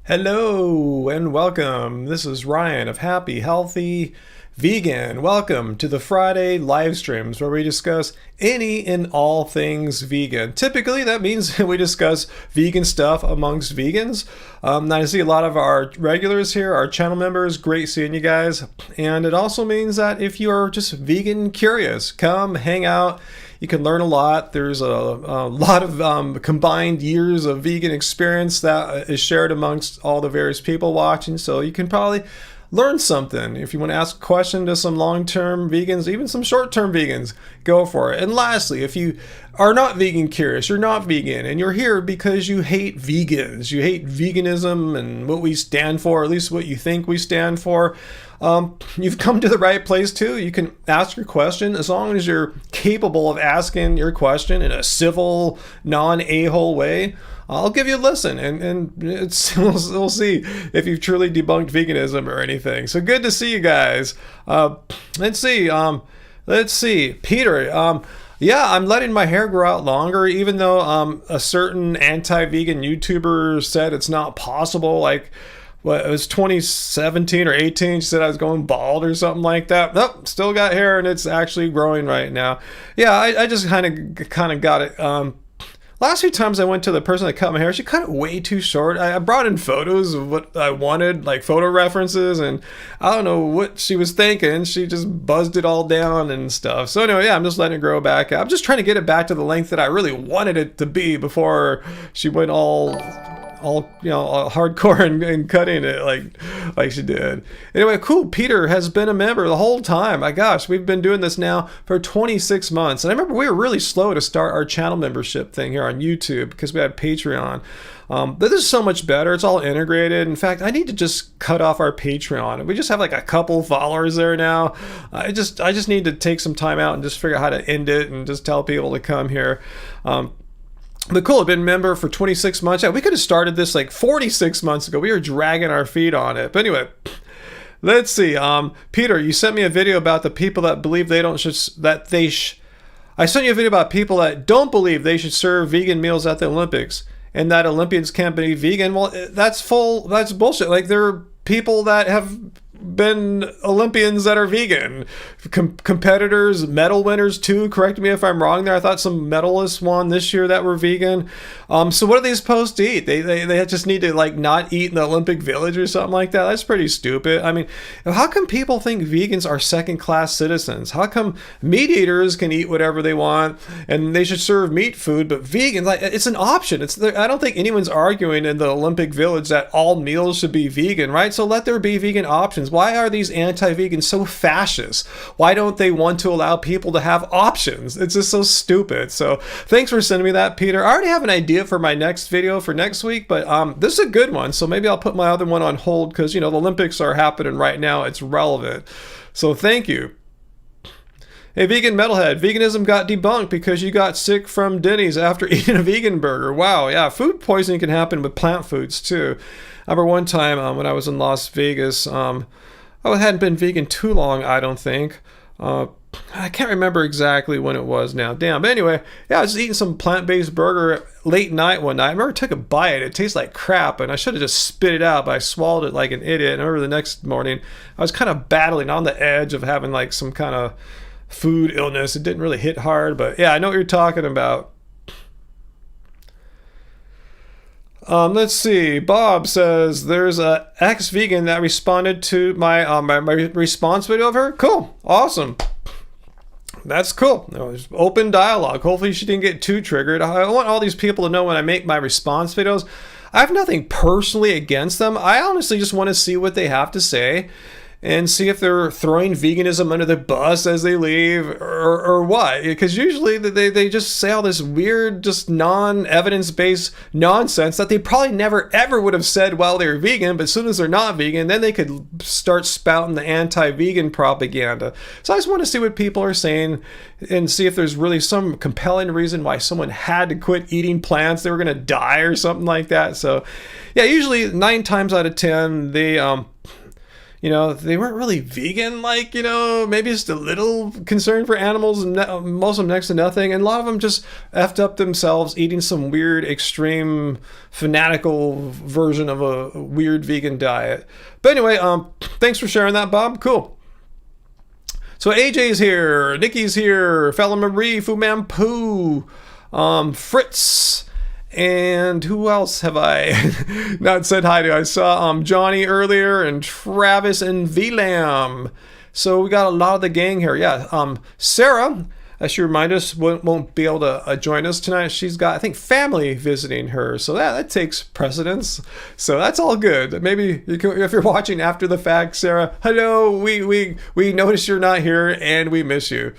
Hello and welcome. This is Ryan of Happy Healthy Vegan. Welcome to the Friday live streams where we discuss any and all things vegan. Typically, that means we discuss vegan stuff amongst vegans. Now I see a lot of our regulars here, our channel members. Great seeing you guys. And it also means that if you are just vegan curious, come hang out. You can learn a lot. There's a lot of combined years of vegan experience that is shared amongst all the various people watching. So you can probably learn something. If you want to ask a question to some long-term vegans, even some short-term vegans, go for it. And lastly, if you are not vegan curious, you're not vegan, and you're here because you hate vegans, you hate veganism and what we stand for, or at least what you think we stand for, you've come to the right place too. You can ask your question as long as you're capable of asking your question in a civil, non-a-hole way. I'll give you a listen, and we'll see if you've truly debunked veganism or anything. So good to see you guys. Let's see. Peter, yeah, I'm letting my hair grow out longer, even though a certain anti-vegan YouTuber said it's not possible. Like, what, it was 2017 or 18, she said I was going bald or something like that. Nope, still got hair, and it's actually growing right now. Yeah, I just kind of got it. Last few times I went to the person that cut my hair, she cut it way too short. I brought in photos of what I wanted, like photo references, and I don't know what she was thinking. She just buzzed it all down and stuff. So anyway, yeah, I'm just letting it grow back. I'm just trying to get it back to the length that I really wanted it to be before she went all hardcore and cutting it like she did. Anyway, cool. Peter has been a member the whole time. My gosh, we've been doing this now for 26 months. And I remember we were really slow to start our channel membership thing here on YouTube because we had Patreon. But this is so much better. It's all integrated. In fact, I need to just cut off our Patreon. We just have like a couple followers there now. I just need to take some time out and just figure out how to end it and just tell people to come here. But cool, I've been a member for 26 months. Yeah, we could have started this like 46 months ago. We were dragging our feet on it. But anyway, let's see. Peter, you sent me a video about the people that believe I sent you a video about people that don't believe they should serve vegan meals at the Olympics and that Olympians can't be vegan. Well, that's bullshit. Like, there are people that have been Olympians that are vegan, competitors, medal winners too. Correct me if I'm wrong there. I thought some medalists won this year that were vegan. So what are they supposed to eat? They just need to like not eat in the Olympic Village or something like that. That's pretty stupid. I mean, how come people think vegans are second-class citizens? How come meat eaters can eat whatever they want and they should serve meat food, but vegans, like, it's an option. I don't think anyone's arguing in the Olympic Village that all meals should be vegan, right? So let there be vegan options. Why are these anti-vegans so fascist? Why don't they want to allow people to have options? It's just so stupid. So thanks for sending me that, Peter. I already have an idea for my next video for next week, but this is a good one. So maybe I'll put my other one on hold because, the Olympics are happening right now. It's relevant. So thank you. Hey, vegan metalhead, veganism got debunked because you got sick from Denny's after eating a vegan burger. Wow, yeah, food poisoning can happen with plant foods too. I remember one time when I was in Las Vegas, I hadn't been vegan too long, I don't think. I can't remember exactly when it was now. Damn. But anyway, yeah, I was eating some plant-based burger late night one night. I remember I took a bite. It tastes like crap, and I should have just spit it out, but I swallowed it like an idiot. And I remember the next morning, I was kind of battling on the edge of having like some kind of food illness. It didn't really hit hard, but yeah, I know what you're talking about. Let's see. Bob says there's a ex-vegan that responded to my my response video of her. Cool. Awesome. That's cool. There's open dialogue. Hopefully she didn't get too triggered. I want all these people to know when I make my response videos, I have nothing personally against them. I honestly just want to see what they have to say and see if they're throwing veganism under the bus as they leave or what. Because usually they just say all this weird, just non-evidence-based nonsense that they probably never ever would have said while they were vegan, but as soon as they're not vegan, then they could start spouting the anti-vegan propaganda. So I just want to see what people are saying and see if there's really some compelling reason why someone had to quit eating plants. They were going to die or something like that. So yeah, usually 9 times out of 10, they you know, they weren't really vegan, like, you know, maybe just a little concern for animals, and most of them next to nothing. And a lot of them just effed up themselves eating some weird, extreme, fanatical version of a weird vegan diet. But anyway, thanks for sharing that, Bob. Cool. So AJ's here, Nikki's here, Fella Marie, Fu Man Poo, Fritz, and who else have I not said hi to? I saw Johnny earlier, and Travis and VLAM. So we got a lot of the gang here. Yeah, Sarah, as she reminded us, won't be able to join us tonight. She's got, I think, family visiting her, so that takes precedence. So that's all good. Maybe you can, if you're watching after the fact, Sarah, hello, we noticed you're not here, and we miss you.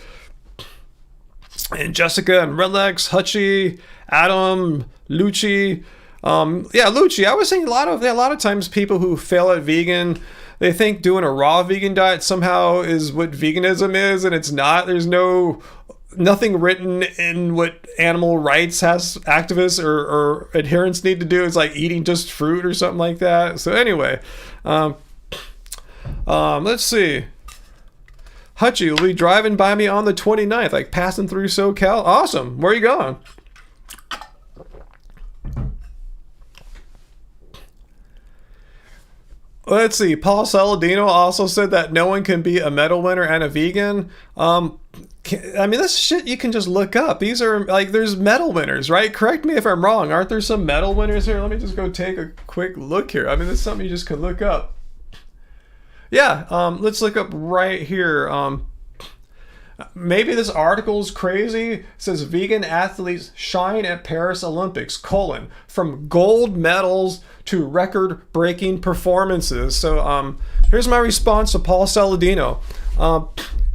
And Jessica and Relax, Hutchie, Adam, Lucci. Lucci, I was saying a lot of times people who fail at vegan, they think doing a raw vegan diet somehow is what veganism is, and it's not. There's nothing written in what animal rights activists or adherents need to do. It's like eating just fruit or something like that. So anyway, let's see. Hutchie will be driving by me on the 29th, like passing through SoCal. Awesome. Where are you going? Let's see. Paul Saladino also said that no one can be a medal winner and a vegan. I mean, this shit you can just look up. These are, like, there's medal winners, right? Correct me if I'm wrong. Aren't there some medal winners here? Let me just go take a quick look here. I mean, this is something you just can look up. Yeah, let's look up right here. Maybe this article is crazy. It says vegan athletes shine at Paris Olympics, from gold medals to record-breaking performances. So here's my response to Paul Saladino.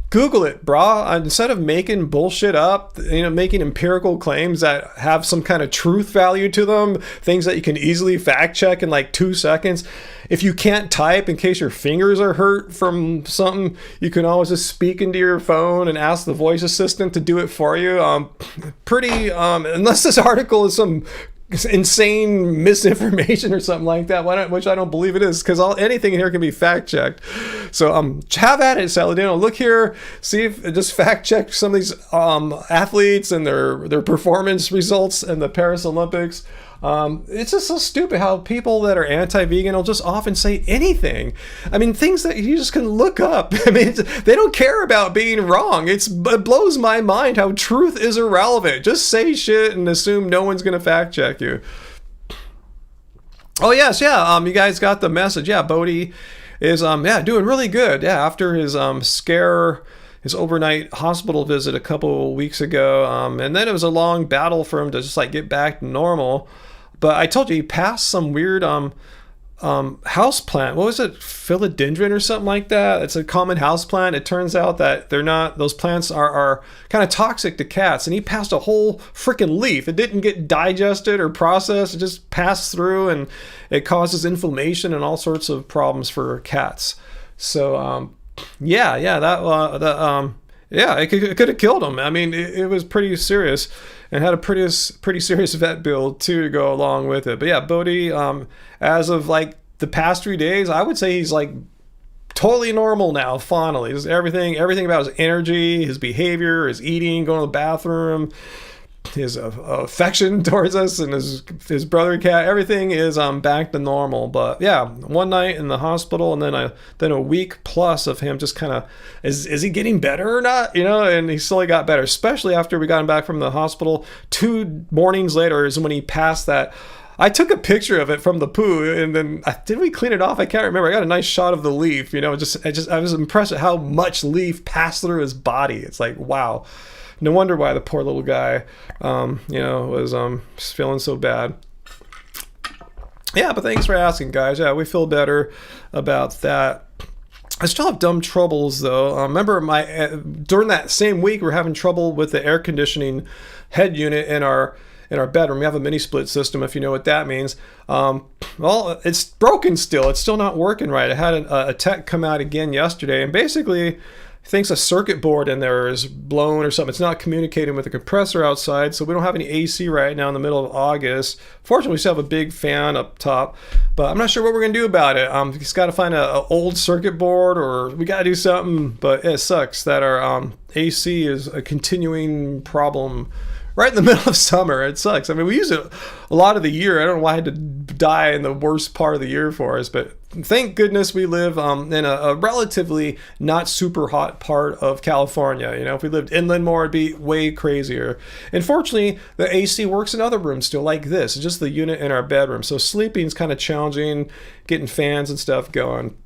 Google it, brah. Instead of making bullshit up, making empirical claims that have some kind of truth value to them, things that you can easily fact check in like 2 seconds. If you can't type in case your fingers are hurt from something, you can always just speak into your phone and ask the voice assistant to do it for you. Unless this article is some insane misinformation or something like that, which I don't believe it is, because anything in here can be fact checked. So have at it, Saladino. Look here, see if just fact check some of these athletes and their performance results in the Paris Olympics. It's just so stupid how people that are anti-vegan will just often say anything. I mean, things that you just can look up. I mean, they don't care about being wrong. It blows my mind how truth is irrelevant. Just say shit and assume no one's going to fact check you. Oh yes, yeah. You guys got the message. Yeah, Bodhi is doing really good. Yeah, after his scare, his overnight hospital visit a couple weeks ago, and then it was a long battle for him to just like get back to normal. But I told you he passed some weird house plant. What was it? Philodendron or something like that. It's a common house plant. It turns out that they're not. Those plants are kind of toxic to cats. And he passed a whole freaking leaf. It didn't get digested or processed. It just passed through, and it causes inflammation and all sorts of problems for cats. So it could have killed him. I mean, it was pretty serious, and had a pretty serious vet bill too to go along with it. But yeah, Bodhi, as of like the past 3 days, I would say he's like totally normal now. Finally, just everything about his energy, his behavior, his eating, going to the bathroom, his affection towards us, and his brother cat, everything is back to normal. But yeah, one night in the hospital, and then a week plus of him just kind of is he getting better or not, and he slowly got better, especially after we got him back from the hospital. 2 mornings later is when he passed that. I took a picture of it from the poo, and then did we clean it off? I can't remember. I got a nice shot of the leaf. I was impressed at how much leaf passed through his body. It's like, wow. No wonder why the poor little guy, was feeling so bad. Yeah, but thanks for asking, guys. Yeah, we feel better about that. I still have dumb troubles, though. Remember, during that same week, we're having trouble with the air conditioning head unit in our in our bedroom. We have a mini split system, if you know what that means. Well, it's broken still. It's still not working right. I had a tech come out again yesterday, and basically thinks a circuit board in there is blown or something. It's not communicating with the compressor outside, so we don't have any AC right now in the middle of August. Fortunately, we still have a big fan up top, but I'm not sure what we're gonna do about it. We just got to find a old circuit board, or we got to do something. But it sucks that our AC is a continuing problem right in the middle of summer. It sucks. I mean, we use it a lot of the year. I don't know why I had to die in the worst part of the year for us, but thank goodness we live in a relatively not super hot part of California. You know, if we lived inland more, it'd be way crazier. And fortunately, the AC works in other rooms still, like this. It's just the unit in our bedroom. So sleeping's kind of challenging, getting fans and stuff going.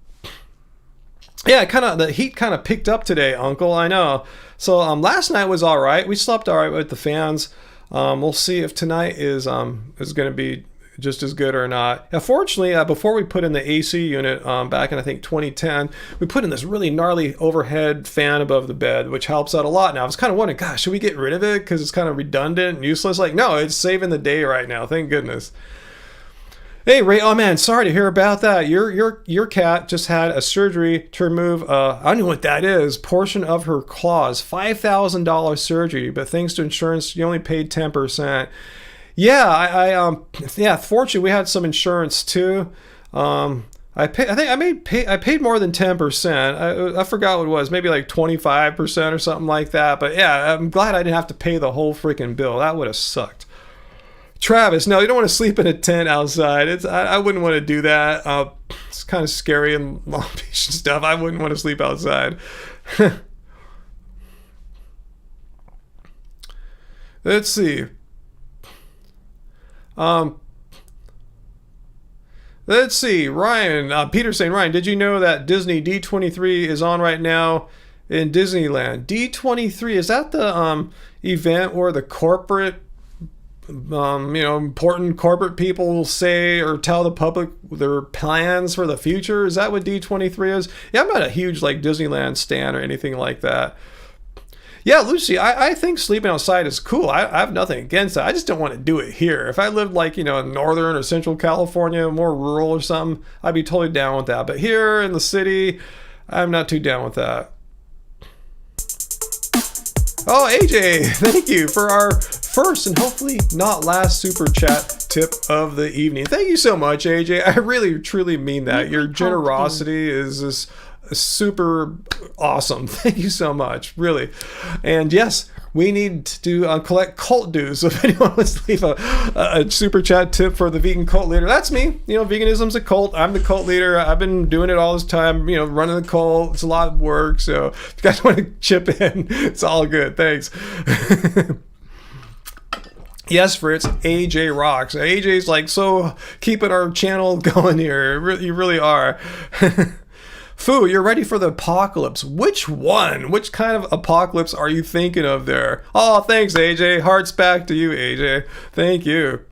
Yeah, the heat kind of picked up today, Uncle. I know. So last night was all right. We slept all right with the fans. We'll see if tonight is going to be just as good or not. Fortunately, before we put in the AC unit back in, I think, 2010, we put in this really gnarly overhead fan above the bed, which helps out a lot. Now, I was kind of wondering, gosh, should we get rid of it because it's kind of redundant and useless? Like, no, it's saving the day right now. Thank goodness. Hey, Ray, oh man, sorry to hear about that. Your cat just had a surgery to remove, I don't know what that is, portion of her claws. $5,000 surgery, but thanks to insurance, you only paid 10%. Yeah, yeah, fortunately, we had some insurance too. I paid more than 10%. I forgot what it was, maybe like 25% or something like that. But yeah, I'm glad I didn't have to pay the whole freaking bill. That would have sucked. Travis, no, you don't want to sleep in a tent outside. I wouldn't want to do that. It's kind of scary in Long Beach and stuff. I wouldn't want to sleep outside. Let's see. Let's see. Ryan, Peter saying, Ryan, did you know that Disney D23 is on right now in Disneyland? D23, is that the event where the corporate important corporate people will say or tell the public their plans for the future? Is that what D23 is? Yeah, I'm not a huge like Disneyland stan or anything like that. Yeah, Lucy, I think sleeping outside is cool. I have nothing against it. I just don't want to do it here. If I lived like, in Northern or Central California, more rural or something, I'd be totally down with that. But here in the city, I'm not too down with that. Oh, AJ, thank you for our first and hopefully not last super chat tip of the evening. Thank you so much, AJ. I really, truly mean that. Your generosity is just super awesome. Thank you so much, really. And yes, we need to collect cult dues. So if anyone wants to leave a super chat tip for the vegan cult leader, that's me. Veganism's a cult. I'm the cult leader. I've been doing it all this time, running the cult. It's a lot of work. So if you guys want to chip in, it's all good. Thanks. Yes, Fritz, AJ rocks. AJ's like, so keeping our channel going here. You really are. Foo, you're ready for the apocalypse. Which one? Which kind of apocalypse are you thinking of there? Oh, thanks, AJ. Hearts back to you, AJ. Thank you.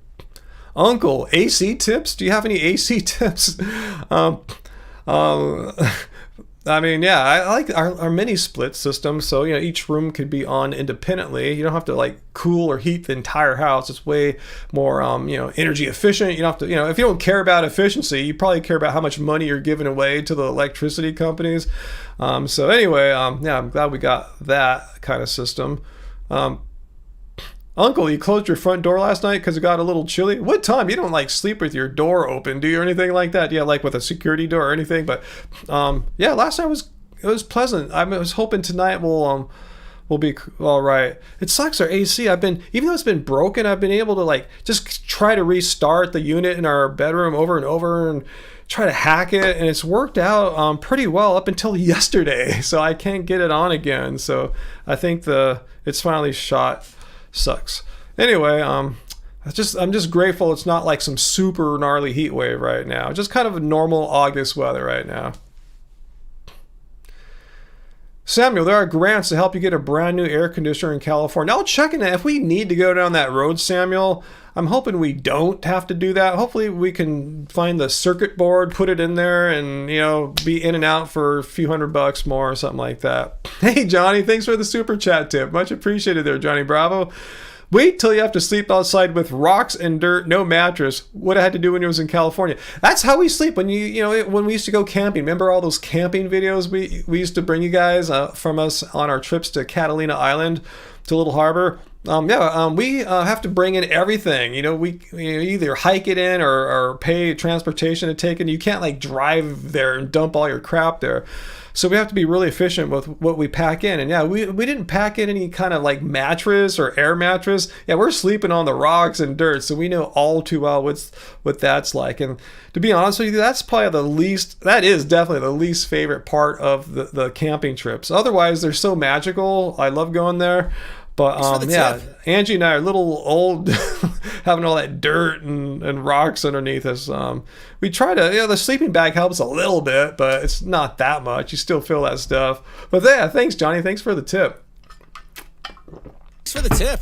Uncle, AC tips? Do you have any AC tips? I mean, yeah, I like our mini split system. So, each room could be on independently. You don't have to like cool or heat the entire house. It's way more, energy efficient. You don't have to, if you don't care about efficiency, you probably care about how much money you're giving away to the electricity companies. So anyway, yeah, I'm glad we got that kind of system. Uncle, you closed your front door last night because it got a little chilly? What time? You don't like sleep with your door open, do you, or anything like that? Yeah, like with a security door or anything. But yeah, last night it was pleasant. I was hoping tonight will be all right. It sucks, our AC. Even though it's been broken, I've been able to like just try to restart the unit in our bedroom over and over and try to hack it, and it's worked out pretty well up until yesterday. So I can't get it on again. So I think it's finally shot. Sucks. Anyway, I'm just grateful it's not like some super gnarly heat wave right now. Just kind of a normal August weather right now. Samuel, there are grants to help you get a brand new air conditioner in California. I'll check in if we need to go down that road, Samuel. I'm hoping we don't have to do that. Hopefully we can find the circuit board, put it in there, and be in and out for a few $100 more or something like that. Hey Johnny, thanks for the super chat tip. Much appreciated there, Johnny Bravo. Wait till you have to sleep outside with rocks and dirt, no mattress. What I had to do when I was in California. That's how we sleep when when we used to go camping. Remember all those camping videos we used to bring you guys from us on our trips to Catalina Island, to Little Harbor? We have to bring in everything. We either hike it in or pay transportation to take it. You can't like drive there and dump all your crap there. So we have to be really efficient with what we pack in. And yeah, we didn't pack in any kind of like mattress or air mattress. Yeah, we're sleeping on the rocks and dirt. So we know all too well what that's like. And to be honest with you, that is definitely the least favorite part of the camping trips. Otherwise, they're so magical. I love going there. But Angie and I are a little old having all that dirt and rocks underneath us. We try to, the sleeping bag helps a little bit, but it's not that much. You still feel that stuff. But yeah, thanks, Johnny. Thanks for the tip. Thanks for the tip.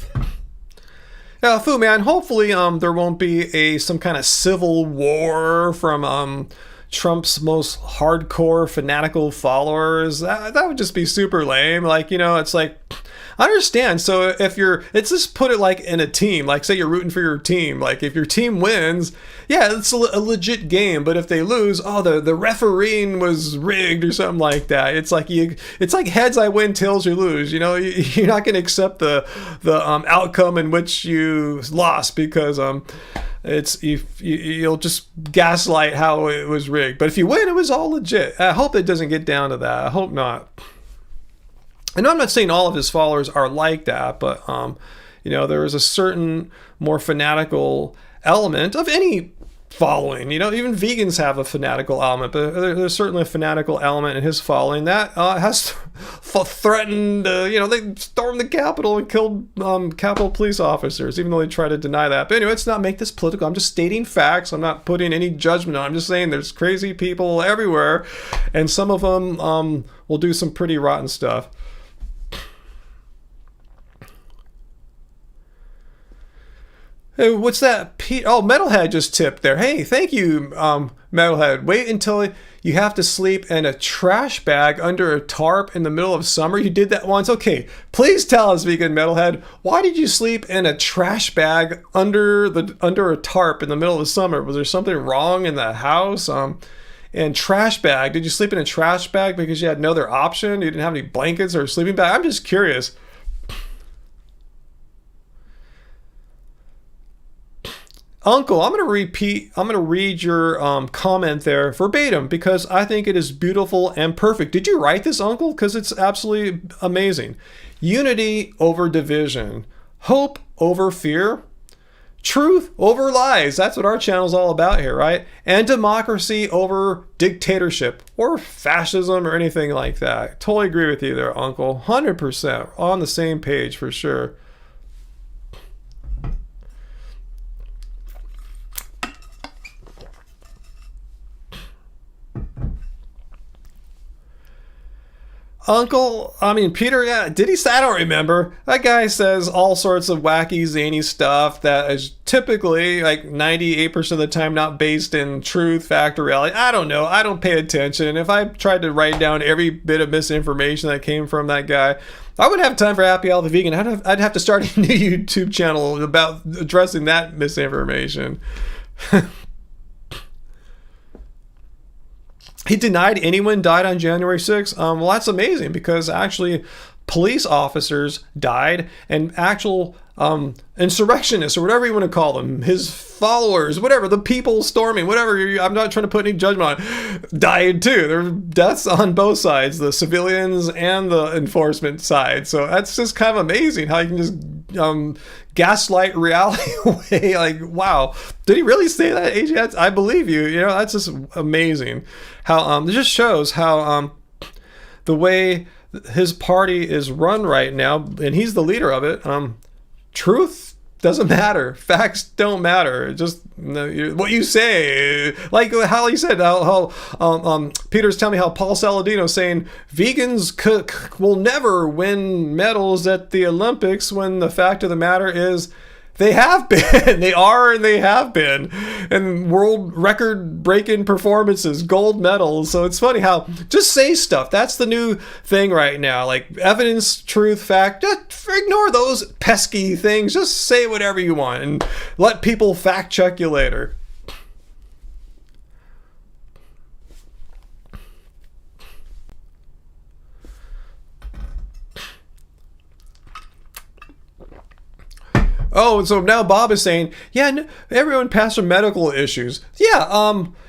Yeah, Fu Man, hopefully there won't be some kind of civil war from Trump's most hardcore fanatical followers. That would just be super lame. Like, it's like, I understand. So let's just put it like in a team, like say you're rooting for your team. Like if your team wins, yeah, it's a legit game. But if they lose, the refereeing was rigged or something like that. It's like heads I win, tails you lose. You're not going to accept the outcome in which you lost because you'll just gaslight how it was rigged. But if you win, it was all legit. I hope it doesn't get down to that. I hope not. And I'm not saying all of his followers are like that, but there is a certain more fanatical element of any following. Even vegans have a fanatical element, but there's certainly a fanatical element in his following that has threatened. They stormed the Capitol and killed Capitol police officers, even though they try to deny that. But anyway, let's not make this political. I'm just stating facts. I'm not putting any judgment on. I'm just saying there's crazy people everywhere, and some of them will do some pretty rotten stuff. Hey, what's that? Metalhead just tipped there. Hey, thank you, Metalhead. Wait until you have to sleep in a trash bag under a tarp in the middle of summer. You did that once. Okay, please tell us, vegan Metalhead, why did you sleep in a trash bag under a tarp in the middle of the summer? Was there something wrong in the house? And trash bag, did you sleep in a trash bag because you had no other option? You didn't have any blankets or a sleeping bag? I'm just curious. Uncle, I'm going to read your comment there verbatim because I think it is beautiful and perfect. Did you write this, Uncle? Because it's absolutely amazing. Unity over division. Hope over fear. Truth over lies. That's what our channel is all about here, right? And democracy over dictatorship or fascism or anything like that. Totally agree with you there, Uncle. 100% on the same page for sure. Peter, yeah, did he say? I don't remember. That guy says all sorts of wacky, zany stuff that is typically, like 98% of the time, not based in truth, fact, or reality. I don't know. I don't pay attention. If I tried to write down every bit of misinformation that came from that guy, I wouldn't have time for Happy Healthy Vegan. I'd have to start a new YouTube channel about addressing that misinformation. He denied anyone died on January 6th. Well, that's amazing because actually police officers died and actual insurrectionists or whatever you want to call them, his followers, whatever, the people storming, whatever, I'm not trying to put any judgment on, died too. There were deaths on both sides, the civilians and the enforcement side. So that's just kind of amazing how you can just gaslight reality away. Like, wow, did he really say that, AJ? I believe you. That's just amazing. How it just shows how the way his party is run right now, and he's the leader of it. Truth doesn't matter. Facts don't matter. Just what you say. Like how he said, how Peter's telling me how Paul Saladino saying vegans will never win medals at the Olympics when the fact of the matter is They have been. They are and they have been. And world record breaking performances, gold medals. So it's funny how just say stuff. That's the new thing right now. Like evidence, truth, fact. Just ignore those pesky things. Just say whatever you want and let people fact check you later. Oh, and so now Bob is saying, yeah, everyone passed from medical issues.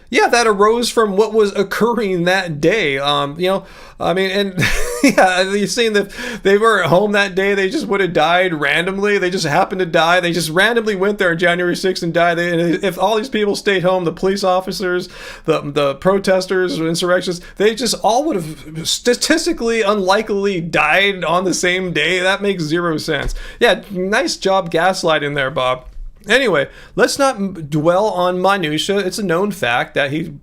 Yeah, that arose from what was occurring that day. I mean, and yeah, you've seen that they were at home that day. They just would have died randomly. They just happened to die. They just randomly went there on January 6th and died. And if all these people stayed home, the police officers, the protesters, insurrectionists, they just all would have statistically unlikely died on the same day. That makes zero sense. Yeah, nice job gaslighting there, Bob. Anyway, let's not dwell on minutia. It's a known fact that he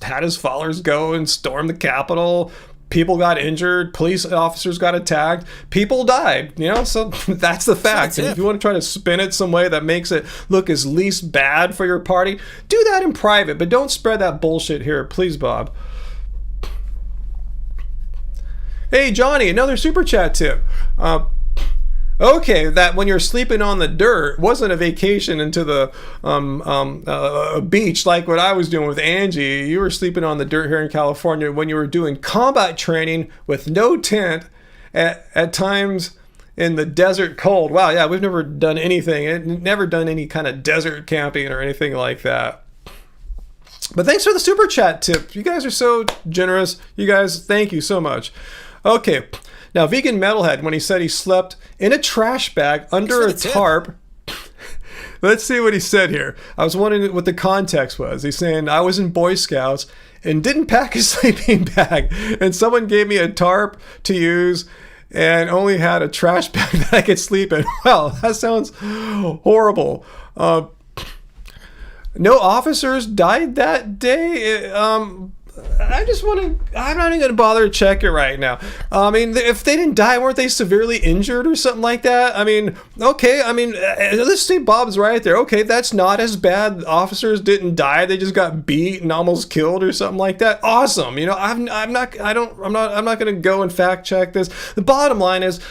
had his followers go and storm the Capitol. People got injured. Police officers got attacked. People died. So that's the fact. And if you want to try to spin it some way that makes it look as least bad for your party, do that in private. But don't spread that bullshit here, please, Bob. Hey, Johnny, another super chat tip. Okay, that when you're sleeping on the dirt wasn't a vacation into the beach like what I was doing with Angie. You were sleeping on the dirt here in California when you were doing combat training with no tent at times in the desert cold. Wow, yeah, we've never done anything. Never done any kind of desert camping or anything like that. But thanks for the super chat tip. You guys are so generous. You guys, thank you so much. Okay. Now, Vegan Metalhead, when he said he slept in a trash bag under a tarp, let's see what he said here. I was wondering what the context was. He's saying, I was in Boy Scouts and didn't pack a sleeping bag, and someone gave me a tarp to use and only had a trash bag that I could sleep in. Well, that sounds horrible. No officers died that day. I'm not even going to bother to check it right now. I mean, if they didn't die, weren't they severely injured or something like that? I mean, okay, let's see, Bob's right there. Okay, that's not as bad. Officers didn't die. They just got beat and almost killed or something like that. Awesome. I'm not going to go and fact check this. The bottom line is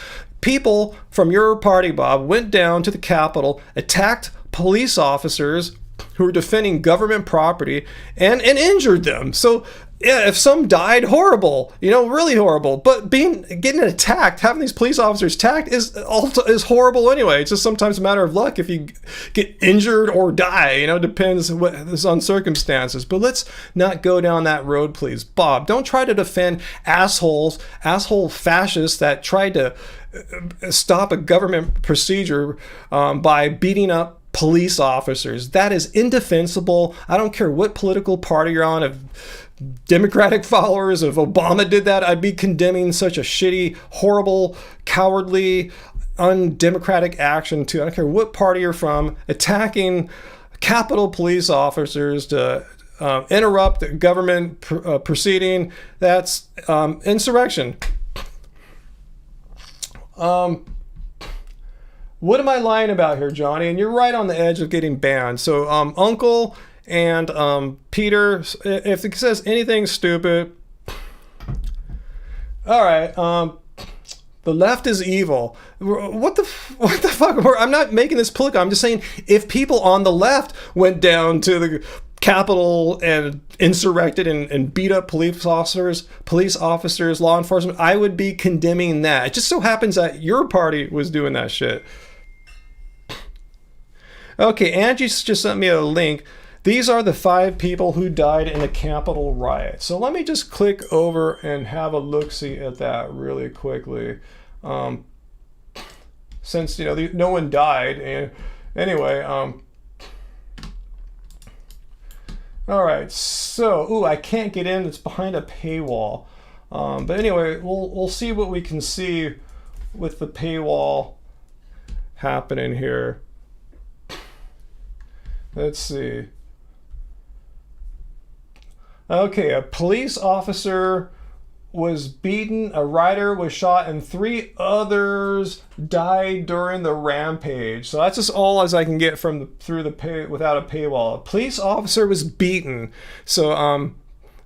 people from your party, Bob, went down to the Capitol, attacked police officers who were defending government property and injured them. So yeah, if some died, horrible, really horrible. But getting attacked, having these police officers attacked is horrible anyway. It's just sometimes a matter of luck if you get injured or die. Depends on circumstances. But let's not go down that road, please, Bob. Don't try to defend asshole fascists that tried to stop a government procedure by beating up police officers. That is indefensible. I don't care what political party you're on. If Democratic followers of Obama did that, I'd be condemning such a shitty, horrible, cowardly, undemocratic action too. I don't care what party you're from. Attacking Capitol police officers to interrupt the government proceeding, that's insurrection. What am I lying about here, Johnny? And you're right on the edge of getting banned. So Uncle and Peter, if it says anything stupid, all right, the left is evil. What the fuck? I'm not making this political. I'm just saying if people on the left went down to the Capitol and insurrected and beat up police officers, law enforcement, I would be condemning that. It just so happens that your party was doing that shit. Okay, Angie just sent me a link. These are the 5 people who died in the Capitol riot. So let me just click over and have a look-see at that really quickly. Since, no one died. And anyway, all right, so, I can't get in. It's behind a paywall. But anyway, we'll see what we can see with the paywall happening here. Let's see. Okay, a police officer was beaten, a rider was shot, and 3 others died during the rampage. So that's just all as I can get from without a paywall. A police officer was beaten. So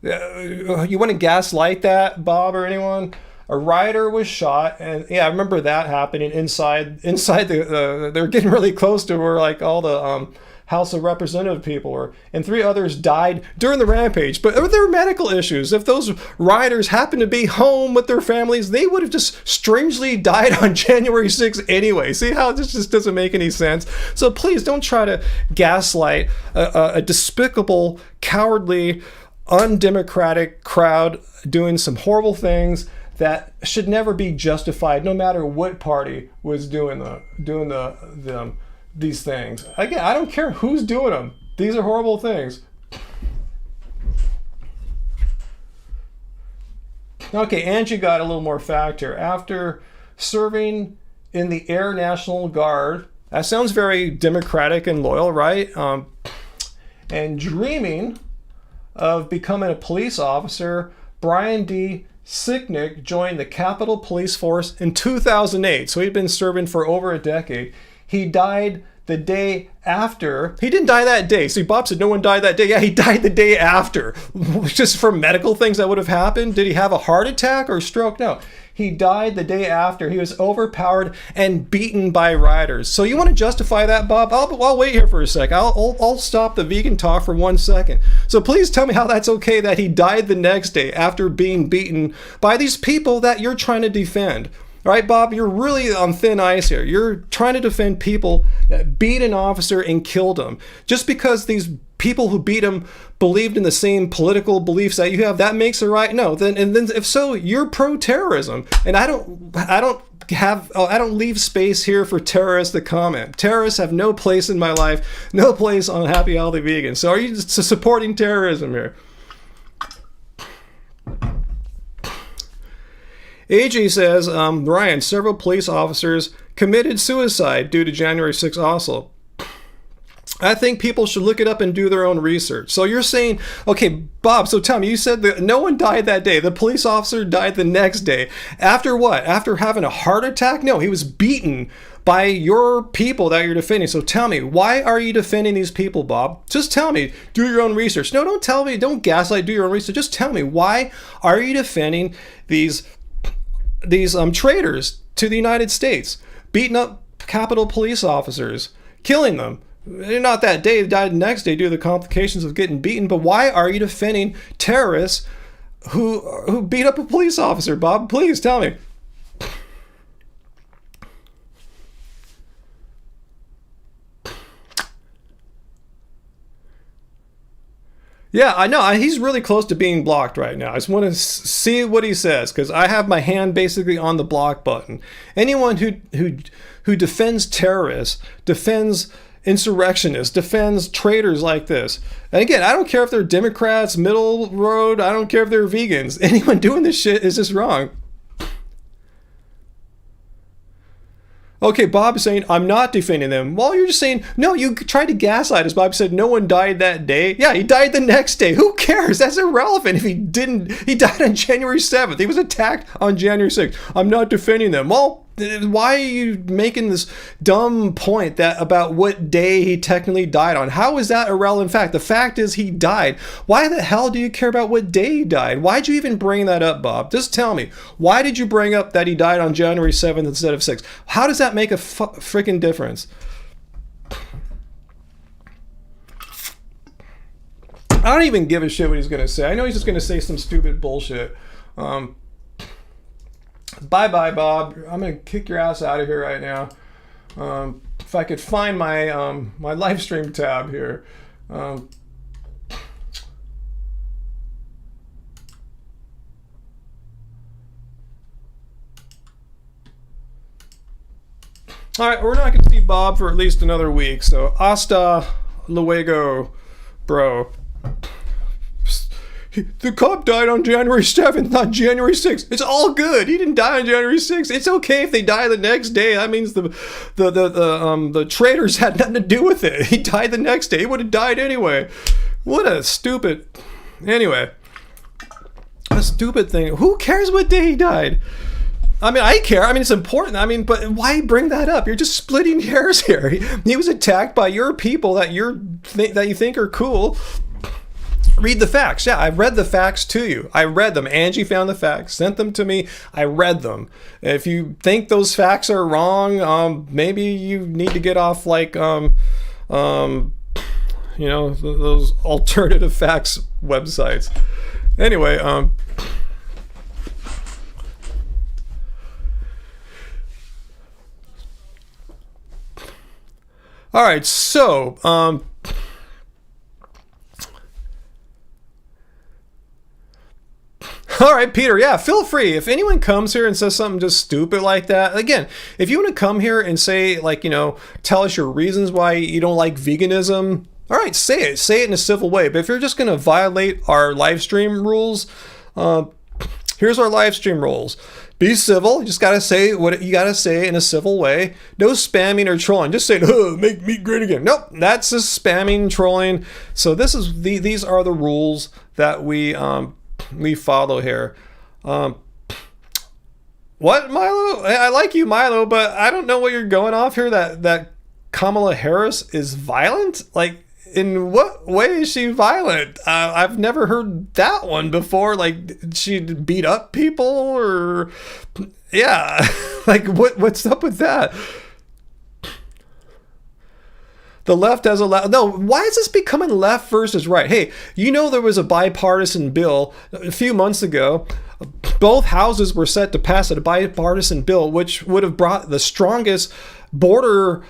you want to gaslight that, Bob, or anyone? A rider was shot, and yeah, I remember that happening inside they're getting really close to where like all the House of Representative people were, and 3 others died during the rampage. But there were medical issues. If those riders happened to be home with their families, they would have just strangely died on January 6th anyway. See how this just doesn't make any sense? So please don't try to gaslight a despicable, cowardly, undemocratic crowd doing some horrible things that should never be justified, no matter what party was doing these things. Again, I don't care who's doing them. These are horrible things. Okay, Angie got a little more fact here. After serving in the Air National Guard, that sounds very democratic and loyal, right? And dreaming of becoming a police officer, Brian D. Sicknick joined the Capitol Police Force in 2008. So he'd been serving for over a decade. He died the day after. He didn't die that day. See, Bob said no one died that day. Yeah, he died the day after. Just from medical things that would have happened. Did he have a heart attack or stroke? No. He died the day after. He was overpowered and beaten by riders. So you want to justify that, Bob? I'll wait here for a sec. I'll stop the vegan talk for 1 second. So please tell me how that's okay that he died the next day after being beaten by these people that you're trying to defend. All right, Bob, you're really on thin ice here. You're trying to defend people that beat an officer and killed him. Just because these people who beat him believed in the same political beliefs that you have, that makes it right? No. Then if so, you're pro-terrorism. And I don't leave space here for terrorists to comment. Terrorists have no place in my life, no place on Happy Healthy Vegan. So are you supporting terrorism here? AG says, Ryan, several police officers committed suicide due to January 6th also. I think people should look it up and do their own research. So you're saying, okay, Bob, so tell me, you said that no one died that day. The police officer died the next day. After what? After having a heart attack? No, he was beaten by your people that you're defending. So tell me, why are you defending these people, Bob? Just tell me. Do your own research. No, don't tell me. Don't gaslight. Do your own research. Just tell me, why are you defending these traitors to the United States, beating up Capitol police officers, killing them? Not that day, they died the next day due to the complications of getting beaten. But why are you defending terrorists who beat up a police officer, Bob? Please tell me. Yeah, I know. He's really close to being blocked right now. I just want to see what he says, because I have my hand basically on the block button. Anyone who defends terrorists, defends insurrectionists, defends traitors like this. And again, I don't care if they're Democrats, middle road, I don't care if they're vegans. Anyone doing this shit is just wrong. Okay, Bob is saying, I'm not defending them. Well, you're just saying, no, you tried to gaslight us. Bob said, no one died that day. Yeah, he died the next day. Who cares? That's irrelevant if he didn't. He died on January 7th. He was attacked on January 6th. I'm not defending them. Well, why are you making this dumb point that about what day he technically died on? How is that irrelevant fact? The fact is he died. Why the hell do you care about what day he died? Why'd you even bring that up, Bob? Just tell me. Why did you bring up that he died on January 7th instead of 6th? How does that make a freaking difference? I don't even give a shit what he's going to say. I know he's just going to say some stupid bullshit. Bye-bye, Bob. I'm going to kick your ass out of here right now. If I could find my my live stream tab here. All right, we're not going to see Bob for at least another week, so hasta luego, bro. The cop died on January 7th, not January 6th. It's all good. He didn't die on January 6th. It's okay if they die the next day. That means the traitors had nothing to do with it. He died the next day. He would have died anyway. What a stupid... Anyway. a stupid thing. Who cares what day he died? I mean, I care. I mean, it's important. I mean, but why bring that up? You're just splitting hairs here. He was attacked by your people that you think are cool. Read the facts. Yeah, I read the facts to you. I read them. Angie found the facts, sent them to me. I read them. If you think those facts are wrong, maybe you need to get off like, those alternative facts websites. Anyway, all right, so, all right, Peter, yeah, feel free. If anyone comes here and says something just stupid like that, again, if you want to come here and say, like, tell us your reasons why you don't like veganism, all right, say it. Say it in a civil way. But if you're just going to violate our live stream rules, here's our live stream rules. Be civil. You just got to say what you got to say in a civil way. No spamming or trolling. Just saying, oh, make meat great again. Nope, that's just spamming, trolling. So these are the rules that we follow here. What, Milo? I like you, Milo, but I don't know what you're going off here. That Kamala Harris is violent? Like, in what way is she violent? I've never heard that one before. Like, she beat up people, or yeah, like what's up with that? The left has allowed. No, why is this becoming left versus right? Hey, there was a bipartisan bill a few months ago. Both houses were set to pass a bipartisan bill, which would have brought the strongest border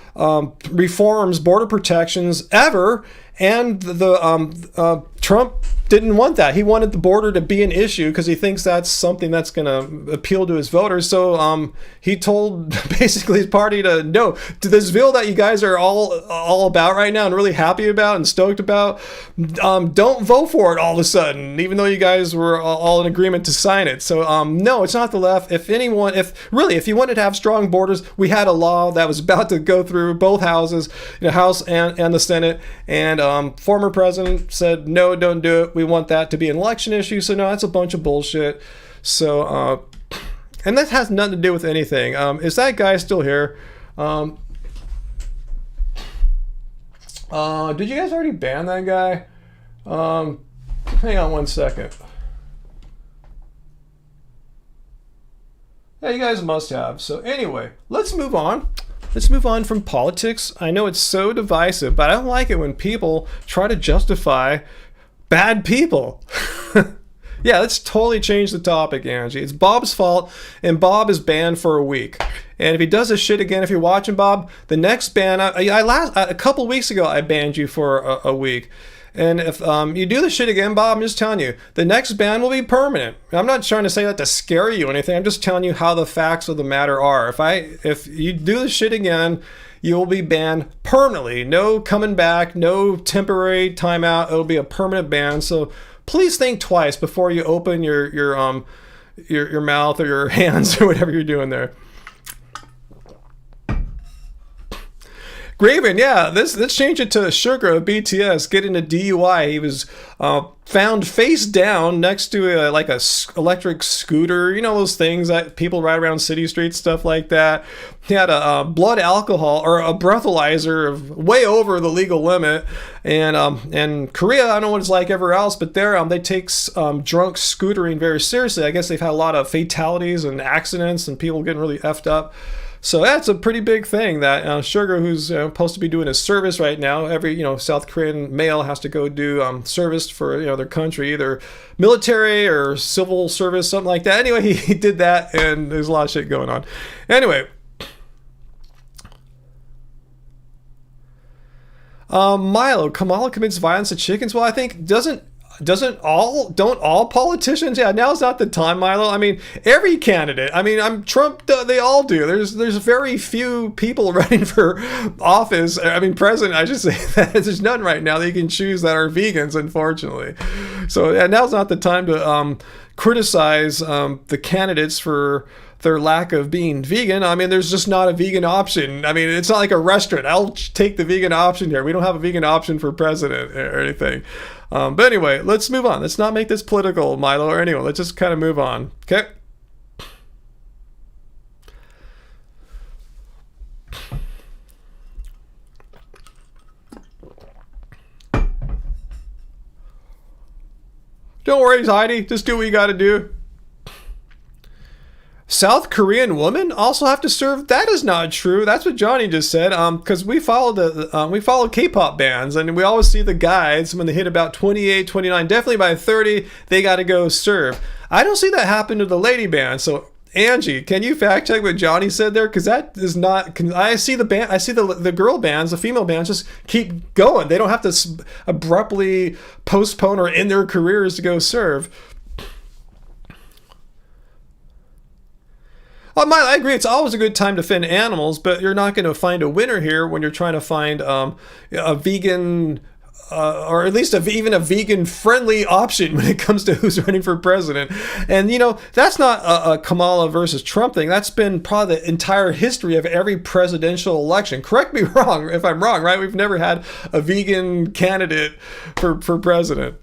reforms, border protections ever. And the Trump didn't want that. He wanted the border to be an issue because he thinks that's something that's going to appeal to his voters. So he told basically his party to no to this bill that you guys are all about right now and really happy about and stoked about. Don't vote for it all of a sudden, even though you guys were all in agreement to sign it. So no, it's not the left. If you wanted to have strong borders, we had a law that was about to go through both houses, House and the Senate, and former president said no, don't do it. We want that to be an election issue. So no, that's a bunch of bullshit. So and that has nothing to do with anything. Is that guy still here? Did you guys already ban that guy? Hang on one second. Yeah, you guys must have. So anyway, let's move on. Let's move on from politics. I know it's so divisive, but I don't like it when people try to justify bad people. Yeah, let's totally change the topic, Angie. It's Bob's fault, and Bob is banned for a week. And if he does this shit again, if you're watching, Bob, the next ban, a couple weeks ago, I banned you for a week. And if you do this shit again, Bob, I'm just telling you, the next ban will be permanent. I'm not trying to say that to scare you or anything. I'm just telling you how the facts of the matter are. If you do this shit again, you will be banned permanently. No coming back, no temporary timeout. It'll be a permanent ban. So please think twice before you open your mouth or your hands or whatever you're doing there. Graven, yeah, let's change it to Sugar of BTS getting a DUI. He was found face down next to a electric scooter, those things that people ride around city streets, stuff like that. He had a blood alcohol or a breathalyzer of way over the legal limit. And Korea, I don't know what it's like everywhere else, but they take drunk scootering very seriously. I guess they've had a lot of fatalities and accidents and people getting really effed up. So that's a pretty big thing that Sugar, who's supposed to be doing his service right now, every South Korean male has to go do service for their country, either military or civil service, something like that. Anyway, he did that, and there's a lot of shit going on. Anyway, Milo, Kamala commits violence to chickens. Well, I think don't all politicians? Yeah, now's not the time, Milo. I mean, every candidate. I mean, Trump. They all do. There's very few people running for office. I mean, president. I should say that there's none right now that you can choose that are vegans, unfortunately. So yeah, now's not the time to criticize the candidates for their lack of being vegan. I mean, there's just not a vegan option. I mean, it's not like a restaurant. I'll take the vegan option here. We don't have a vegan option for president or anything. But anyway, let's move on. Let's not make this political, Milo, or anyone. Let's just kind of move on. Okay. Don't worry, Heidi. Just do what you got to do. South Korean women also have to serve. That is not true. That's what Johnny just said. Because we follow K-pop bands, and we always see the guys when they hit about 28, 29. Definitely by 30, they got to go serve. I don't see that happen to the lady band. So Angie, can you fact check what Johnny said there? Because that is not. I see the band. I see the girl bands, the female bands, just keep going. They don't have to abruptly postpone or end their careers to go serve. I agree. It's always a good time to defend animals, but you're not going to find a winner here when you're trying to find a vegan, or at least even a vegan-friendly option when it comes to who's running for president. And, that's not a Kamala versus Trump thing. That's been probably the entire history of every presidential election. Correct me wrong if I'm wrong, right? We've never had a vegan candidate for president.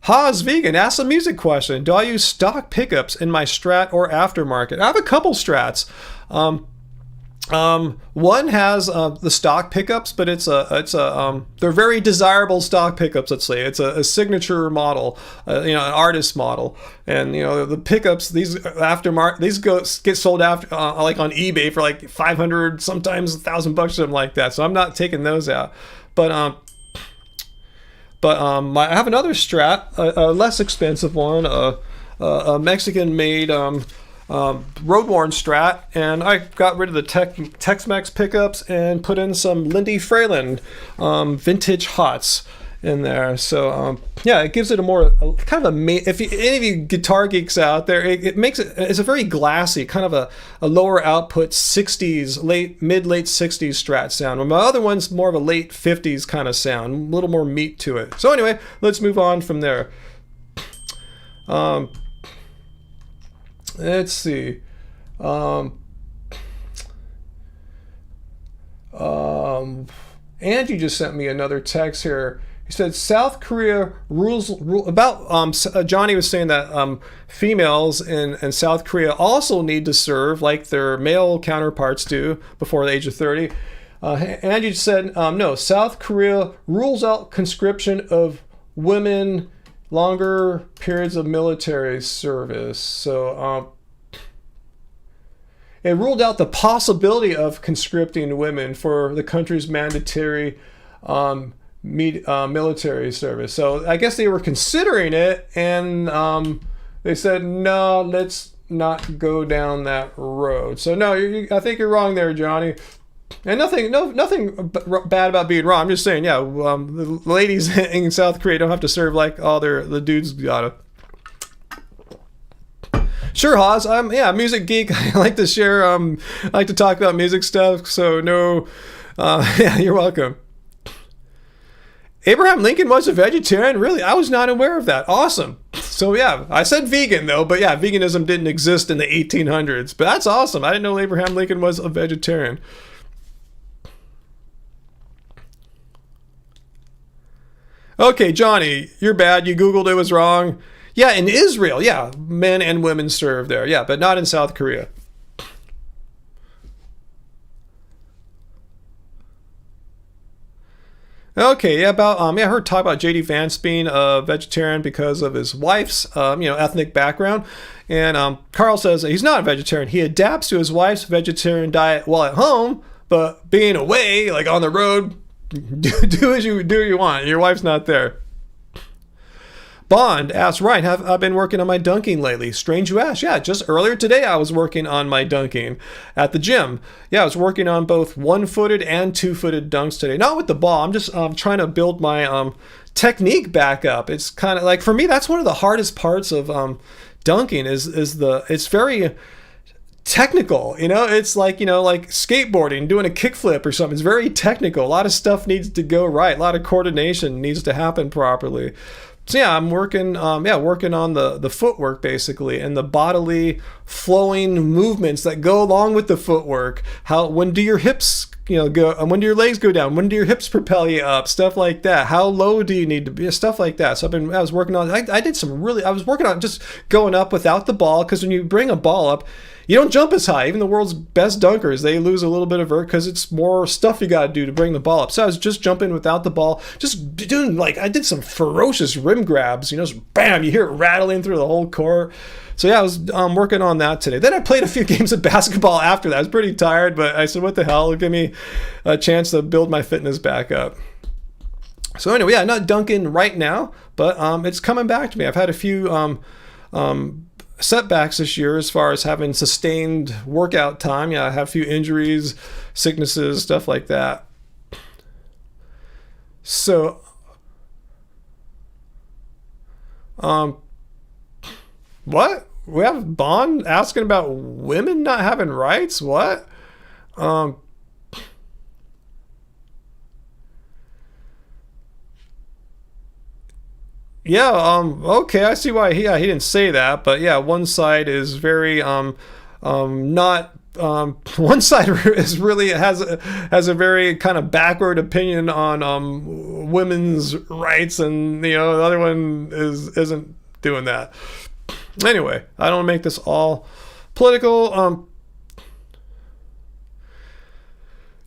Haas Vegan asks a music question. Do I use stock pickups in my Strat or aftermarket? I have a couple Strats. One has the stock pickups, but they're very desirable stock pickups. Let's say it's a signature model, an artist model, and the pickups, these aftermarket, get sold after like on eBay for like 500, sometimes $1,000, something like that. So I'm not taking those out, but I have another Strat, a less expensive one, a Mexican-made road-worn Strat, and I got rid of the Tex-Mex pickups and put in some Lindy Freyland vintage Hots in there. So it gives it a more kind of if any of you guitar geeks out there, it's a very glassy, kind of a lower output 60s, mid late 60s Strat sound. Well, my other one's more of a late 50s kind of sound, a little more meat to it. So anyway, let's move on from there. Let's see. Angie just sent me another text here. He said South Korea rules about Johnny was saying that females in South Korea also need to serve like their male counterparts do before the age of 30. Angie said no, South Korea rules out conscription of women longer periods of military service. So it ruled out the possibility of conscripting women for the country's mandatory military service. So I guess they were considering it, and they said, no, let's not go down that road. So no, I think you're wrong there, Johnny. And nothing bad about being wrong. I'm just saying, the ladies in South Korea don't have to serve like all the dudes gotta. Sure, Haas. Music geek. I like to share. I like to talk about music stuff. So no, you're welcome. Abraham Lincoln was a vegetarian? Really? I was not aware of that. Awesome. So I said vegan though, but veganism didn't exist in the 1800s. But that's awesome. I didn't know Abraham Lincoln was a vegetarian. Okay, Johnny, you're bad. You Googled it, was wrong. Yeah, in Israel, men and women serve there. But not in South Korea. Okay, about I heard talk about J.D. Vance being a vegetarian because of his wife's ethnic background, and Carl says he's not a vegetarian. He adapts to his wife's vegetarian diet while at home, but being away, like on the road, do as you want. Your wife's not there. Bond asks, Ryan, have I been working on my dunking lately? Strange you ask. Just earlier today I was working on my dunking at the gym. I was working on both one-footed and two-footed dunks today. Not with the ball. I'm just trying to build my technique back up. It's kind of like, for me, that's one of the hardest parts of dunking it's very technical. It's like skateboarding, doing a kickflip or something. It's very technical. A lot of stuff needs to go right. A lot of coordination needs to happen properly. So yeah, I'm working working on the footwork basically, and the bodily flowing movements that go along with the footwork. When do your hips go, and when do your legs go down? When do your hips propel you up? Stuff like that. How low do you need to be? Stuff like that. So I was working on I was working on just going up without the ball, because when you bring a ball up, you don't jump as high. Even the world's best dunkers, they lose a little bit of vert because it's more stuff you got to do to bring the ball up. So I was just jumping without the ball, just doing I did some ferocious rim grabs, just bam, you hear it rattling through the whole court. So yeah, I was working on that today. Then I played a few games of basketball after that. I was pretty tired, but I said, what the hell? It'll give me a chance to build my fitness back up. So anyway, yeah, not dunking right now, but it's coming back to me. I've had a few setbacks this year as far as having sustained workout time. Yeah, I have a few injuries, sicknesses, stuff like that. So, what? We have Bond asking about women not having rights? What? Yeah, okay, I see why he didn't say that, but yeah, one side is very not one side is really has a very kind of backward opinion on women's rights, and the other one isn't doing that. Anyway, I don't make this all political.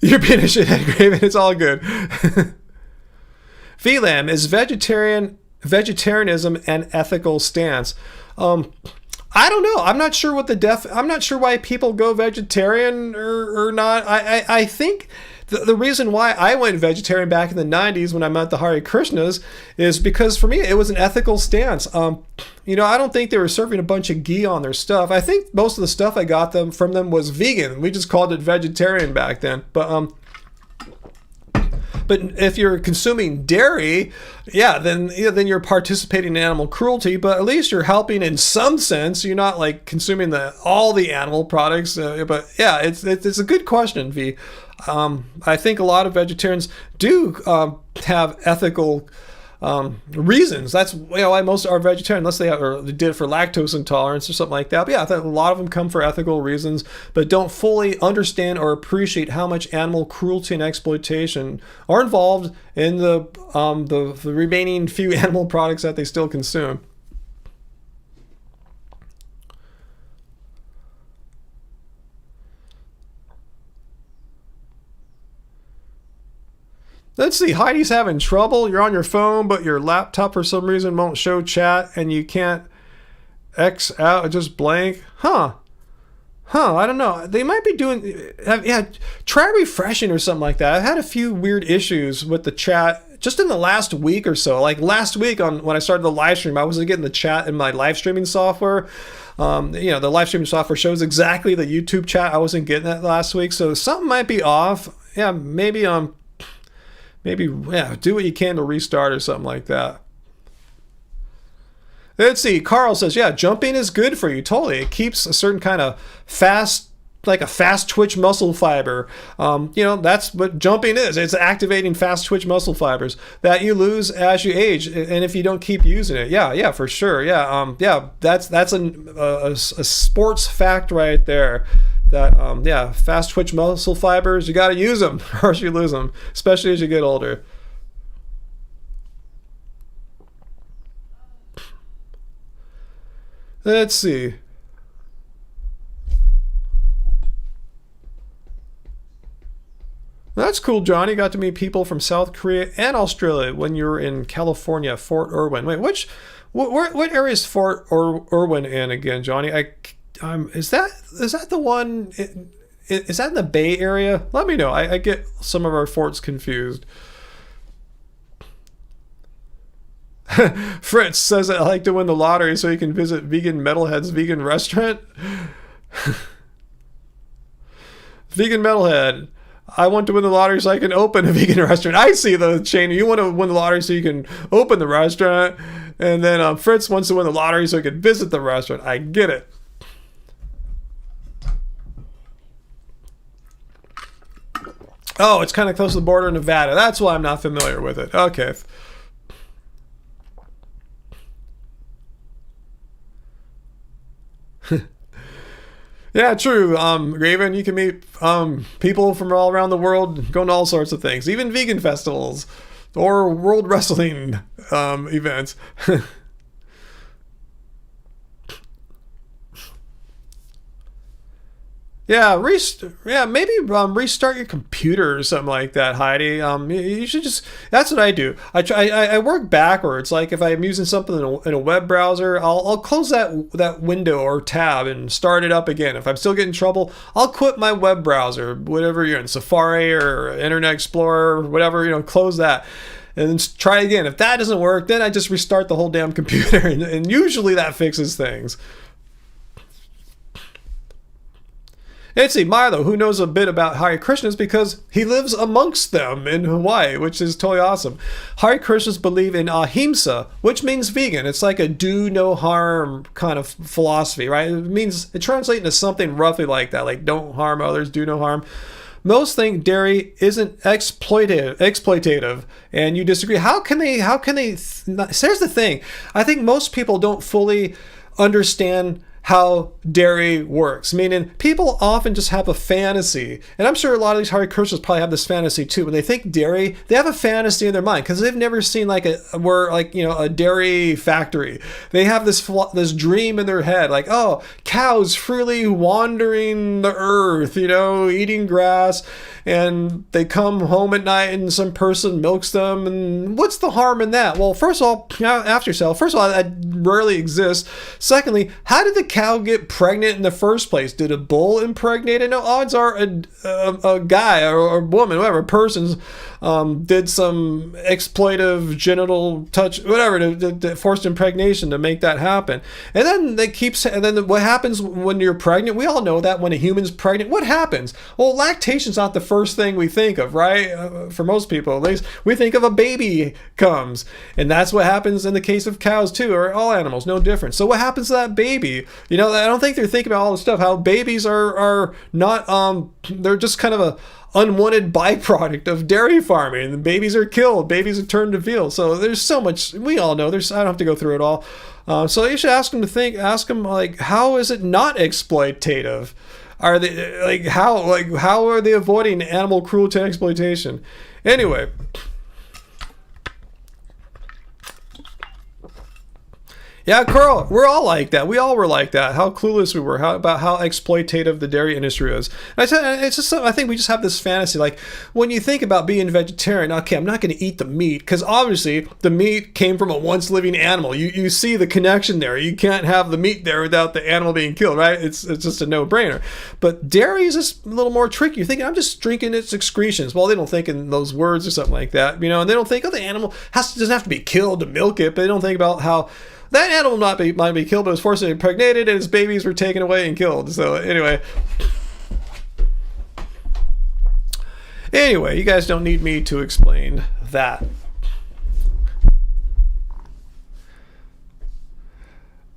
You're being a shithead, Graven. It's all good. VLAM is vegetarianism and ethical stance. I don't know. I'm not sure what I'm not sure why people go vegetarian or not. I think the reason why I went vegetarian back in the 90s when I met the Hare Krishnas is because for me it was an ethical stance. I don't think they were serving a bunch of ghee on their stuff. I think most of the stuff I got from them was vegan. We just called it vegetarian back then. But if you're consuming dairy, yeah, then you're participating in animal cruelty. But at least you're helping in some sense. You're not like consuming all the animal products. But yeah, it's a good question, V. I think a lot of vegetarians do have ethical reasons. That's why most are vegetarian, unless they did it for lactose intolerance or something like that. But yeah, I think a lot of them come for ethical reasons, but don't fully understand or appreciate how much animal cruelty and exploitation are involved in the remaining few animal products that they still consume. Let's see, Heidi's having trouble. You're on your phone, but your laptop for some reason won't show chat, and you can't X out, just blank. I don't know. They might be doing, try refreshing or something like that. I've had a few weird issues with the chat just in the last week or so. Like last week when I started the live stream, I wasn't getting the chat in my live streaming software. The live streaming software shows exactly the YouTube chat. I wasn't getting that last week, so something might be off. Yeah, maybe do what you can to restart or something like that. Let's see. Carl says, yeah, jumping is good for you. Totally. It keeps a certain kind of fast twitch muscle fiber. That's what jumping is. It's activating fast twitch muscle fibers that you lose as you age, and if you don't keep using it. Yeah, for sure. Yeah, that's a sports fact right there. That fast twitch muscle fibers, you got to use them or else you lose them, especially as you get older. Let's see. That's cool, Johnny. Got to meet people from South Korea and Australia when you were in California, Fort Irwin. Wait, what area is Fort Irwin in again, Johnny? Is that the one? Is that in the Bay Area? Let me know. I get some of our forts confused. Fritz says, I like to win the lottery so you can visit Vegan Metalhead's vegan restaurant. Vegan Metalhead, I want to win the lottery so I can open a vegan restaurant. I see the chain. You want to win the lottery so you can open the restaurant. And then Fritz wants to win the lottery so he can visit the restaurant. I get it. Oh, it's kind of close to the border of Nevada. That's why I'm not familiar with it. Okay. Yeah, true. Raven, you can meet people from all around the world going to all sorts of things, even vegan festivals or world wrestling events. Yeah, maybe restart your computer or something like that, Heidi. You should just. That's what I do. I work backwards. Like if I'm using something in a web browser, I'll close that window or tab and start it up again. If I'm still getting trouble, I'll quit my web browser, whatever you're in, Safari or Internet Explorer, whatever, close that. And then try again. If that doesn't work, then I just restart the whole damn computer, and usually that fixes things. Let's see, Milo, who knows a bit about Hare Krishnas because he lives amongst them in Hawaii, which is totally awesome. Hare Krishnas believe in ahimsa, which means vegan. It's like a do no harm kind of philosophy, right? It translates into something roughly like that, like don't harm others, do no harm. Most think dairy isn't exploitative, and you disagree. How can they? Here's the thing. I think most people don't fully understand how dairy works. Meaning, people often just have a fantasy, and I'm sure a lot of these Hare Krishnas probably have this fantasy too. When they think dairy, they have a fantasy in their mind because they've never seen a dairy factory. They have this dream in their head, like, oh, cows freely wandering the earth, eating grass, and they come home at night and some person milks them, and what's the harm in that? Well, first of all, ask yourself, that rarely exists. Secondly, how did the cow get pregnant in the first place? Did a bull impregnate it? No, odds are a guy or a woman, whatever, person's did some exploitive genital touch, whatever, to forced impregnation to make that happen. And then what happens when you're pregnant? We all know that when a human's pregnant, what happens? Well, lactation's not the first thing we think of, right? For most people, at least, we think of a baby comes. And that's what happens in the case of cows too, or all animals, no different. So what happens to that baby? I don't think they're thinking about all this stuff, how babies are not, they're just kind of a unwanted byproduct of dairy farming. The babies are killed, babies are turned to veal. So there's so much, we all know, I don't have to go through it all. So you should ask them like, how is it not exploitative? Are they how are they avoiding animal cruelty and exploitation? Anyway, yeah, Carl, we're all like that. We all were like that. How clueless we were about how exploitative the dairy industry is. And I think we just have this fantasy. Like, when you think about being vegetarian, okay, I'm not going to eat the meat, because obviously the meat came from a once living animal. You see the connection there. You can't have the meat there without the animal being killed, right? It's just a no-brainer. But dairy is just a little more tricky. You're thinking, I'm just drinking its excretions. Well, they don't think in those words or something like that, and they don't think, oh, the animal doesn't have to be killed to milk it, but they don't think about how that animal might be killed, but was forcibly impregnated, and its babies were taken away and killed. So anyway, you guys don't need me to explain that.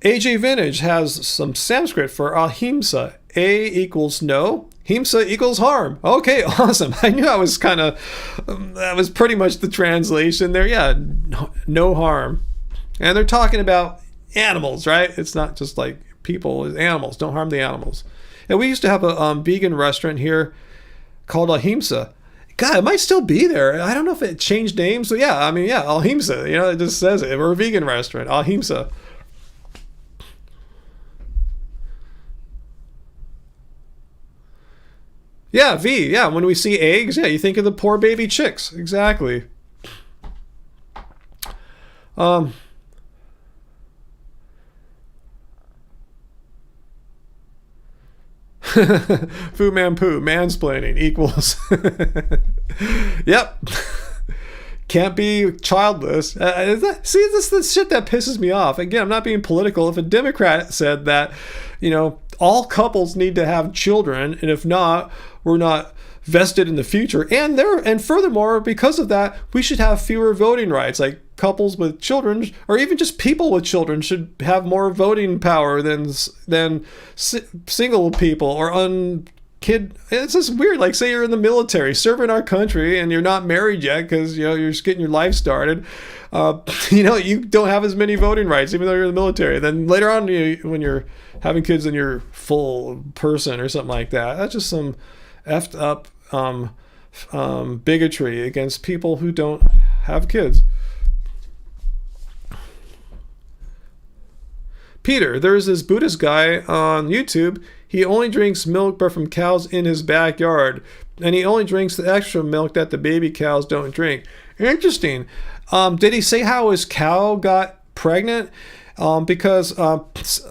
AJ Vintage has some Sanskrit for ahimsa. A equals no, himsa equals harm. Okay, awesome. I knew that was pretty much the translation there. Yeah, no harm. And they're talking about animals, right? It's not just like people, it's animals. Don't harm the animals. And we used to have a vegan restaurant here called Ahimsa. God, it might still be there. I don't know if it changed names. So yeah, Ahimsa. It just says it. We're a vegan restaurant, Ahimsa. Yeah, V. Yeah, when we see eggs, yeah, you think of the poor baby chicks. Exactly. Fu Man Poo, mansplaining equals. Yep. Can't be childless. See, this is the shit that pisses me off. Again, I'm not being political. If a Democrat said that, all couples need to have children, and if not, we're not vested in the future. And furthermore, because of that, we should have fewer voting rights. Like, couples with children, or even just people with children, should have more voting power than single people or kid, it's just weird. Like, say you're in the military, serving our country, and you're not married yet because, you know, you're just getting your life started. You know, you don't have as many voting rights, even though you're in the military. Then later on, when you're having kids and you're full person or something like that, that's just some effed up bigotry against people who don't have kids. Peter, there's this Buddhist guy on YouTube. He only drinks milk but from cows in his backyard, and he only drinks the extra milk that the baby cows don't drink. Interesting. Did he say how his cow got pregnant? Because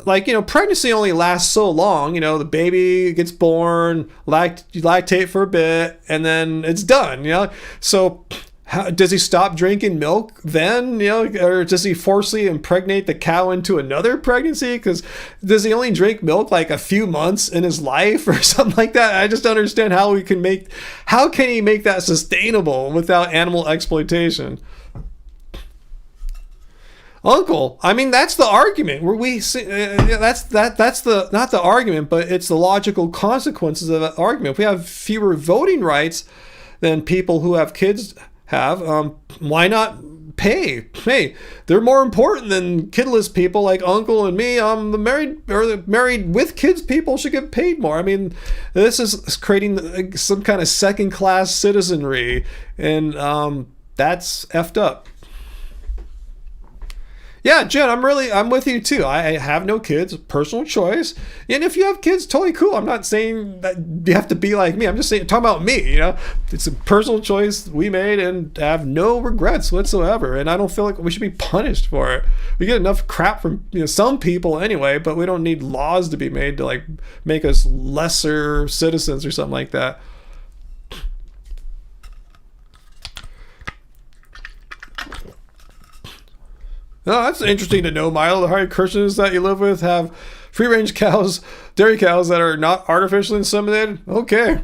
like, you know, pregnancy only lasts so long. You know, the baby gets born, you lactate for a bit, and then it's done, you know. So does he stop drinking milk then, you know, or does he forcibly impregnate the cow into another pregnancy? Because does he only drink milk like a few months in his life or something like that? I just don't understand how can he make that sustainable without animal exploitation? Uncle, I mean, that's the argument. Where we see, that's the not the argument, but it's the logical consequences of that argument. If we have fewer voting rights than people who have kids have, why not pay? Hey, they're more important than kidless people like Uncle and me. The married with kids people should get paid more. I mean, this is creating some kind of second-class citizenry, and that's effed up. Yeah, Jen, I'm with you too. I have no kids, personal choice. And if you have kids, totally cool. I'm not saying that you have to be like me. I'm just talking about me, you know. It's a personal choice we made and I have no regrets whatsoever. And I don't feel like we should be punished for it. We get enough crap from, you know, some people anyway, but we don't need laws to be made to like make us lesser citizens or something like that. Oh, that's interesting to know, Milo. The hard Christians that you live with have free-range cows, dairy cows that are not artificially inseminated. Okay.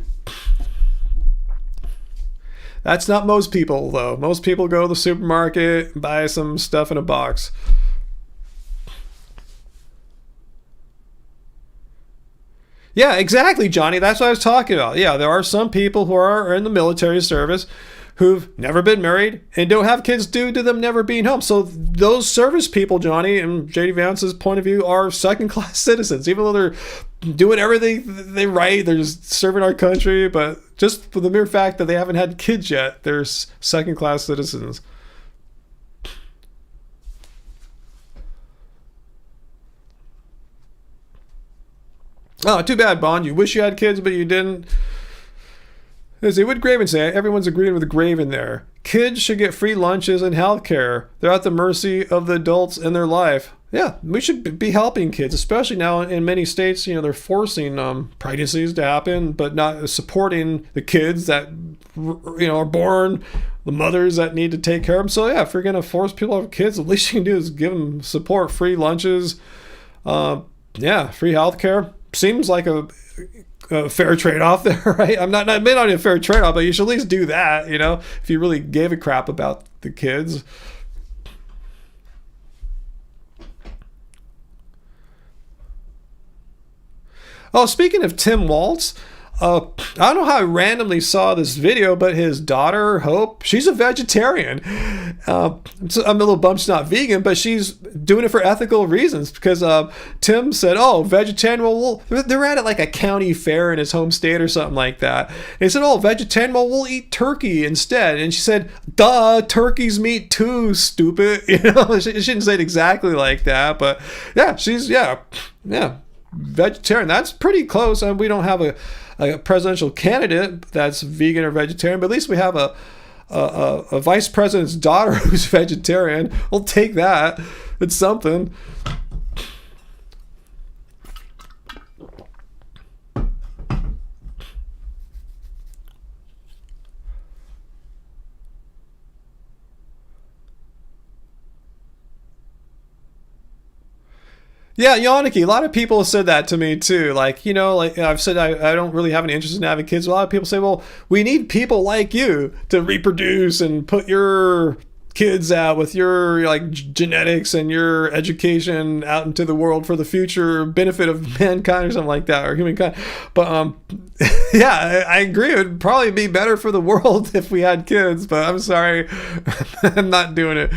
That's not most people, though. Most people go to the supermarket and buy some stuff in a box. Yeah, exactly, Johnny. That's what I was talking about. Yeah, there are some people who are in the military service who've never been married and don't have kids due to them never being home. So those service people, Johnny, and J.D. Vance's point of view, are second-class citizens, even though they're doing everything they right. They're just serving our country, but just for the mere fact that they haven't had kids yet, they're second-class citizens. Oh, too bad, Bond. You wish you had kids, but you didn't. As they would Graven say, everyone's agreeing with Graven there. Kids should get free lunches and health care. They're at the mercy of the adults in their life. Yeah, we should be helping kids, especially now in many states. You know, they're forcing pregnancies to happen, but not supporting the kids that, you know, are born, the mothers that need to take care of them. So yeah, if you're gonna force people to have kids, the least you can do is give them support, free lunches, free health care. Seems like a fair trade-off there, right? I'm not a fair trade-off, but you should at least do that, you know, if you really gave a crap about the kids. Oh, speaking of Tim Waltz, I don't know how I randomly saw this video, but his daughter, Hope, she's a vegetarian. I'm a little bummed she's not vegan, but she's doing it for ethical reasons because Tim said, oh, vegetarian, well, they're at like a county fair in his home state or something like that. And he said, oh, vegetarian, well, we'll eat turkey instead. And she said, duh, turkey's meat too, stupid. You know, she didn't say it exactly like that, but yeah, she's, yeah, vegetarian. That's pretty close. And we don't have a presidential candidate that's vegan or vegetarian, but at least we have a vice president's daughter who's vegetarian. We'll take that. It's something. Yeah, Yannicki, a lot of people have said that to me too. Like, you know, like I've said, I don't really have any interest in having kids. A lot of people say, well, we need people like you to reproduce and put your kids out with your like genetics and your education out into the world for the future benefit of mankind or something like that, or humankind. But yeah, I agree. It would probably be better for the world if we had kids, but I'm sorry, I'm not doing it.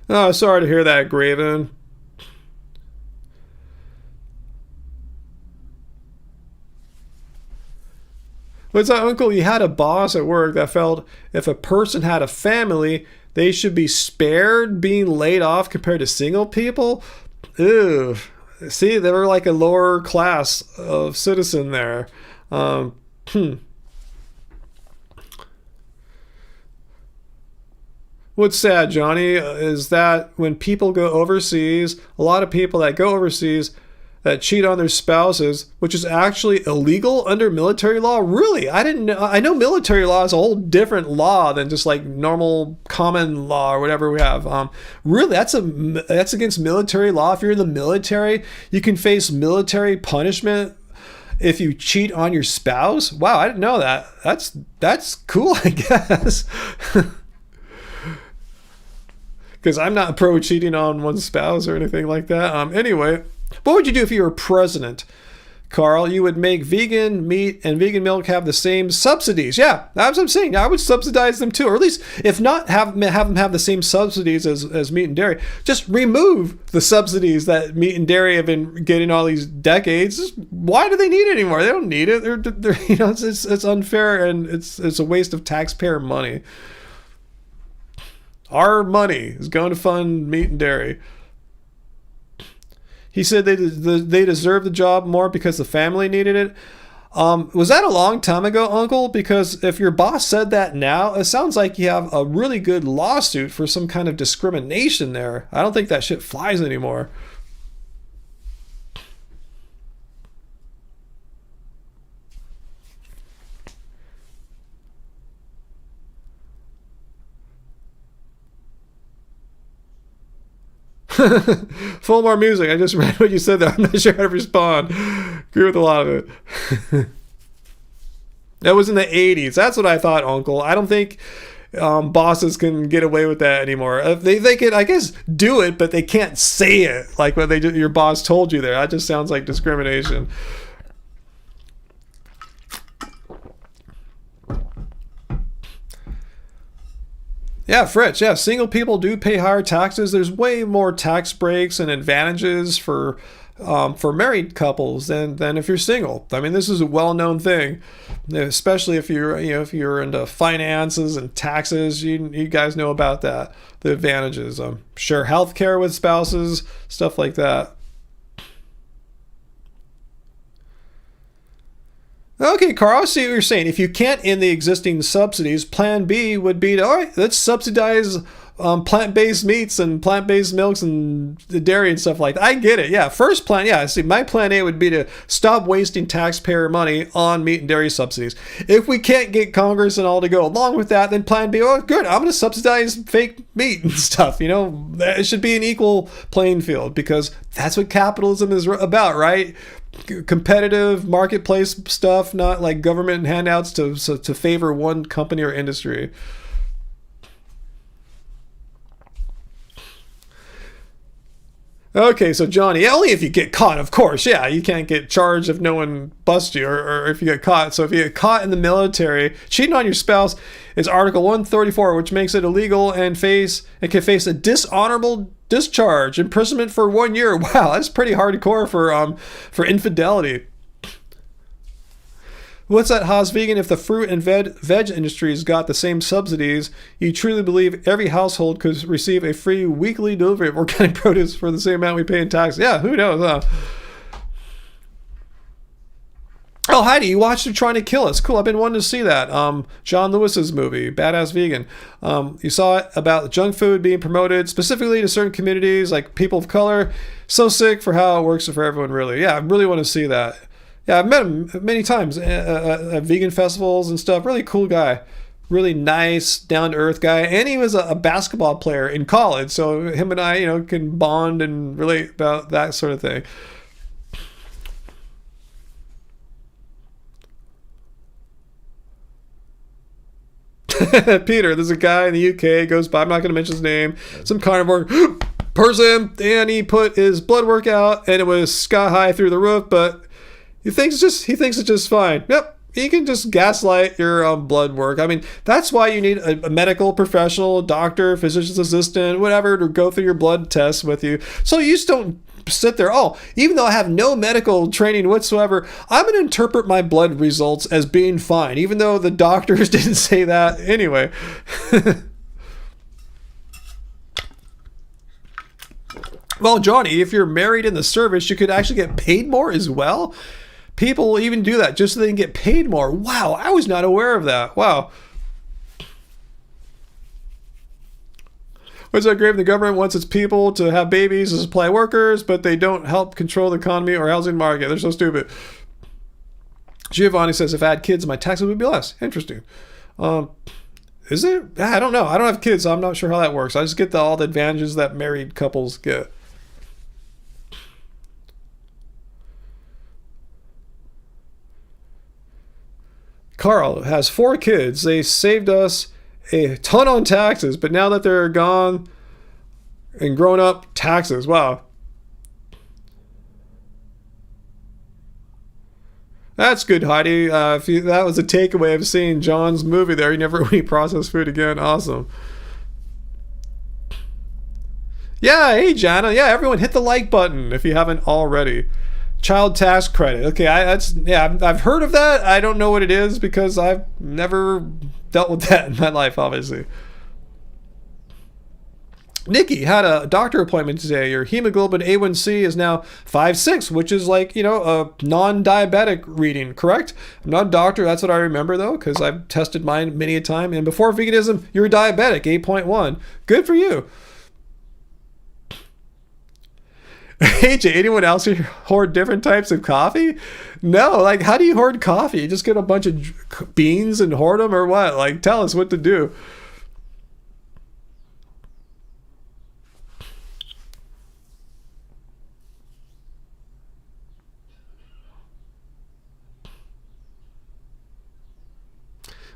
Oh, sorry to hear that, Graven. What's that, Uncle? You had a boss at work that felt if a person had a family, they should be spared being laid off compared to single people? Ew. See, they were like a lower class of citizen there. Hmm. What's sad, Johnny, is that when people go overseas, a lot of people that go overseas that cheat on their spouses, which is actually illegal under military law. Really? I didn't know. I know military law is a whole different law than just like normal common law or whatever we have. Really, that's against military law. If you're in the military, you can face military punishment if you cheat on your spouse. Wow, I didn't know that. That's cool, I guess. Because I'm not pro cheating on one's spouse or anything like that. Anyway, what would you do if you were president, Carl? You would make vegan meat and vegan milk have the same subsidies. Yeah, that's what I'm saying. I would subsidize them too, or at least, if not have them have the same subsidies as meat and dairy, just remove the subsidies that meat and dairy have been getting all these decades. Why do they need it anymore? They don't need it. They're it's unfair, and it's a waste of taxpayer money. Our money is going to fund meat and dairy. He said they deserve the job more because the family needed it. Was that a long time ago, Uncle? Because if your boss said that now, it sounds like you have a really good lawsuit for some kind of discrimination there. I don't think that shit flies anymore. Full more music. I just read what you said there. I'm not sure how to respond. Agree with a lot of it. That was in the 80s. That's what I thought, Uncle. I don't think bosses can get away with that anymore. They could, I guess, do it, but they can't say it like what your boss told you there. That just sounds like discrimination. Yeah, Fritz. Yeah, single people do pay higher taxes. There's way more tax breaks and advantages for married couples than if you're single. I mean, this is a well-known thing, especially if you're into finances and taxes. You guys know about that, the advantages. Share healthcare with spouses, stuff like that. Okay, Carl, I see what you're saying. If you can't end the existing subsidies, plan B would be all right, let's subsidize plant-based meats and plant-based milks and the dairy and stuff like that. I get it. Yeah, first plan. Yeah, see, my plan A would be to stop wasting taxpayer money on meat and dairy subsidies. If we can't get Congress and all to go along with that, then plan B, oh, good, I'm going to subsidize fake meat and stuff. It should be an equal playing field because that's what capitalism is about, right? Competitive marketplace stuff, not like government handouts to favor one company or industry. Okay, so Johnny, only if you get caught, of course. Yeah, you can't get charged if no one busts you or if you get caught. So if you get caught in the military cheating on your spouse, it's Article 134, which makes it illegal and can face a dishonorable discharge, imprisonment for 1 year. Wow, that's pretty hardcore for infidelity. What's that, Haas Vegan? If the fruit and veg industries got the same subsidies, you truly believe every household could receive a free weekly delivery of organic produce for the same amount we pay in tax? Yeah, who knows, huh? Oh, Heidi, you watched her Trying to Kill Us. Cool, I've been wanting to see that. John Lewis's movie, Badass Vegan. You saw it about junk food being promoted specifically to certain communities, like people of color. So sick for how it works for everyone, really. Yeah, I really want to see that. Yeah, I've met him many times at vegan festivals and stuff. Really cool guy. Really nice, down-to-earth guy. And he was a basketball player in college. So him and I, can bond and relate about that sort of thing. Peter, there's a guy in the UK, goes by, I'm not going to mention his name, some carnivore person, and he put his blood work out, and it was sky high through the roof, but he thinks it's just fine. Yep. You can just gaslight your blood work. I mean, that's why you need a medical professional, doctor, physician's assistant, whatever, to go through your blood tests with you. So you just don't sit there, oh, even though I have no medical training whatsoever, I'm going to interpret my blood results as being fine, even though the doctors didn't say that anyway. Well, Johnny, if you're married in the service, you could actually get paid more as well. People even do that just so they can get paid more. Wow, I was not aware of that. Wow. What's that grave? The government wants its people to have babies to supply workers, but they don't help control the economy or housing market. They're so stupid. Giovanni says, if I had kids, my taxes would be less. Interesting. Is it? I don't know. I don't have kids, so I'm not sure how that works. I just get all the advantages that married couples get. Carl has 4 kids. They saved us a ton on taxes, but now that they're gone and grown up, taxes. Wow. That's good, Heidi. That was a takeaway of seeing John's movie there. You never eat processed food again. Awesome. Yeah, hey, Jana. Yeah, everyone hit the like button if you haven't already. Child tax credit. Okay, I've heard of that. I don't know what it is because I've never dealt with that in my life, obviously. Nikki had a doctor appointment today. Your hemoglobin A1C is now 5.6, which is like, a non-diabetic reading, correct? I'm not a doctor. That's what I remember, though, because I've tested mine many a time. And before veganism, you were diabetic, 8.1. Good for you. AJ, anyone else here hoard different types of coffee? No, like, how do you hoard coffee? You just get a bunch of beans and hoard them, or what? Like, tell us what to do.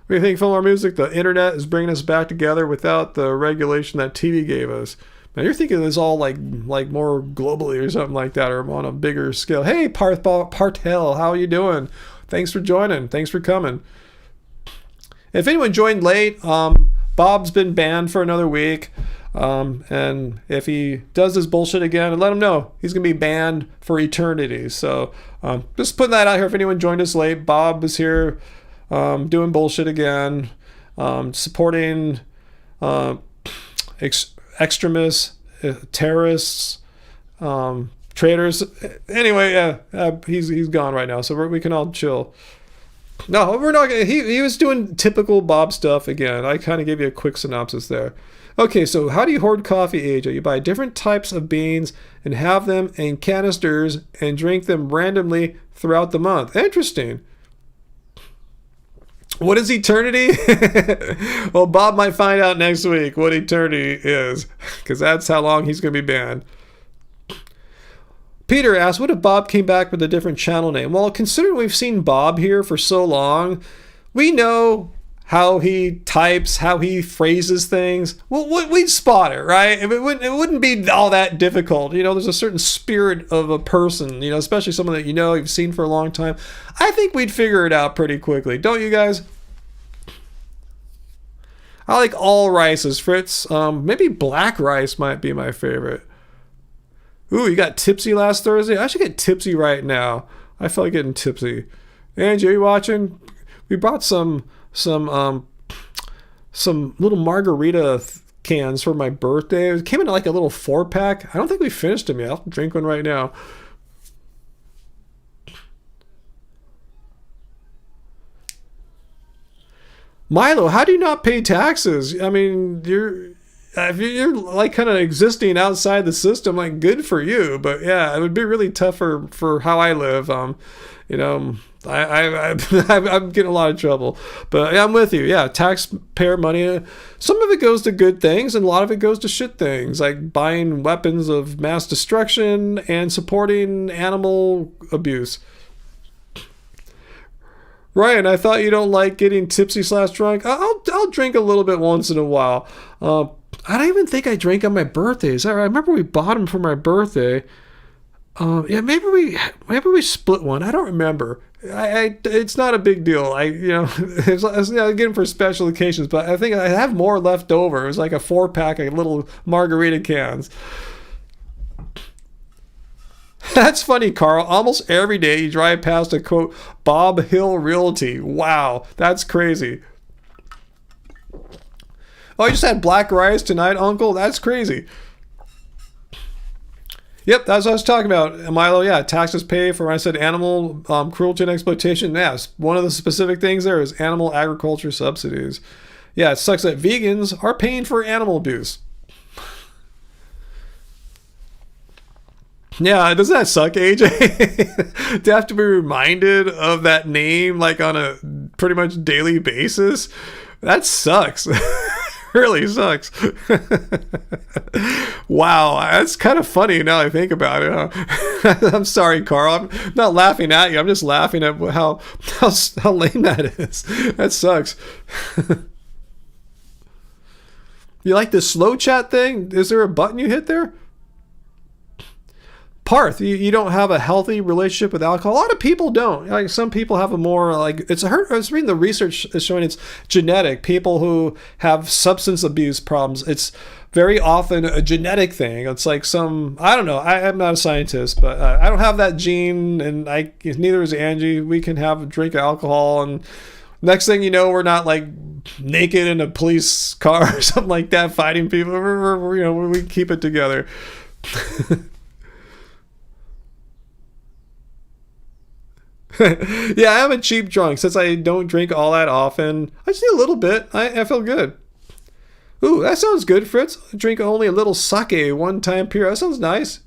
What do you think, Fillmore Music? The internet is bringing us back together without the regulation that TV gave us. Now you're thinking it's all like more globally or something like that, or on a bigger scale. Hey, Partel, how are you doing? Thanks for joining. Thanks for coming. If anyone joined late, Bob's been banned for another week. And if he does this bullshit again, let him know he's going to be banned for eternity. So just putting that out here. If anyone joined us late, Bob is here doing bullshit again, supporting extremists, terrorists, traitors. Anyway, he's gone right now, so we can all chill. No, we're not gonna. He was doing typical Bob stuff again. I kind of gave you a quick synopsis there. Okay, so how do you hoard coffee, AJ? You buy different types of beans and have them in canisters and drink them randomly throughout the month. Interesting. What is eternity? Well, Bob might find out next week what eternity is, because that's how long he's going to be banned. Peter asks, what if Bob came back with a different channel name? Well, considering we've seen Bob here for so long, we know how he types, how he phrases things. Well, we'd spot it, right? It wouldn't be all that difficult. There's a certain spirit of a person, especially someone that you've seen for a long time. I think we'd figure it out pretty quickly. Don't you guys? I like all rices, Fritz. Maybe black rice might be my favorite. Ooh, you got tipsy last Thursday? I should get tipsy right now. I feel like getting tipsy. Angie, are you watching? We brought some little margarita cans for my birthday. It came in like a little 4-pack. I don't think we finished them yet. I'll drink one right now. Milo, how do you not pay taxes? I mean, if you're like kind of existing outside the system, like, good for you. But yeah, it would be really tough for how I live. I'm getting a lot of trouble. But yeah, I'm with you. Yeah, taxpayer money. Some of it goes to good things, and a lot of it goes to shit things, like buying weapons of mass destruction and supporting animal abuse. Ryan, I thought you don't like getting tipsy slash drunk. I'll drink a little bit once in a while. I don't even think I drank on my birthdays. I remember we bought them for my birthday. Yeah, maybe we split one. I don't remember. It's not a big deal. I get them for special occasions, but I think I have more left over. It was like a 4-pack of little margarita cans. That's funny, Carl. Almost every day you drive past a quote Bob Hill Realty. Wow, that's crazy. Oh, you just had black rice tonight, Uncle? That's crazy. Yep, that's what I was talking about. Milo, yeah, taxes pay for when I said animal cruelty and exploitation. Yes, one of the specific things there is animal agriculture subsidies. Yeah, it sucks that vegans are paying for animal abuse. Yeah, doesn't that suck, AJ? To have to be reminded of that name like on a pretty much daily basis? That sucks. Really sucks. Wow, that's kind of funny now I think about it, huh? I'm sorry, Carl. I'm not laughing at you. I'm just laughing at how lame that is. That sucks. You like the slow chat thing? Is there a button you hit there? Parth, you don't have a healthy relationship with alcohol. A lot of people don't. Like some people have a more like I was reading the research is showing it's genetic. People who have substance abuse problems, it's very often a genetic thing. It's like I don't know. I'm not a scientist, but I don't have that gene, and neither is Angie. We can drink alcohol, and next thing you know, we're not like naked in a police car or something like that, fighting people. We keep it together. Yeah, I'm a cheap drunk. Since I don't drink all that often, I just need a little bit. I feel good. Ooh, that sounds good, Fritz. I drink only a little sake one time per year. That sounds nice.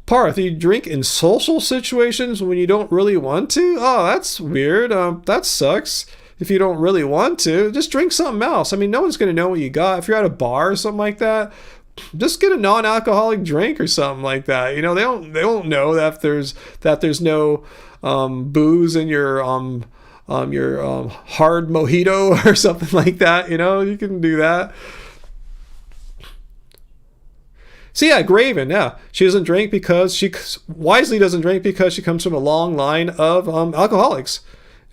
Parth, you drink in social situations when you don't really want to? Oh, that's weird. That sucks. If you don't really want to, just drink something else. I mean, no one's going to know what you got. If you're at a bar or something like that, just get a non-alcoholic drink or something like that. They won't know that there's no booze in your hard mojito or something like that. You can do that. So yeah, Graven, yeah, she doesn't drink because she wisely doesn't drink because she comes from a long line of alcoholics.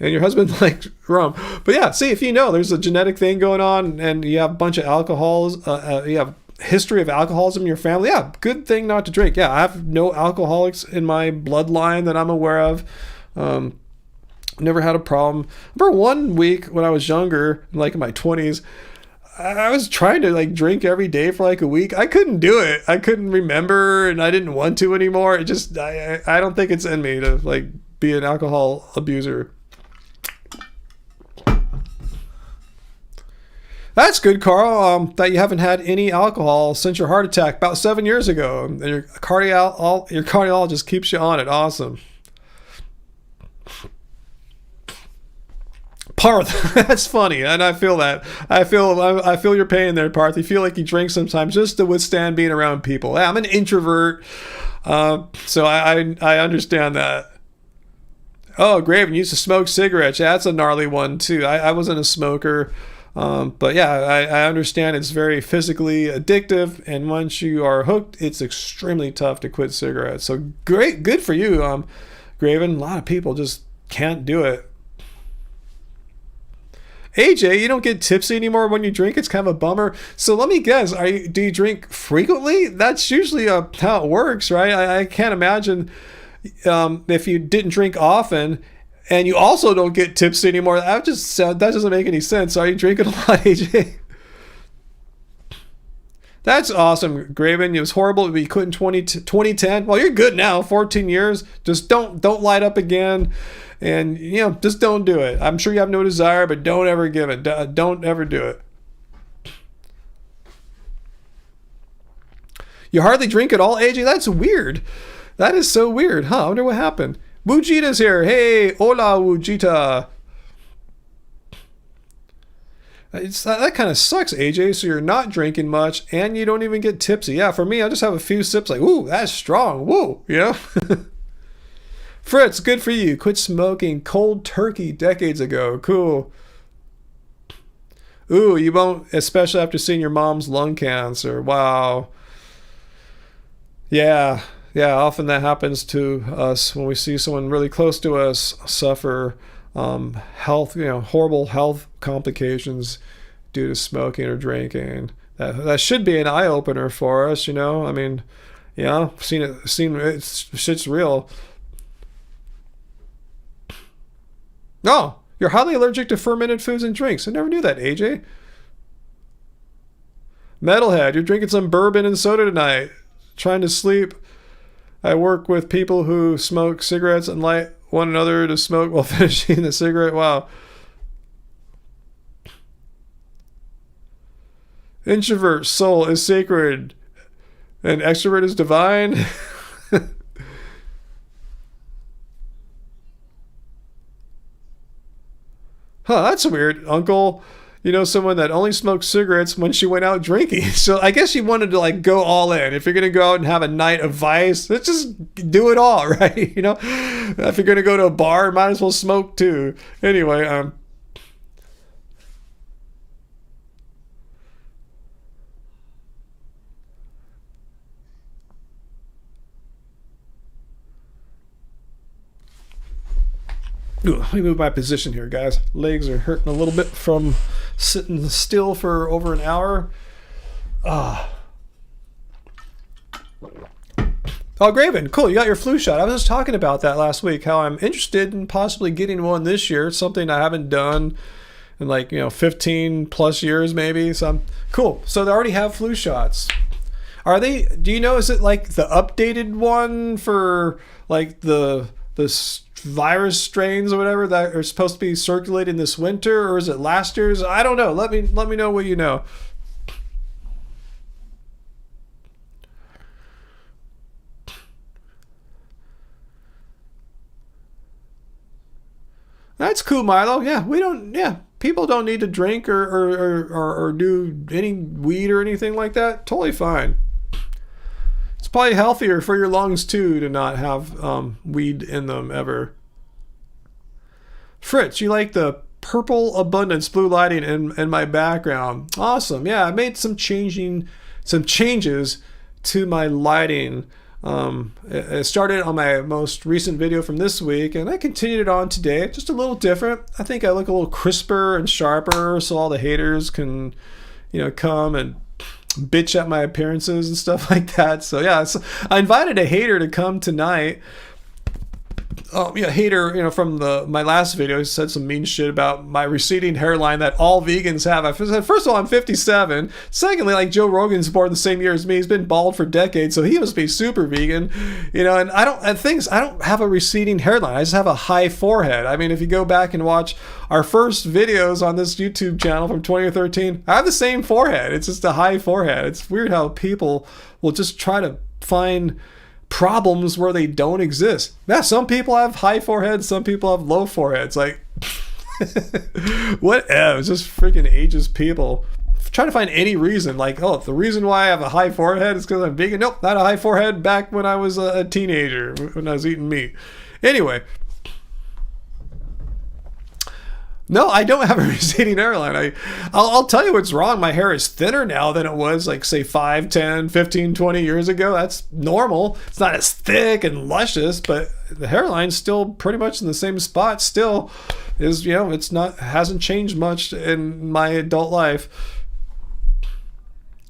And your husband likes rum. But yeah, see, if there's a genetic thing going on and you have a bunch of alcohols, you have history of alcoholism in your family, yeah, good thing not to drink. Yeah, I have no alcoholics in my bloodline that I'm aware of. Never had a problem. I remember one week when I was younger, like in my 20s, I was trying to like drink every day for like a week. I couldn't do it. I couldn't remember, and I didn't want to anymore. It just, I don't think it's in me to like be an alcohol abuser. That's good, Carl, that you haven't had any alcohol since your heart attack about 7 years ago. And your cardiologist keeps you on it. Awesome. Parth, that's funny, and I feel that. I feel your pain there, Parth. You feel like you drink sometimes just to withstand being around people. Yeah, I'm an introvert, so I understand that. Oh, Graven used to smoke cigarettes. Yeah, that's a gnarly one, too. I wasn't a smoker. But yeah, I understand it's very physically addictive, and once you are hooked, it's extremely tough to quit cigarettes. So good for you, Graven. A lot of people just can't do it. AJ, you don't get tipsy anymore when you drink. It's kind of a bummer. So let me guess, do you drink frequently? That's usually how it works, right? I can't imagine if you didn't drink often and you also don't get tipsy anymore. That doesn't make any sense. Are you drinking a lot, AJ? That's awesome, Graven. It was horrible to be quit in 2010. Well, you're good now. 14 years. Just don't light up again. And, just don't do it. I'm sure you have no desire, but don't ever give it. Don't ever do it. You hardly drink at all, AJ? That's weird. That is so weird, huh? I wonder what happened. Wujita's here. Hey, hola, Wujita. That kind of sucks, AJ. So you're not drinking much, and you don't even get tipsy. Yeah, for me, I just have a few sips. Like, ooh, that's strong. Woo, you know. Fritz, good for you. Quit smoking cold turkey decades ago. Cool. Ooh, you won't, especially after seeing your mom's lung cancer. Wow. Yeah, often that happens to us when we see someone really close to us suffer health, horrible health complications due to smoking or drinking. That should be an eye opener for us, I mean, yeah, seen it, shit's real. No, you're highly allergic to fermented foods and drinks. I never knew that, AJ. Metalhead, you're drinking some bourbon and soda tonight. Trying to sleep. I work with people who smoke cigarettes and light one another to smoke while finishing the cigarette. Wow. Introvert soul is sacred and extrovert is divine. Huh, that's weird, Uncle. Someone that only smoked cigarettes when she went out drinking. So I guess she wanted to go all in. If you're going to go out and have a night of vice, let's just do it all, right? If you're going to go to a bar, might as well smoke too. Anyway, Ooh, let me move my position here, guys. Legs are hurting a little bit from sitting still for over an hour. Oh, Graven, cool. You got your flu shot. I was just talking about that last week, how I'm interested in possibly getting one this year. It's something I haven't done in 15 plus years maybe. So cool. So they already have flu shots. Are they, do you know, is it the updated one for the virus strains or whatever that are supposed to be circulating this winter, or is it last year's? I don't know. Let me know what you know. That's cool, Milo. Yeah, people don't need to drink or do any weed or anything like that. Totally fine. It's probably healthier for your lungs too to not have weed in them ever. Fritz, you like the purple abundance blue lighting in my background. Awesome. Yeah, I made some changes to my lighting. It started on my most recent video from this week, and I continued it on today. Just a little different. I think I look a little crisper and sharper, so all the haters can, come and bitch at my appearances and stuff like that. So yeah, I invited a hater to come tonight. Oh yeah, hater, from my last video, he said some mean shit about my receding hairline that all vegans have. I said, first of all, I'm 57. Secondly, Joe Rogan's born the same year as me. He's been bald for decades, so he must be super vegan. And I don't have a receding hairline. I just have a high forehead. I mean, if you go back and watch our first videos on this YouTube channel from 2013, I have the same forehead. It's just a high forehead. It's weird how people will just try to find problems where they don't exist. Yeah, some people have high foreheads, some people have low foreheads. Whatever. It's just freaking ageist people trying to find any reason. The reason why I have a high forehead is because I'm vegan. Nope, not a high forehead back when I was a teenager, when I was eating meat. Anyway. No, I don't have a receding hairline. I'll tell you what's wrong. My hair is thinner now than it was, say, 5, 10, 15, 20 years ago. That's normal. It's not as thick and luscious, but the hairline's still pretty much in the same spot. Still is, hasn't changed much in my adult life.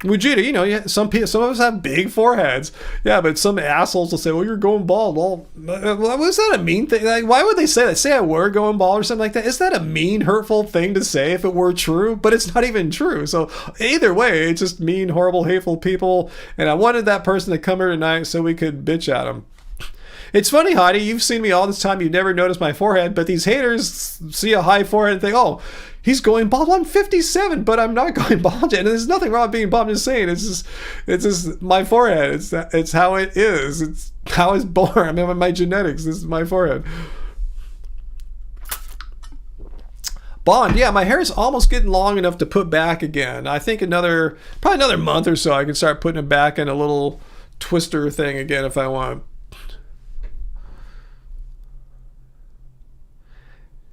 Vegeta, some of us have big foreheads. Yeah, but some assholes will say, well, you're going bald. Well, was that a mean thing? Why would they say that? Say I were going bald or something like that. Is that a mean, hurtful thing to say if it were true? But it's not even true. So either way, it's just mean, horrible, hateful people. And I wanted that person to come here tonight so we could bitch at them. It's funny, Heidi, you've seen me all this time. You've never noticed my forehead, but these haters see a high forehead and think, oh, he's going bald. Well, I'm 57, but I'm not going bald yet. And there's nothing wrong with being bald. I'm just saying, it's just my forehead. It's how it is. It's how it's born. I mean, my genetics. This is my forehead. Bond, yeah, my hair is almost getting long enough to put back again. I think probably another month or so, I can start putting it back in a little twister thing again if I want.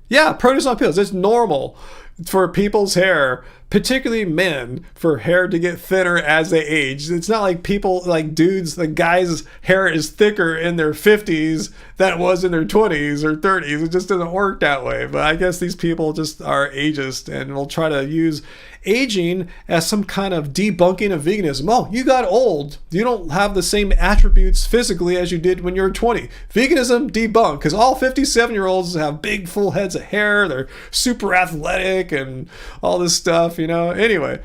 Yeah, produce on pills. It's normal for people's hair, particularly men, for hair to get thinner as they age. It's not like people, like dudes, the guys' hair is thicker in their 50s than it was in their 20s or 30s. It just doesn't work that way. But I guess these people just are ageist and will try to use aging as some kind of debunking of veganism. Oh, you got old. You don't have the same attributes physically as you did when you were 20. Veganism debunked, because all 57-year-olds have big full heads of hair. They're super athletic and all this stuff, you know. Anyway.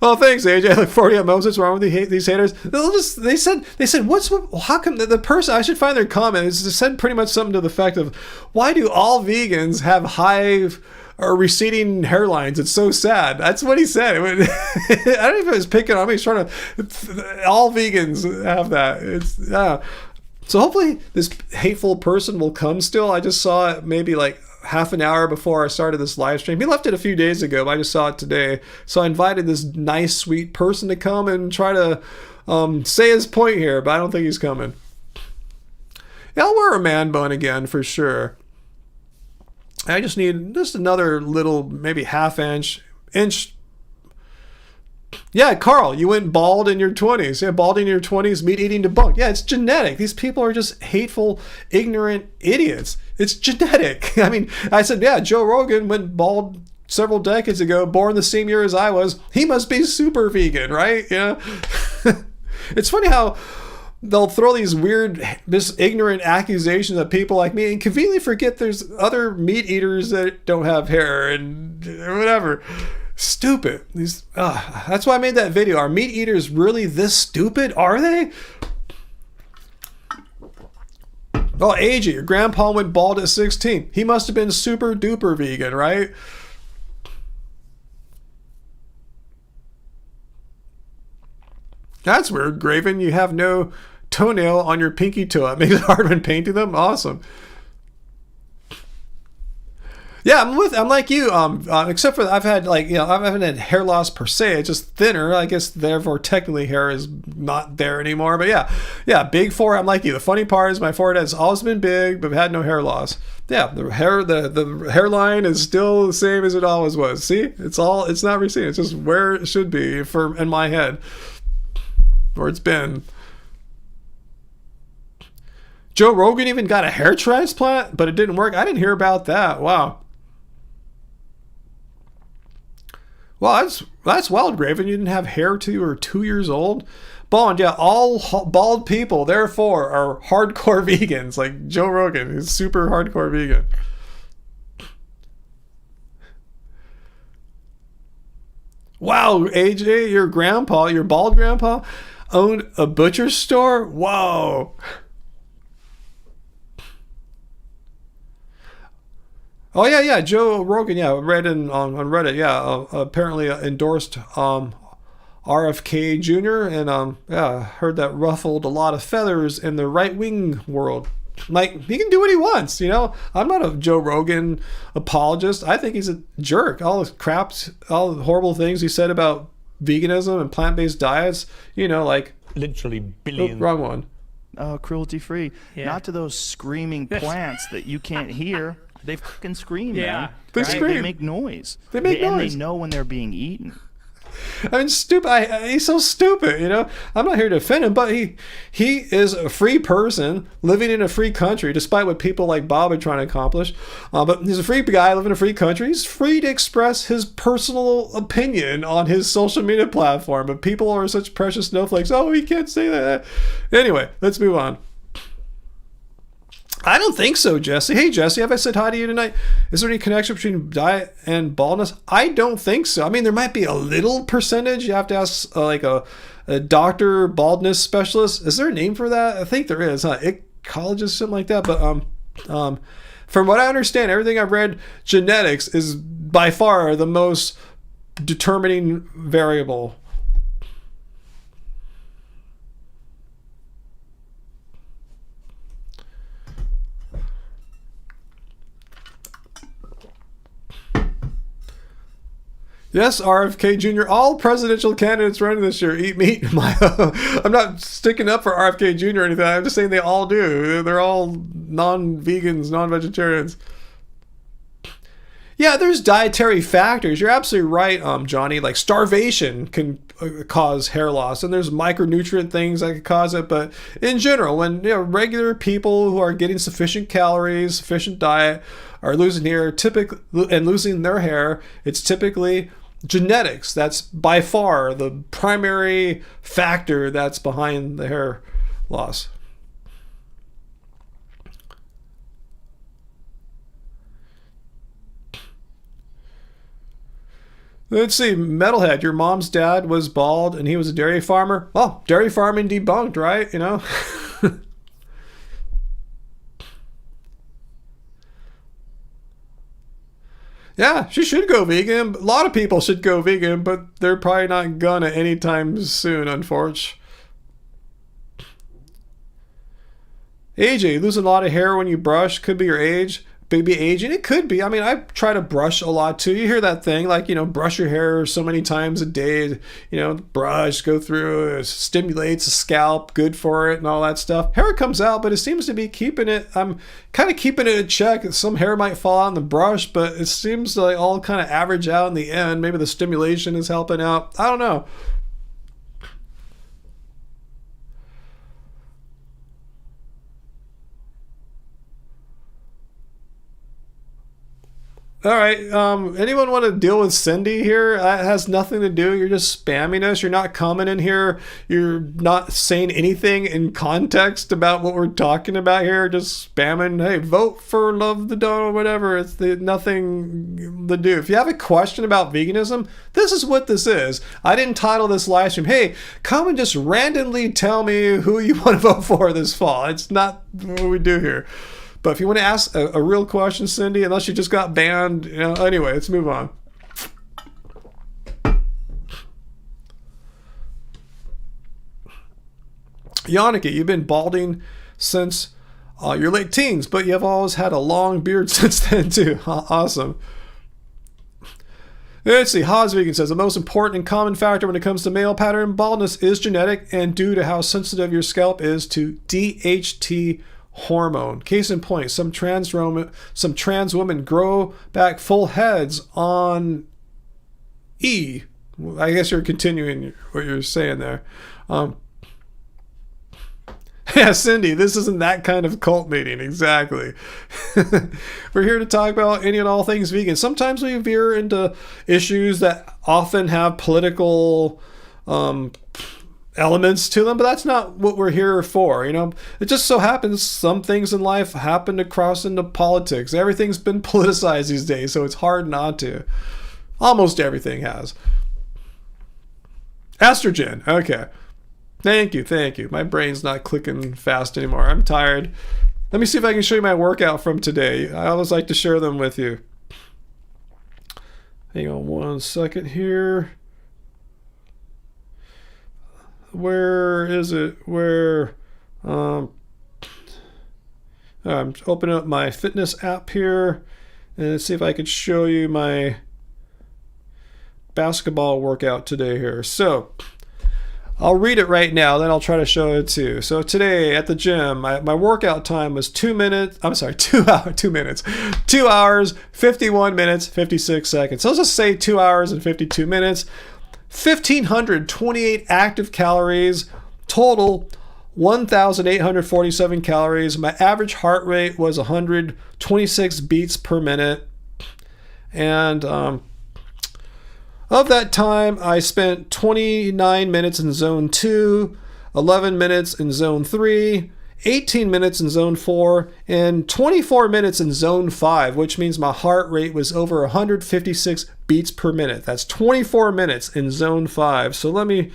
Oh, thanks, AJ. I look forward to what's wrong with these haters. They said, how come the person, I should find their comment, it said pretty much something to the effect of, why do all vegans have high or receding hairlines? It's so sad. That's what he said. I don't know if it was picking on me. He's trying to, all vegans have that. So hopefully this hateful person will come still. I just saw it maybe like half an hour before I started this live stream. He left it a few days ago, but I just saw it today. So I invited this nice, sweet person to come and try to say his point here, but I don't think he's coming. Yeah, I'll wear a man bun again for sure. I just need just another little, maybe inch. Yeah, Carl, you went bald in your 20s. Yeah, bald in your 20s, meat eating debunked. Yeah, it's genetic. These people are just hateful, ignorant idiots. It's genetic. I mean, I said, yeah, Joe Rogan went bald several decades ago, born the same year as I was. He must be super vegan, right? Yeah. It's funny how they'll throw these weird, this ignorant accusations at people like me and conveniently forget there's other meat eaters that don't have hair and whatever. Stupid. That's why I made that video. Are meat eaters really this stupid? Are they? Oh, AJ, your grandpa went bald at 16. He must have been super duper vegan, right? That's weird, Graven. You have no toenail on your pinky toe. It makes it hard when painting them. Awesome. Yeah, I'm like you. Except for I've had I haven't had hair loss per se. It's just thinner. I guess therefore technically hair is not there anymore. But yeah, big forehead. I'm like you. The funny part is my forehead has always been big, but I've had no hair loss. Yeah, the hairline is still the same as it always was. See, it's not receding. It's just where it should be in my head, where it's been. Joe Rogan even got a hair transplant, but it didn't work. I didn't hear about that. Wow. Well, that's wild, Graven. You didn't have hair till you were 2 years old? Bond, yeah, all bald people, therefore, are hardcore vegans, like Joe Rogan. He's super hardcore vegan. Wow, AJ, your bald grandpa, owned a butcher store? Whoa. Oh yeah, Joe Rogan. Yeah, read on Reddit. Yeah, apparently endorsed RFK Jr. and heard that ruffled a lot of feathers in the right wing world. Like, he can do what he wants, you know. I'm not a Joe Rogan apologist. I think he's a jerk. All the horrible things he said about veganism and plant-based diets. You know, like literally billions. Wrong one. Cruelty free. Yeah. Not to those screaming plants that you can't hear. They fucking scream, man. They scream. They make noise. And they know when they're being eaten. I mean, stupid. He's so stupid, you know. I'm not here to offend him, but he is a free person living in a free country, despite what people like Bob are trying to accomplish. But he's a free guy living in a free country. He's free to express his personal opinion on his social media platform. But people are such precious snowflakes. Oh, he can't say that. Anyway, let's move on. I don't think so, Jesse. Hey, Jesse, have I said hi to you tonight? Is there any connection between diet and baldness? I don't think so. I mean, there might be a little percentage. You have to ask a doctor, baldness specialist. Is there a name for that? I think there is. Ecologist, something like that. But from what I understand, everything I've read, genetics is by far the most determining variable. Yes, RFK Jr. All presidential candidates running this year eat meat. I'm not sticking up for RFK Jr. or anything. I'm just saying they all do. They're all non-vegans, non-vegetarians. Yeah, there's dietary factors. You're absolutely right, Johnny. Like starvation can cause hair loss, and there's micronutrient things that could cause it. But in general, when regular people who are getting sufficient calories, sufficient diet, are losing hair, and losing their hair, it's typically genetics. That's by far the primary factor that's behind the hair loss. Let's see, Metalhead, your mom's dad was bald and he was a dairy farmer. Well, dairy farming debunked, right? Yeah, she should go vegan. A lot of people should go vegan, but they're probably not gonna anytime soon, unfortunately. AJ, losing a lot of hair when you brush. Could be your age. Be aging. It could be. I mean, I try to brush a lot too. You hear that thing like, brush your hair so many times a day, brush, go through, it stimulates the scalp, good for it and all that stuff. Hair comes out, but it seems to be keeping it, I'm kind of keeping it in check. Some hair might fall out in the brush, but it seems to like all kind of average out in the end. Maybe the stimulation is helping out. I don't know. All right. Anyone want to deal with Cindy here? That has nothing to do. You're just spamming us. You're not coming in here. You're not saying anything in context about what we're talking about here. Just spamming. Hey, vote for Love the Dough, whatever. It's nothing to do. If you have a question about veganism, this is what this is. I didn't title this live stream, hey, come and just randomly tell me who you want to vote for this fall. It's not what we do here. But if you want to ask a real question, Cindy, unless you just got banned, anyway, let's move on. Yannicka, you've been balding since your late teens, but you have always had a long beard since then too. Awesome. Let's see, Haas Vegan says, the most important and common factor when it comes to male pattern baldness is genetic and due to how sensitive your scalp is to DHT hormone. Case in point, some trans women grow back full heads on E. I guess you're continuing what you're saying there. Yeah, Cindy, this isn't that kind of cult meeting. Exactly. We're here to talk about any and all things vegan. Sometimes we veer into issues that often have political elements to them, but that's not what we're here for. It just so happens some things in life happen to cross into politics. Everything's been politicized these days, so it's hard not to. Almost everything has. Estrogen. Okay. Thank you. My brain's not clicking fast anymore. I'm tired. Let me see if I can show you my workout from today. I always like to share them with you. Hang on one second here. Where is it? I'm opening up my fitness app here and let's see if I could show you my basketball workout today here. So I'll read it right now, then I'll try to show it too. So today at the gym, my workout time was 2 minutes, 2 hours, 51 minutes, 56 seconds. So let's just say 2 hours and 52 minutes. 1,528 active calories, total 1,847 calories. My average heart rate was 126 beats per minute. And of that time, I spent 29 minutes in zone 2, 11 minutes in zone 3, 18 minutes in zone 4, and 24 minutes in zone 5, which means my heart rate was over 156 beats per minute. That's 24 minutes in zone 5. So let me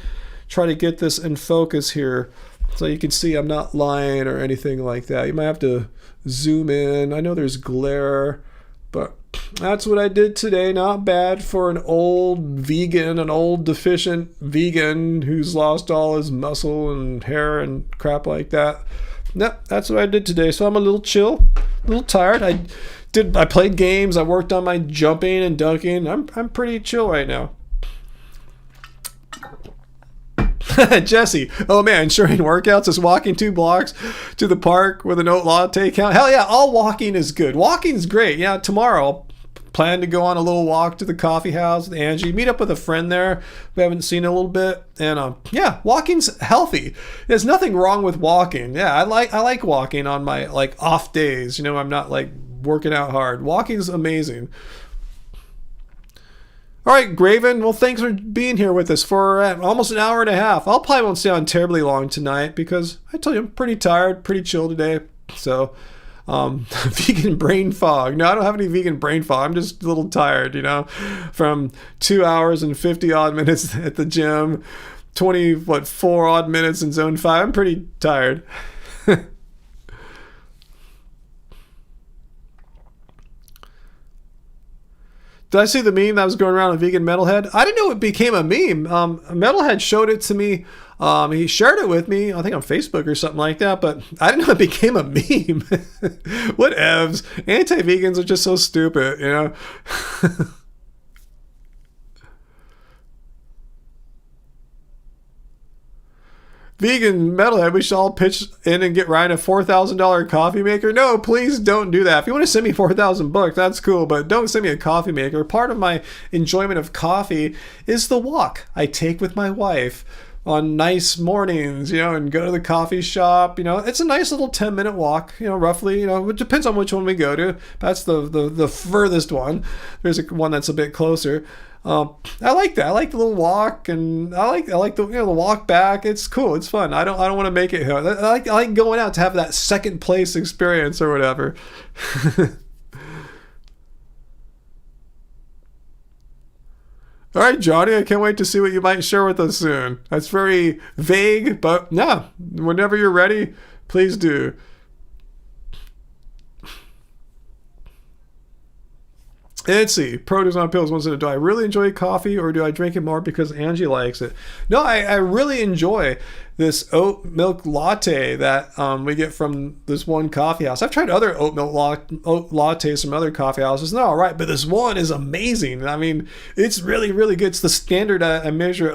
try to get this in focus here so you can see I'm not lying or anything like that. You might have to zoom in. I know there's glare, but that's what I did today. Not bad for an old vegan, an old deficient vegan who's lost all his muscle and hair and crap like that. Yep, that's what I did today. So I'm a little chill, a little tired. I I played games. I worked on my jumping and dunking. I'm pretty chill right now. Jesse, oh man, ensuring workouts is walking 2 blocks to the park with an oat latte count. Hell yeah, all walking is good. Walking's great. Yeah, tomorrow I'll plan to go on a little walk to the coffee house with Angie, meet up with a friend there we haven't seen in a little bit, and yeah, walking's healthy. There's nothing wrong with walking. Yeah, I like walking on my like off days. You know, I'm not like working out hard. Walking's amazing. All right, Graven, well, thanks for being here with us for almost an hour and a half. I'll probably won't stay on terribly long tonight because I tell you, I'm pretty tired, pretty chill today. So, vegan brain fog. No, I don't have any vegan brain fog. I'm just a little tired, you know, from 2 hours and 50 odd minutes at the gym, 4 odd minutes in zone 5. I'm pretty tired. Did I see the meme that was going around on Vegan Metalhead? I didn't know it became a meme. Metalhead showed it to me. He shared it with me, I think on Facebook or something like that, but I didn't know it became a meme. Whatevs. Anti-vegans are just so stupid, you know? Vegan Metalhead, we should all pitch in and get Ryan a $4,000 coffee maker. No, please don't do that. If you want to send me $4,000, that's cool, but don't send me a coffee maker. Part of my enjoyment of coffee is the walk I take with my wife on nice mornings, you know, and go to the coffee shop. You know, it's a nice little 10-minute walk, you know, roughly. You know, it depends on which one we go to. That's the furthest one. There's one that's a bit closer. I like that. I like the little walk, and I like the, you know, the walk back. It's cool. It's fun. I don't want to make it. I like going out to have that second place experience or whatever. All right, Johnny, I can't wait to see what you might share with us soon. That's very vague, but no, whenever you're ready, please do. Let's see. Produce on pills. One said, do I really enjoy coffee, or do I drink it more because Angie likes it? No, I really enjoy this oat milk latte that we get from this one coffee house. I've tried other oat milk oat lattes from other coffee houses. They're all right, but this one is amazing. I mean, it's really, really good. It's the standard I measure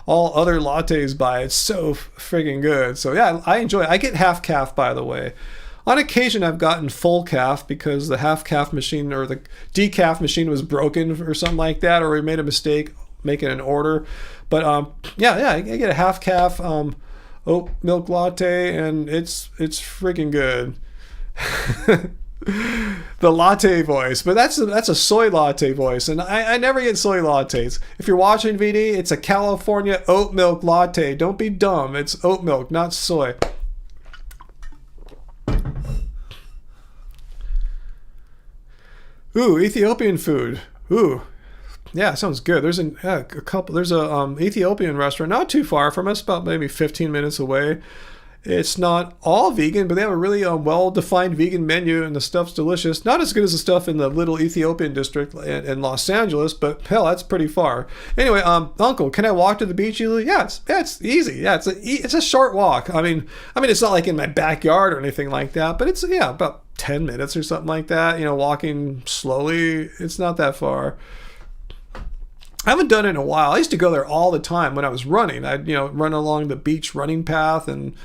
all other lattes by. It's so friggin' good. So yeah, I enjoy it. I get half calf, by the way. On occasion, I've gotten full calf because the half calf machine or the decaf machine was broken or something like that, or we made a mistake making an order. But yeah, I get a half calf oat milk latte, and it's freaking good. The latte voice, but that's a soy latte voice, and I never get soy lattes. If you're watching VD, it's a California oat milk latte. Don't be dumb. It's oat milk, not soy. Ooh, Ethiopian food. Ooh, yeah, sounds good. There's a couple. There's a Ethiopian restaurant not too far from us, about maybe 15 minutes away. It's not all vegan, but they have a really well-defined vegan menu, and the stuff's delicious. Not as good as the stuff in the little Ethiopian district in Los Angeles, but hell, that's pretty far. Anyway, Uncle, can I walk to the beach easily? Yeah, it's easy. Yeah, it's a short walk. I mean, it's not like in my backyard or anything like that, but it's about 10 minutes or something like that. You know, walking slowly. It's not that far. I haven't done it in a while. I used to go there all the time when I was running. I'd run along the beach running path and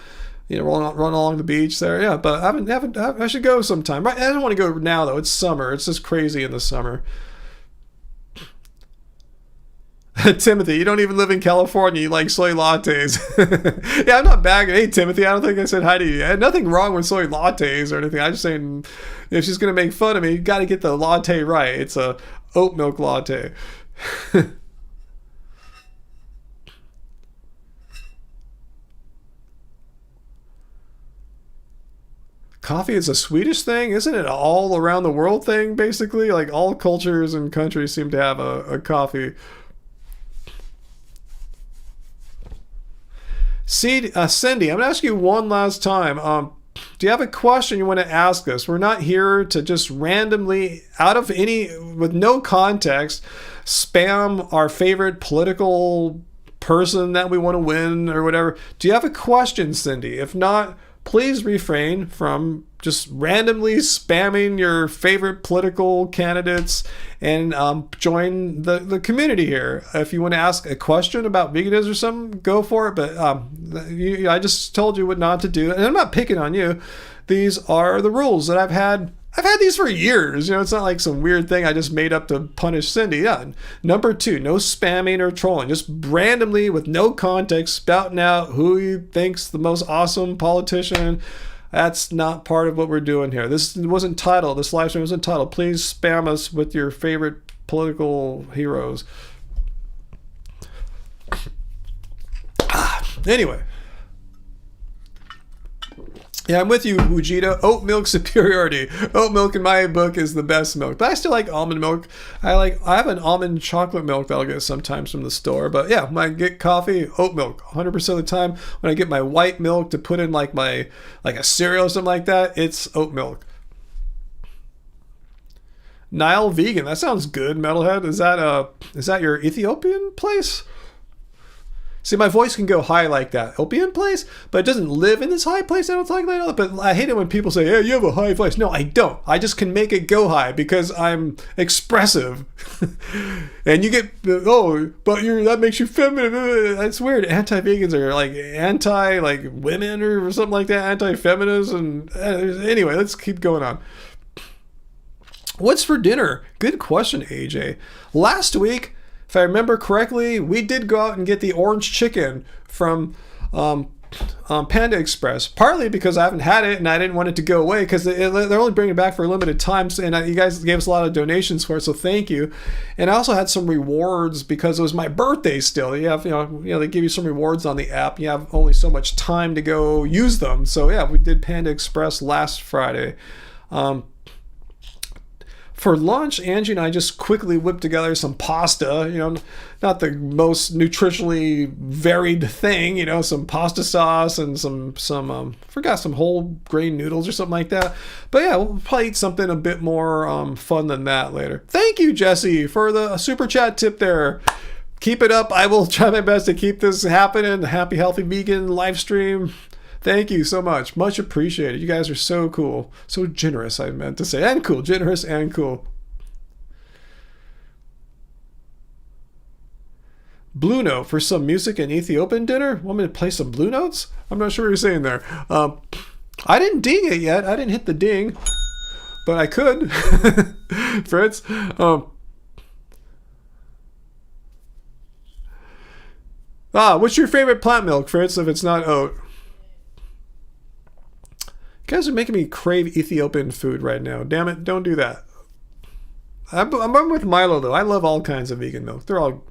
run along the beach there. Yeah, but I should go sometime. I don't want to go now though. It's summer. It's just crazy in the summer. Timothy, you don't even live in California. You like soy lattes. Yeah, I'm not bagging. Hey, Timothy, I don't think I said hi to you. I had nothing wrong with soy lattes or anything. I'm just saying, if she's going to make fun of me, you got to get the latte right. It's a oat milk latte. Coffee is a Swedish thing? Isn't it all around the world thing, basically? Like, all cultures and countries seem to have a coffee. Cindy, I'm going to ask you one last time. Do you have a question you want to ask us? We're not here to just randomly, with no context, spam our favorite political person that we want to win or whatever. Do you have a question, Cindy? If not, please refrain from just randomly spamming your favorite political candidates and join the community here. If you want to ask a question about veganism or something, go for it. But I just told you what not to do. And I'm not picking on you. These are the rules that I've had these for years. It's not like some weird thing I just made up to punish Cindy. Yeah. Number 2, no spamming or trolling. Just randomly, with no context, spouting out who you think's the most awesome politician. That's not part of what we're doing here. This wasn't titled, this live stream wasn't titled, please spam us with your favorite political heroes. Anyway. Yeah, I'm with you, Fujita. Oat milk superiority. Oat milk in my book is the best milk. But I still like almond milk. I have an almond chocolate milk that I'll get sometimes from the store. But yeah, when I get coffee, oat milk 100% of the time. When I get my white milk to put in like a cereal or something like that, it's oat milk. Nile Vegan. That sounds good, Metalhead. Is that your Ethiopian place? See, my voice can go high like that. Ethiopian place, but it doesn't live in this high place. I don't talk like that. But I hate it when people say, "Hey, you have a high voice." No, I don't. I just can make it go high because I'm expressive. And you get, but that makes you feminine. That's weird. Anti-vegans are like anti women or something like that. Anti-feminists and anyway, let's keep going on. What's for dinner? Good question, AJ. Last week, if I remember correctly, we did go out and get the orange chicken from Panda Express, partly because I haven't had it and I didn't want it to go away because they're only bringing it back for a limited time, and you guys gave us a lot of donations for it, so thank you. And I also had some rewards because it was my birthday still. You have, they give you some rewards on the app. You have only so much time to go use them. So yeah, we did Panda Express last Friday. For lunch, Angie and I just quickly whipped together some pasta, not the most nutritionally varied thing, some pasta sauce and some whole grain noodles or something like that. But yeah, we'll probably eat something a bit more fun than that later. Thank you, Jesse, for the super chat tip there. Keep it up. I will try my best to keep this happening. Happy Healthy Vegan live stream. Thank you so much. Much appreciated. You guys are so cool. So generous, I meant to say. And cool. Generous and cool. Blue Note for some music and Ethiopian dinner? Want me to play some Blue Notes? I'm not sure what you're saying there. I didn't ding it yet. I didn't hit the ding. But I could. Fritz. What's your favorite plant milk, Fritz, if it's not oat? You guys are making me crave Ethiopian food right now. Damn it, don't do that. I'm with Milo, though. I love all kinds of vegan milk. They're all,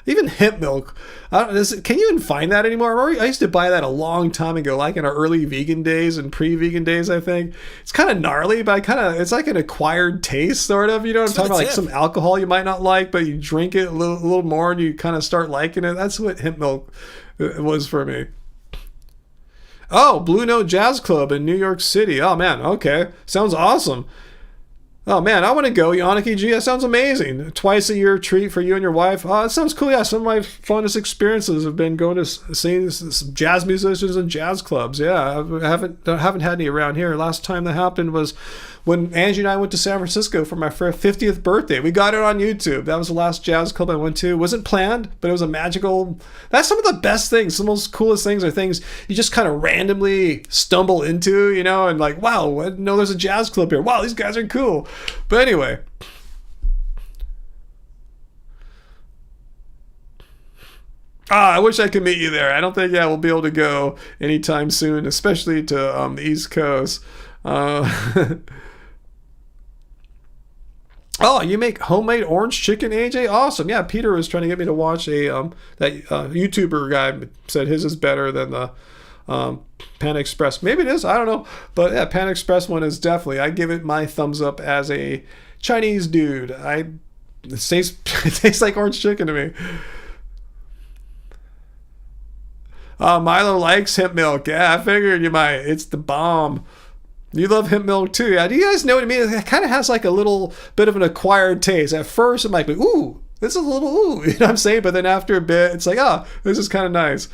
even hemp milk. Can you even find that anymore? I used to buy that a long time ago, like in our early vegan days and pre-vegan days, I think. It's kind of gnarly, but it's like an acquired taste, sort of. You know what I'm talking about? Like some alcohol you might not like, but you drink it a little more and you kind of start liking it. That's what hemp milk was for me. Oh, Blue Note Jazz Club in New York City. Oh, man. Okay. Sounds awesome. Oh, man. I want to go. Yannicki G. That sounds amazing. Twice a year treat for you and your wife. Oh, that sounds cool. Yeah, some of my funnest experiences have been going to seeing some jazz musicians and jazz clubs. Yeah, I haven't had any around here. Last time that happened was when Angie and I went to San Francisco for my 50th birthday. We got it on YouTube. That was the last jazz club I went to. It wasn't planned, but it was a magical... That's some of the best things. Some of the most coolest things are things you just kind of randomly stumble into, and like, wow, no, there's a jazz club here. Wow, these guys are cool. But anyway... I wish I could meet you there. I don't think we'll be able to go anytime soon, especially to the East Coast. Oh, you make homemade orange chicken, AJ? Awesome. Yeah, Peter was trying to get me to watch that YouTuber guy said his is better than the Panda Express. Maybe it is. I don't know. But yeah, Panda Express one is definitely, I give it my thumbs up as a Chinese dude. It tastes like orange chicken to me. Milo likes hemp milk. Yeah, I figured you might. It's the bomb. You love hemp milk too. Yeah. Do you guys know what I mean? It kind of has like a little bit of an acquired taste. At first, it might be, ooh, this is a little ooh. You know what I'm saying? But then after a bit, it's like, this is kind of nice.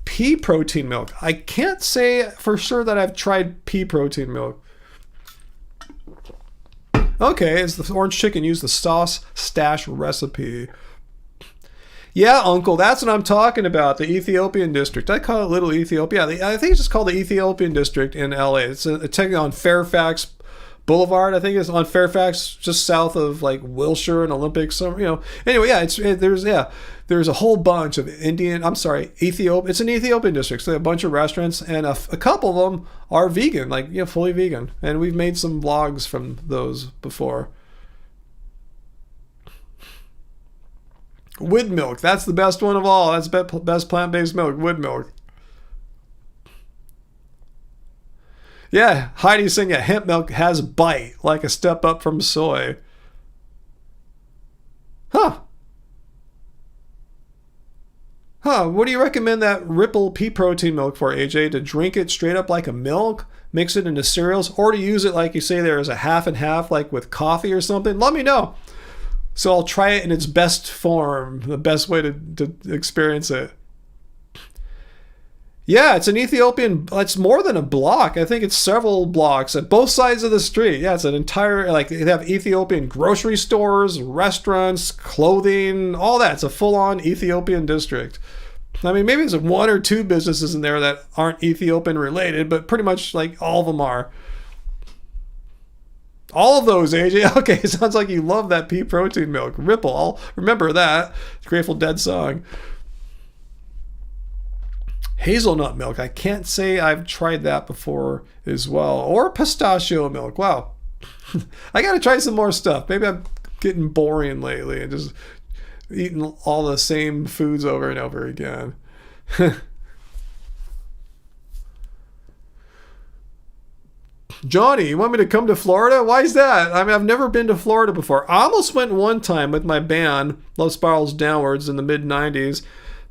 pea protein milk. I can't say for sure that I've tried pea protein milk. Okay, it's the orange chicken. Use the sauce stash recipe. Yeah, Uncle, that's what I'm talking about. The Ethiopian district. I call it Little Ethiopia. I think it's just called the Ethiopian district in LA. It's technically on Fairfax Boulevard. I think it's on Fairfax, just south of like Wilshire and Olympic. So, anyway, yeah, there's a whole bunch of Ethiopia. It's an Ethiopian district. So a bunch of restaurants, and a couple of them are vegan, like fully vegan. And we've made some vlogs from those before. Wood milk, that's the best one of all. That's the best plant-based milk, wood milk. Yeah, Heidi's saying that hemp milk has bite, like a step up from soy. Huh, what do you recommend that Ripple pea protein milk for, AJ? To drink it straight up like a milk, mix it into cereals, or to use it like you say there as a half and half, like with coffee or something? Let me know. So I'll try it in its best form, the best way to experience it. Yeah, it's an Ethiopian, it's more than a block. I think it's several blocks at both sides of the street. Yeah, it's an entire, they have Ethiopian grocery stores, restaurants, clothing, all that. It's a full-on Ethiopian district. I mean, maybe there's one or two businesses in there that aren't Ethiopian related, but pretty much like all of them are. All of those, AJ. Okay, it sounds like you love that pea protein milk. Ripple, I'll remember that. Grateful Dead song. Hazelnut milk. I can't say I've tried that before as well. Or pistachio milk. Wow. I got to try some more stuff. Maybe I'm getting boring lately and just eating all the same foods over and over again. Johnny, you want me to come to Florida? Why is that? I mean, I've never been to Florida before. I almost went one time with my band, Love Spirals Downwards, in the mid-90s.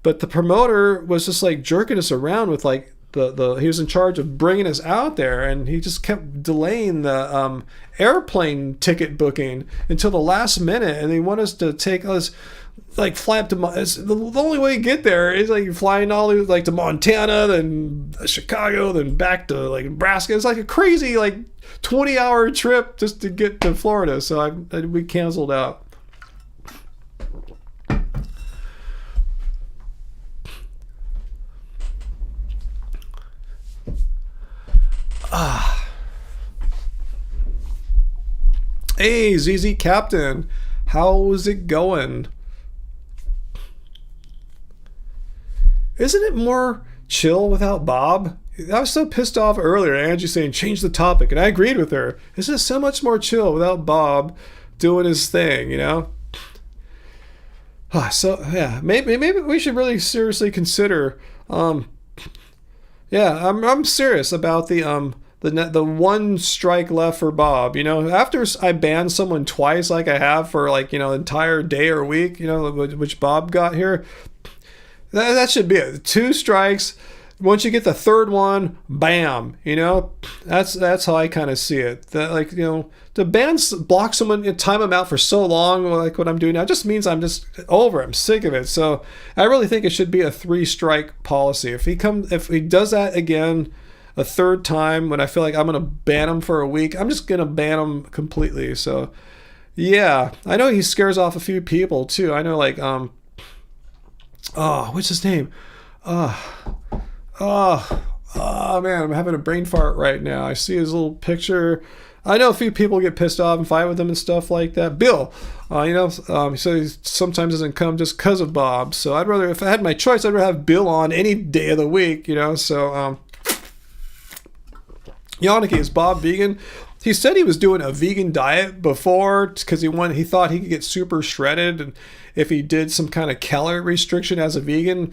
But the promoter was just like jerking us around with like he was in charge of bringing us out there, and he just kept delaying the airplane ticket booking until the last minute, and they want us to take us like fly up to the only way you get there is like you're flying all like to Montana, then Chicago, then back to like Nebraska. It's like a crazy like 20-hour trip just to get to Florida. So we canceled out. Hey, ZZ Captain, how's it going? Isn't it more chill without Bob? I was so pissed off earlier. Angie saying change the topic, and I agreed with her. Isn't it so much more chill without Bob doing his thing? So yeah, maybe we should really seriously consider. I'm serious about the one strike left for Bob. After I ban someone twice, like I have for entire day or week, which Bob got here. That should be it. 2 strikes. Once you get the third one, bam. That's how I kind of see it. To block someone, time them out for so long, like what I'm doing now, just means I'm just over. I'm sick of it. So I really think it should be a 3-strike policy. If he does that again a third time, when I feel like I'm gonna ban him for a week, I'm just gonna ban him completely. So yeah, I know he scares off a few people too. I know what's his name? Man, I'm having a brain fart right now. I see his little picture. I know a few people get pissed off and fight with him and stuff like that. Bill, so he sometimes doesn't come just because of Bob. So I'd rather, if I had my choice, I'd rather have Bill on any day of the week, So, Yannicki, is Bob vegan? He said he was doing a vegan diet before because he thought he could get super shredded, and if he did some kind of calorie restriction as a vegan.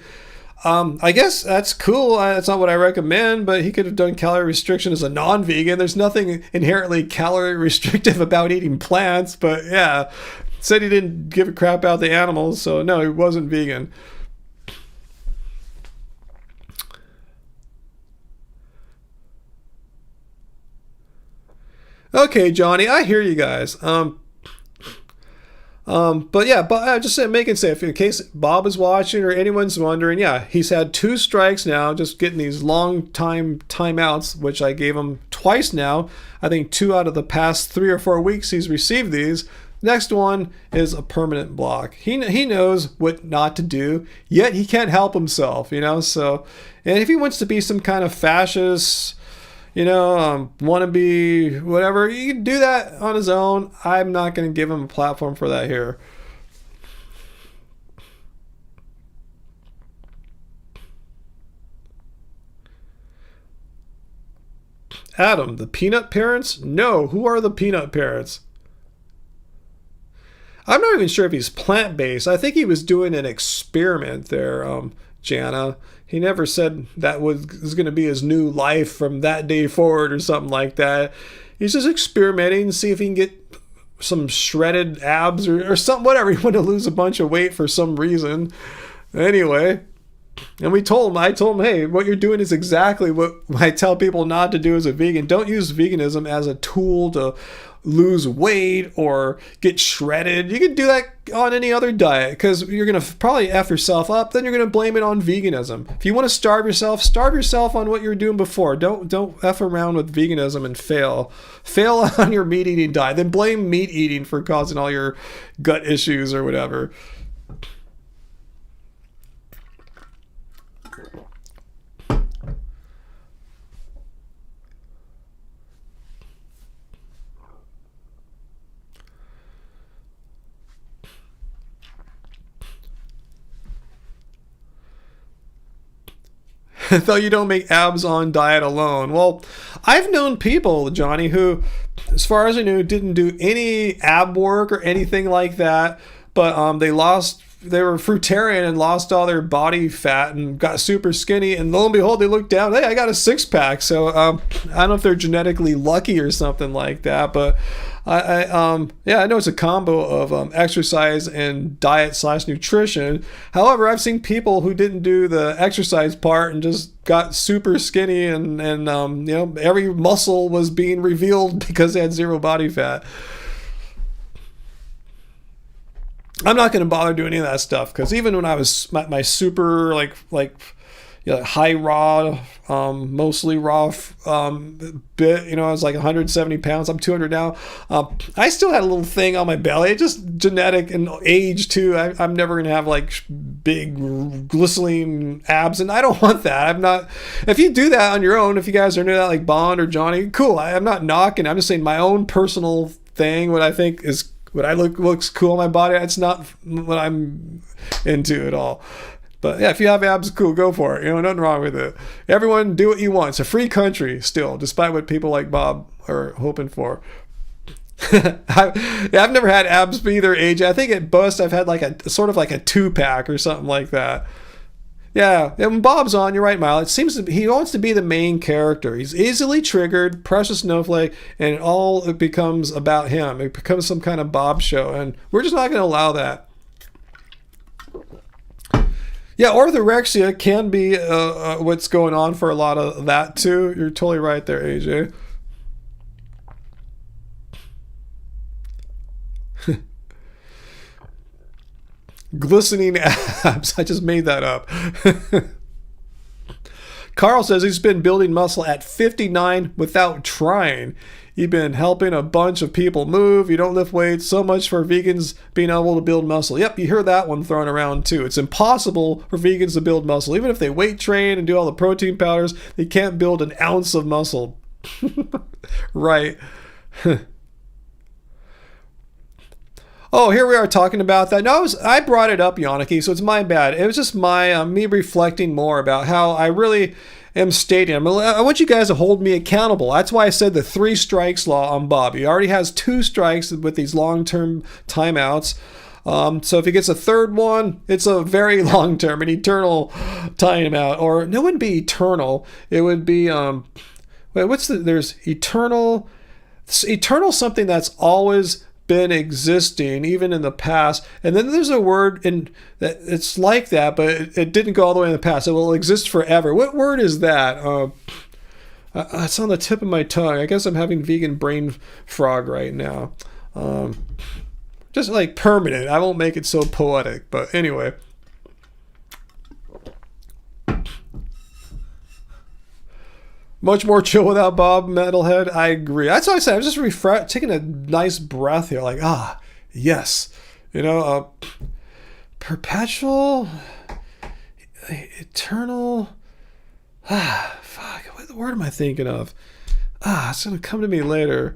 I guess that's cool. That's not what I recommend, but he could have done calorie restriction as a non-vegan. There's nothing inherently calorie restrictive about eating plants, but yeah, said he didn't give a crap about the animals, so no, he wasn't vegan. Okay, Johnny, I hear you guys. But yeah, but just making safe in case Bob is watching or anyone's wondering. Yeah, he's had 2 strikes now, just getting these long timeouts, which I gave him twice now. I think 2 out of the past 3 or 4 weeks he's received these. Next one is a permanent block. He knows what not to do, yet he can't help himself, So, and if he wants to be some kind of fascist, wannabe, whatever, he can do that on his own. I'm not going to give him a platform for that here. Adam, the peanut parents? No, who are the peanut parents? I'm not even sure if he's plant-based. I think he was doing an experiment there, Jana. He never said that was going to be his new life from that day forward or something like that. He's just experimenting to see if he can get some shredded abs or something, whatever. He wanted to lose a bunch of weight for some reason. Anyway, and I told him, hey, what you're doing is exactly what I tell people not to do as a vegan. Don't use veganism as a tool to lose weight or get shredded. You can do that on any other diet because you're going to probably F yourself up. Then you're going to blame it on veganism. If you want to starve yourself on what you were doing before. Don't F around with veganism and fail on your meat eating diet. Then blame meat eating for causing all your gut issues or whatever. Though you don't make abs on diet alone. Well, I've known people, Johnny, who, as far as I knew, didn't do any ab work or anything like that, but they were fruitarian and lost all their body fat and got super skinny, and lo and behold, they looked down, hey, I got a 6-pack. So I don't know if they're genetically lucky or something like that, but I know it's a combo of exercise and diet/nutrition. However, I've seen people who didn't do the exercise part and just got super skinny and every muscle was being revealed because they had 0 body fat. I'm not going to bother doing any of that stuff because even when I was my super high raw, mostly raw bit, I was like 170 pounds. I'm 200 now. I still had a little thing on my belly. It's just genetic and age too. I'm never going to have like big glistening abs, and I don't want that. I'm not. If you do that on your own, if you guys are into that like Bond or Johnny, cool. I'm not knocking. I'm just saying my own personal thing. What I think is what looks cool on my body. It's not what I'm into at all. But yeah, if you have abs, cool, go for it. Nothing wrong with it. Everyone do what you want. It's a free country still, despite what people like Bob are hoping for. I've never had abs either, AJ. I think at Bust I've had like a 2-pack or something like that. Yeah, and when Bob's on, you're right, Mile. It seems he wants to be the main character. He's easily triggered, precious snowflake, and it becomes about him. It becomes some kind of Bob show, and we're just not going to allow that. Yeah, orthorexia can be what's going on for a lot of that too. You're totally right there, AJ. Glistening abs. I just made that up. Carl says he's been building muscle at 59 without trying. He's been helping a bunch of people move. You don't lift weights. So much for vegans being able to build muscle. Yep, you hear that one thrown around too. It's impossible for vegans to build muscle. Even if they weight train and do all the protein powders, they can't build an ounce of muscle. Right. Oh, here we are talking about that. No, I brought it up, Yannicki, so it's my bad. It was just me reflecting more about how I really am stating. I want you guys to hold me accountable. That's why I said the 3 strikes law on Bob. He already has 2 strikes with these long-term timeouts. So if he gets a 3rd one, it's a very long-term, an eternal timeout. Or no, it wouldn't be eternal. It would be there's eternal something that's always been existing even in the past, and then there's a word in that it's like that, but it didn't go all the way in the past. It will exist forever. What word is that? It's on the tip of my tongue. I guess I'm having vegan brain frog right now. Just like permanent. I won't make it so poetic, but anyway. Much more chill without Bob, metalhead. I agree. That's what I said. I'm just taking a nice breath here. Like, yes. Perpetual, eternal. Fuck. What word am I thinking of? It's going to come to me later.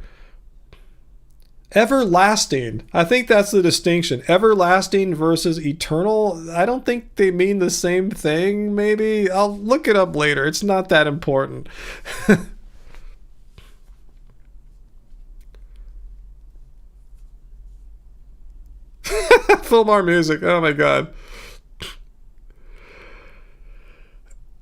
Everlasting. I think that's the distinction. Everlasting versus eternal. I don't think they mean the same thing, maybe. I'll look it up later. It's not that important. Fulmar music. Oh my god.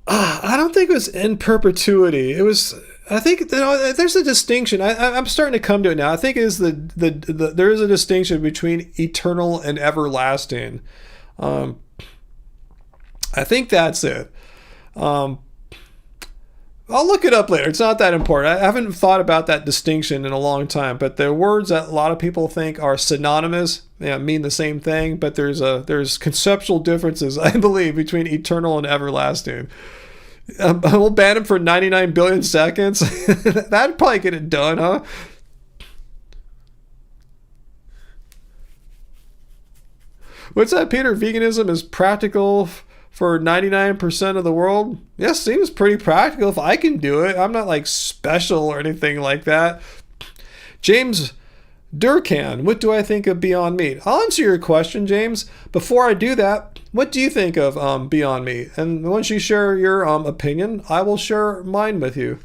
I don't think it was in perpetuity. It was... I think there's a distinction. I'm starting to come to it now. I think it is there is a distinction between eternal and everlasting. I think that's it. I'll look it up later. It's not that important. I haven't thought about that distinction in a long time. But the words that a lot of people think are synonymous, mean the same thing. But there's conceptual differences, I believe, between eternal and everlasting. We'll ban him for 99 billion seconds. That'd probably get it done, huh? What's that, Peter? Veganism is practical for 99% of the world? Yes, seems pretty practical if I can do it. I'm not like special or anything like that. James Durkan, what do I think of Beyond Meat? I'll answer your question, James. Before I do that, what do you think of Beyond Meat? And once you share your opinion, I will share mine with you.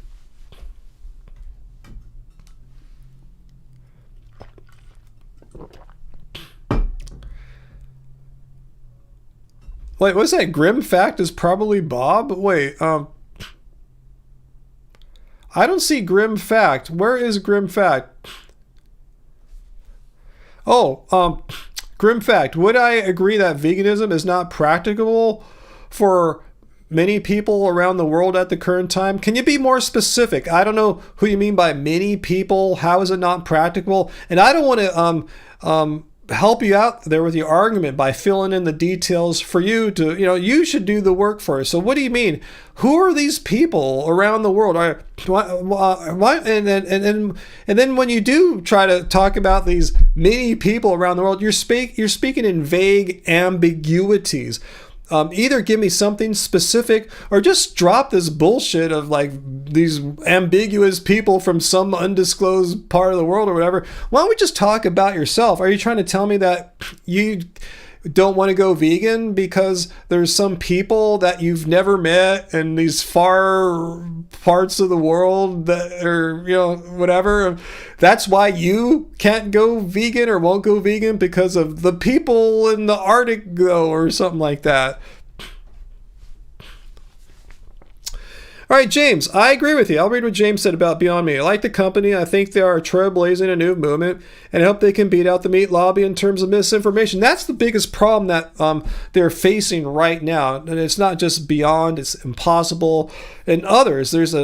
Wait, what's that? Grim fact is probably Bob? Wait, I don't see Grim fact. Where is Grim fact? Oh, grim fact. Would I agree that veganism is not practicable for many people around the world at the current time? Can you be more specific? I don't know who you mean by many people. How is it not practicable? And I don't want to help you out there with your argument by filling in the details for you to, you should do the work for us. So what do you mean? Who are these people around the world? And then when you do try to talk about these many people around the world, you're speaking in vague ambiguities. Either give me something specific or just drop this bullshit of like these ambiguous people from some undisclosed part of the world or whatever. Why don't we just talk about yourself? Are you trying to tell me that you don't want to go vegan because there's some people that you've never met in these far parts of the world that are, whatever? That's why you can't go vegan or won't go vegan because of the people in the Arctic, though, or something like that. All right, James, I agree with you. I'll read what James said about Beyond Meat. I like the company. I think they are trailblazing a new movement, and I hope they can beat out the meat lobby in terms of misinformation. That's the biggest problem that they're facing right now. And it's not just Beyond, it's Impossible and others. There's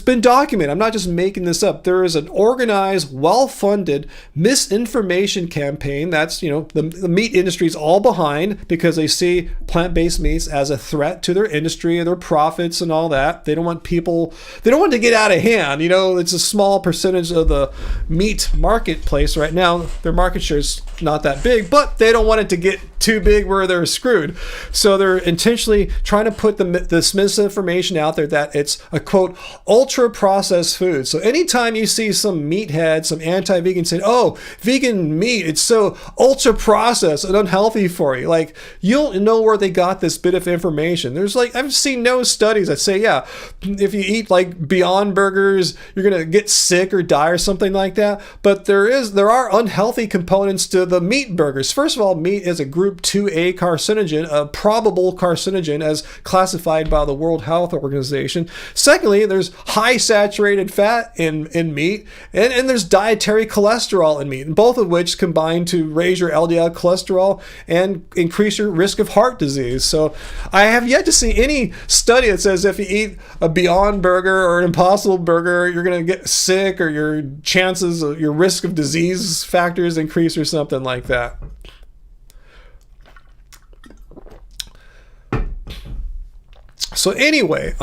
been documented. I'm not just making this up. There is an organized, well-funded misinformation campaign that's, the meat industry is all behind because they see plant-based meats as a threat to their industry and their profits and all that. They don't want it to get out of hand. It's a small percentage of the meat marketplace right now. Their market share is not that big, but they don't want it to get too big where they're screwed. So they're intentionally trying to put this misinformation out there that it's a, quote, ultra processed food. So anytime you see some meathead, some anti-vegan saying, oh, vegan meat, it's so ultra processed and unhealthy for you, like, you'll know where they got this bit of information. There's I've seen no studies that say, yeah, if you eat like Beyond Burgers, you're going to get sick or die or something like that. But there are unhealthy components to the meat burgers. First of all, meat is a group 2A carcinogen, a probable carcinogen as classified by the World Health Organization. Secondly, there's high saturated fat in meat, and there's dietary cholesterol in meat, and both of which combine to raise your LDL cholesterol and increase your risk of heart disease. So I have yet to see any study that it says if you eat a Beyond Burger or an Impossible Burger, you're going to get sick, or your chances, your risk of disease factors increase or something like that. So anyway,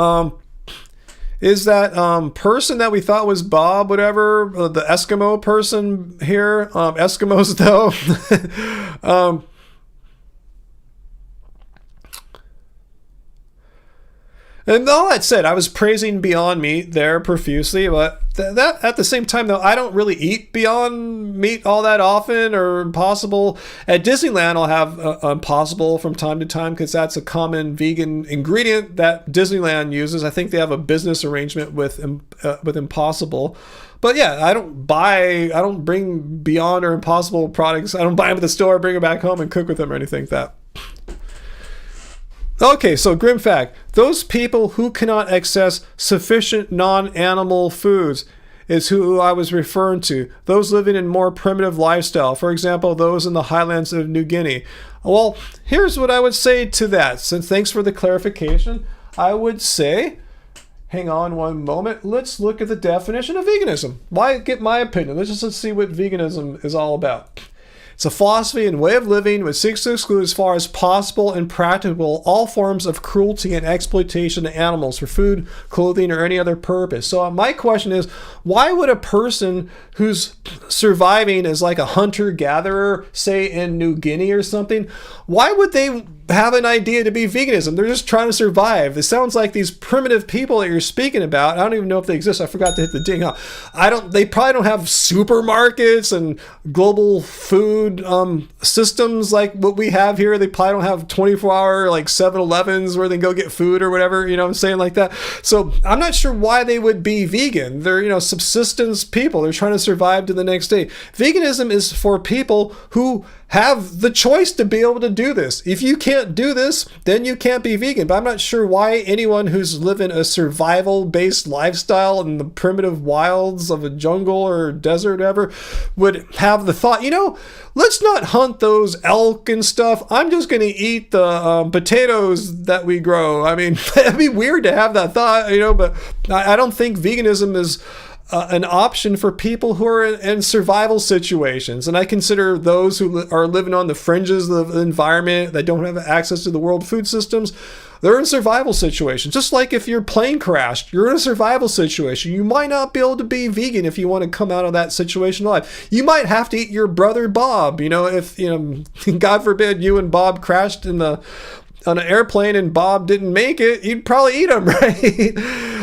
is that person that we thought was Bob, whatever, the Eskimo person here, Eskimos though, and all that said, I was praising Beyond Meat there profusely, but that at the same time, though, I don't really eat Beyond Meat all that often, or Impossible. At Disneyland, I'll have Impossible from time to time because that's a common vegan ingredient that Disneyland uses. I think they have a business arrangement with Impossible. But yeah, I don't bring Beyond or Impossible products. I don't buy them at the store, bring them back home, and cook with them or anything like that. Okay, so grim fact. Those people who cannot access sufficient non-animal foods is who I was referring to. Those living in more primitive lifestyle. For example, those in the highlands of New Guinea. Well, here's what I would say to that. So thanks for the clarification. I would say, hang on one moment. Let's look at the definition of veganism. Why get my opinion? Let's just see what veganism is all about. It's a philosophy and way of living which seeks to exclude as far as possible and practicable all forms of cruelty and exploitation of animals for food, clothing, or any other purpose. So my question is, why would a person who's surviving as like a hunter-gatherer, say in New Guinea or something, why would they have an idea to be veganism? They're just trying to survive. It sounds like these primitive people that you're speaking about, I don't even know if they exist. I forgot to hit the ding. They probably don't have supermarkets and global food systems like what we have here. They probably don't have 24-hour like 7-Elevens where they can go get food or whatever, you know what I'm saying, like that. So I'm not sure why they would be vegan. They're, subsistence people. They're trying to survive to the next day. Veganism is for people who have the choice to be able to do this. If you can't do this, then you can't be vegan. But I'm not sure why anyone who's living a survival-based lifestyle in the primitive wilds of a jungle or desert or whatever would have the thought, let's not hunt those elk and stuff. I'm just going to eat the potatoes that we grow. I mean, it'd be weird to have that thought, but I don't think veganism is an option for people who are in survival situations. And I consider those who are living on the fringes of the environment, that don't have access to the world food systems, they're in survival situations. Just like if your plane crashed, you're in a survival situation. You might not be able to be vegan if you want to come out of that situation alive. You might have to eat your brother Bob. If God forbid you and Bob crashed on an airplane and Bob didn't make it, you'd probably eat him, right?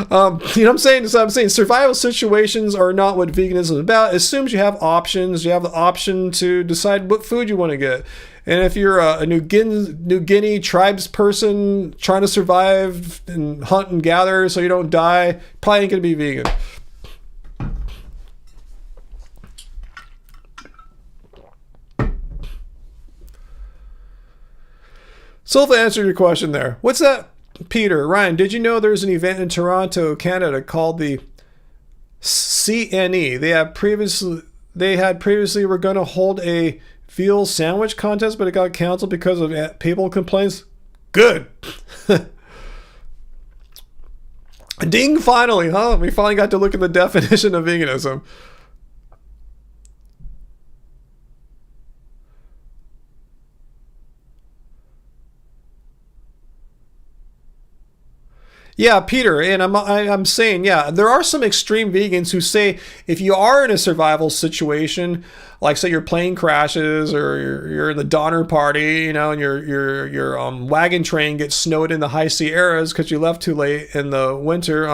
What I'm saying? So I'm saying survival situations are not what veganism is about. As soon as you have options, you have the option to decide what food you want to get. And if you're a New Guinea tribes person trying to survive and hunt and gather so you don't die, probably ain't going to be vegan. So hopefully I answered your question there. What's that, Peter? Ryan, did you know there's an event in Toronto, Canada called the CNE? They had previously were going to hold a veal sandwich contest, but it got canceled because of people complaints. Good. Ding, finally, huh? We finally got to look at the definition of veganism. Yeah, Peter, and I'm saying, yeah, there are some extreme vegans who say if you are in a survival situation, like say your plane crashes or you're in the Donner Party, and your wagon train gets snowed in the high sea eras because you left too late in the winter.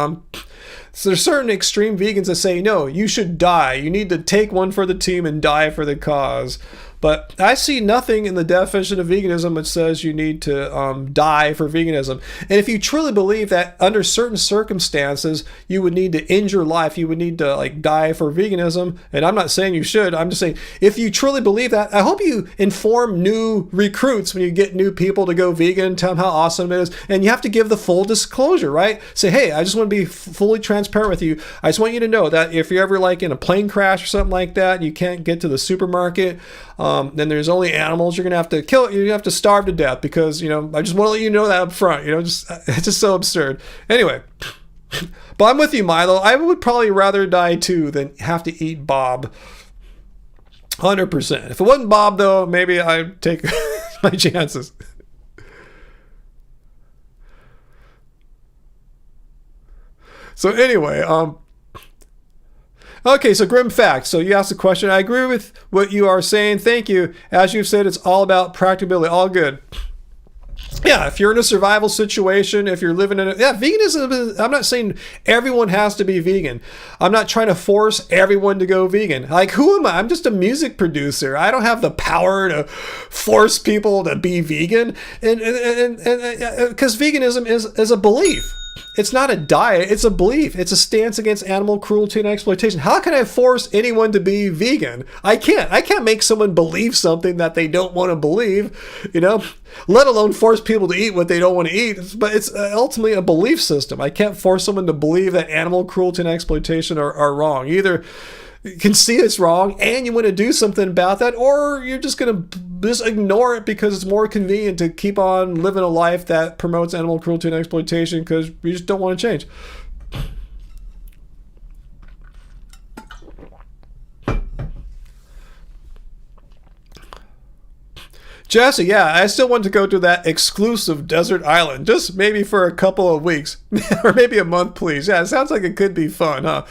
So there's certain extreme vegans that say, no, you should die. You need to take one for the team and die for the cause. But I see nothing in the definition of veganism which says you need to die for veganism. And if you truly believe that under certain circumstances you would need to end your life, you would need to die for veganism, and I'm not saying you should, I'm just saying if you truly believe that, I hope you inform new recruits when you get new people to go vegan, tell them how awesome it is, and you have to give the full disclosure, right? Say, hey, I just want to be fully transparent with you. I just want you to know that if you're ever in a plane crash or something like that, and you can't get to the supermarket, then there's only animals. You're gonna have to kill. You have to starve to death because I just want to let you know that up front. It's just so absurd. Anyway, but I'm with you, Milo. I would probably rather die too than have to eat Bob. 100%. If it wasn't Bob though, maybe I'd take my chances. So anyway, okay, so grim facts. So you asked the question. I agree with what you are saying. Thank you. As you've said, it's all about practicability. All good. Yeah, if you're in a survival situation, if you're living in veganism, I'm not saying everyone has to be vegan. I'm not trying to force everyone to go vegan. Like, who am I? I'm just a music producer. I don't have the power to force people to be vegan. And because veganism is a belief. It's not a diet, it's a belief. It's a stance against animal cruelty and exploitation. How can I force anyone to be vegan? I can't make someone believe something that they don't want to believe, let alone force people to eat what they don't want to eat. But it's ultimately a belief system. I can't force someone to believe that animal cruelty and exploitation are wrong. Either you can see it's wrong and you want to do something about that, or you're just going to just ignore it because it's more convenient to keep on living a life that promotes animal cruelty and exploitation because you just don't want to change. Jesse, yeah, I still want to go to that exclusive desert island, just maybe for a couple of weeks or maybe a month, please. Yeah, it sounds like it could be fun, huh?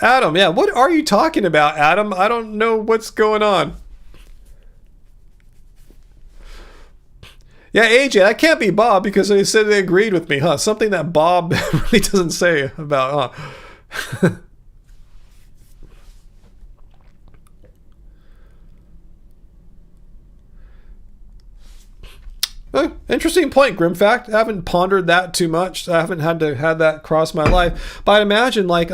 Adam, yeah, what are you talking about, Adam? I don't know what's going on. Yeah, AJ, that can't be Bob because they said they agreed with me, huh? Something that Bob really doesn't say about, huh? Interesting point, Grimfact. I haven't pondered that too much. I haven't had that cross my life. But I'd imagine like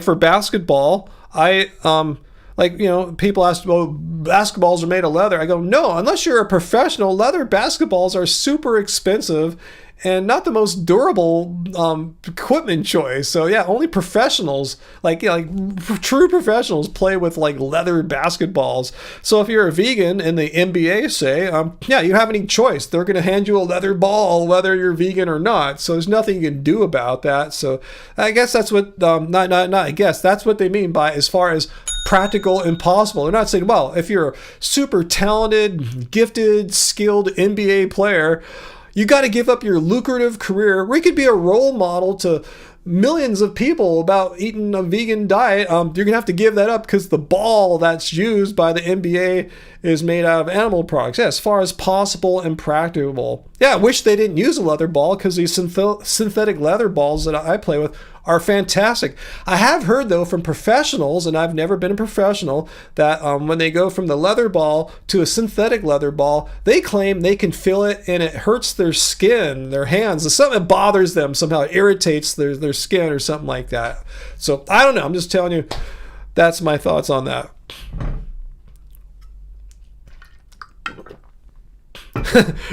for basketball, people ask, well, basketballs are made of leather. I go, no, unless you're a professional, leather basketballs are super expensive and not the most durable equipment choice. So yeah, only professionals, like true professionals, play with like leather basketballs. So if you're a vegan in the NBA, say, you have any choice. They're going to hand you a leather ball whether you're vegan or not. So there's nothing you can do about that. So I guess that's what that's what they mean by as far as practical and possible. They're not saying, well, if you're a super talented, gifted, skilled NBA player, you got to give up your lucrative career where you could be a role model to millions of people about eating a vegan diet. You're going to have to give that up because the ball that's used by the NBA is made out of animal products. Yeah, as far as possible and practicable. Yeah, I wish they didn't use a leather ball because these synthetic leather balls that I play with are fantastic. I have heard, though, from professionals, and I've never been a professional, that when they go from the leather ball to a synthetic leather ball, they claim they can feel it and it hurts their skin, their hands. It's something that bothers them somehow. It irritates their skin or something like that. So I don't know. I'm just telling you, that's my thoughts on that.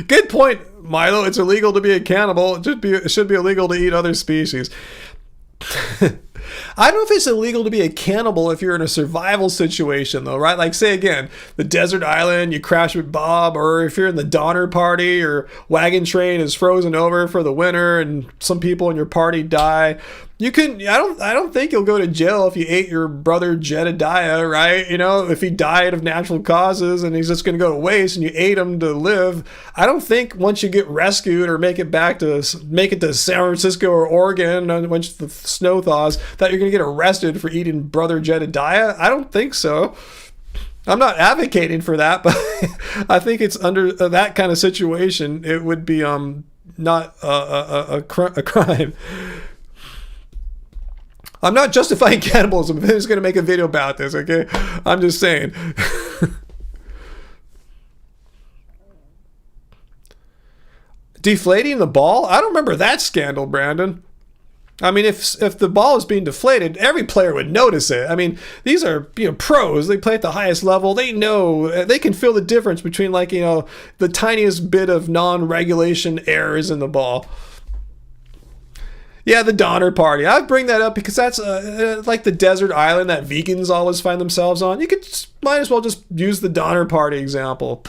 Good point, Milo. It's illegal to be a cannibal. It should be illegal to eat other species. I don't know if it's illegal to be a cannibal if you're in a survival situation, though, right? Like, say again, the desert island, you crash with Bob, or if you're in the Donner Party, or wagon train is frozen over for the winter, and some people in your party die. You can. I don't think you'll go to jail if you ate your brother Jedediah, right? If he died of natural causes and he's just going to go to waste, and you ate him to live. I don't think once you get rescued or make it to San Francisco or Oregon once the snow thaws, that you're going to get arrested for eating brother Jedediah. I don't think so. I'm not advocating for that, but I think it's under that kind of situation, it would be not a crime. I'm not justifying cannibalism. I'm just going to make a video about this, okay? I'm just saying. Deflating the ball? I don't remember that scandal, Brandon. I mean, if the ball is being deflated, every player would notice it. I mean, these are pros. They play at the highest level. They know, they can feel the difference between the tiniest bit of non-regulation errors in the ball. Yeah, the Donner Party. I bring that up because that's like the desert island that vegans always find themselves on. You could might as well just use the Donner Party example.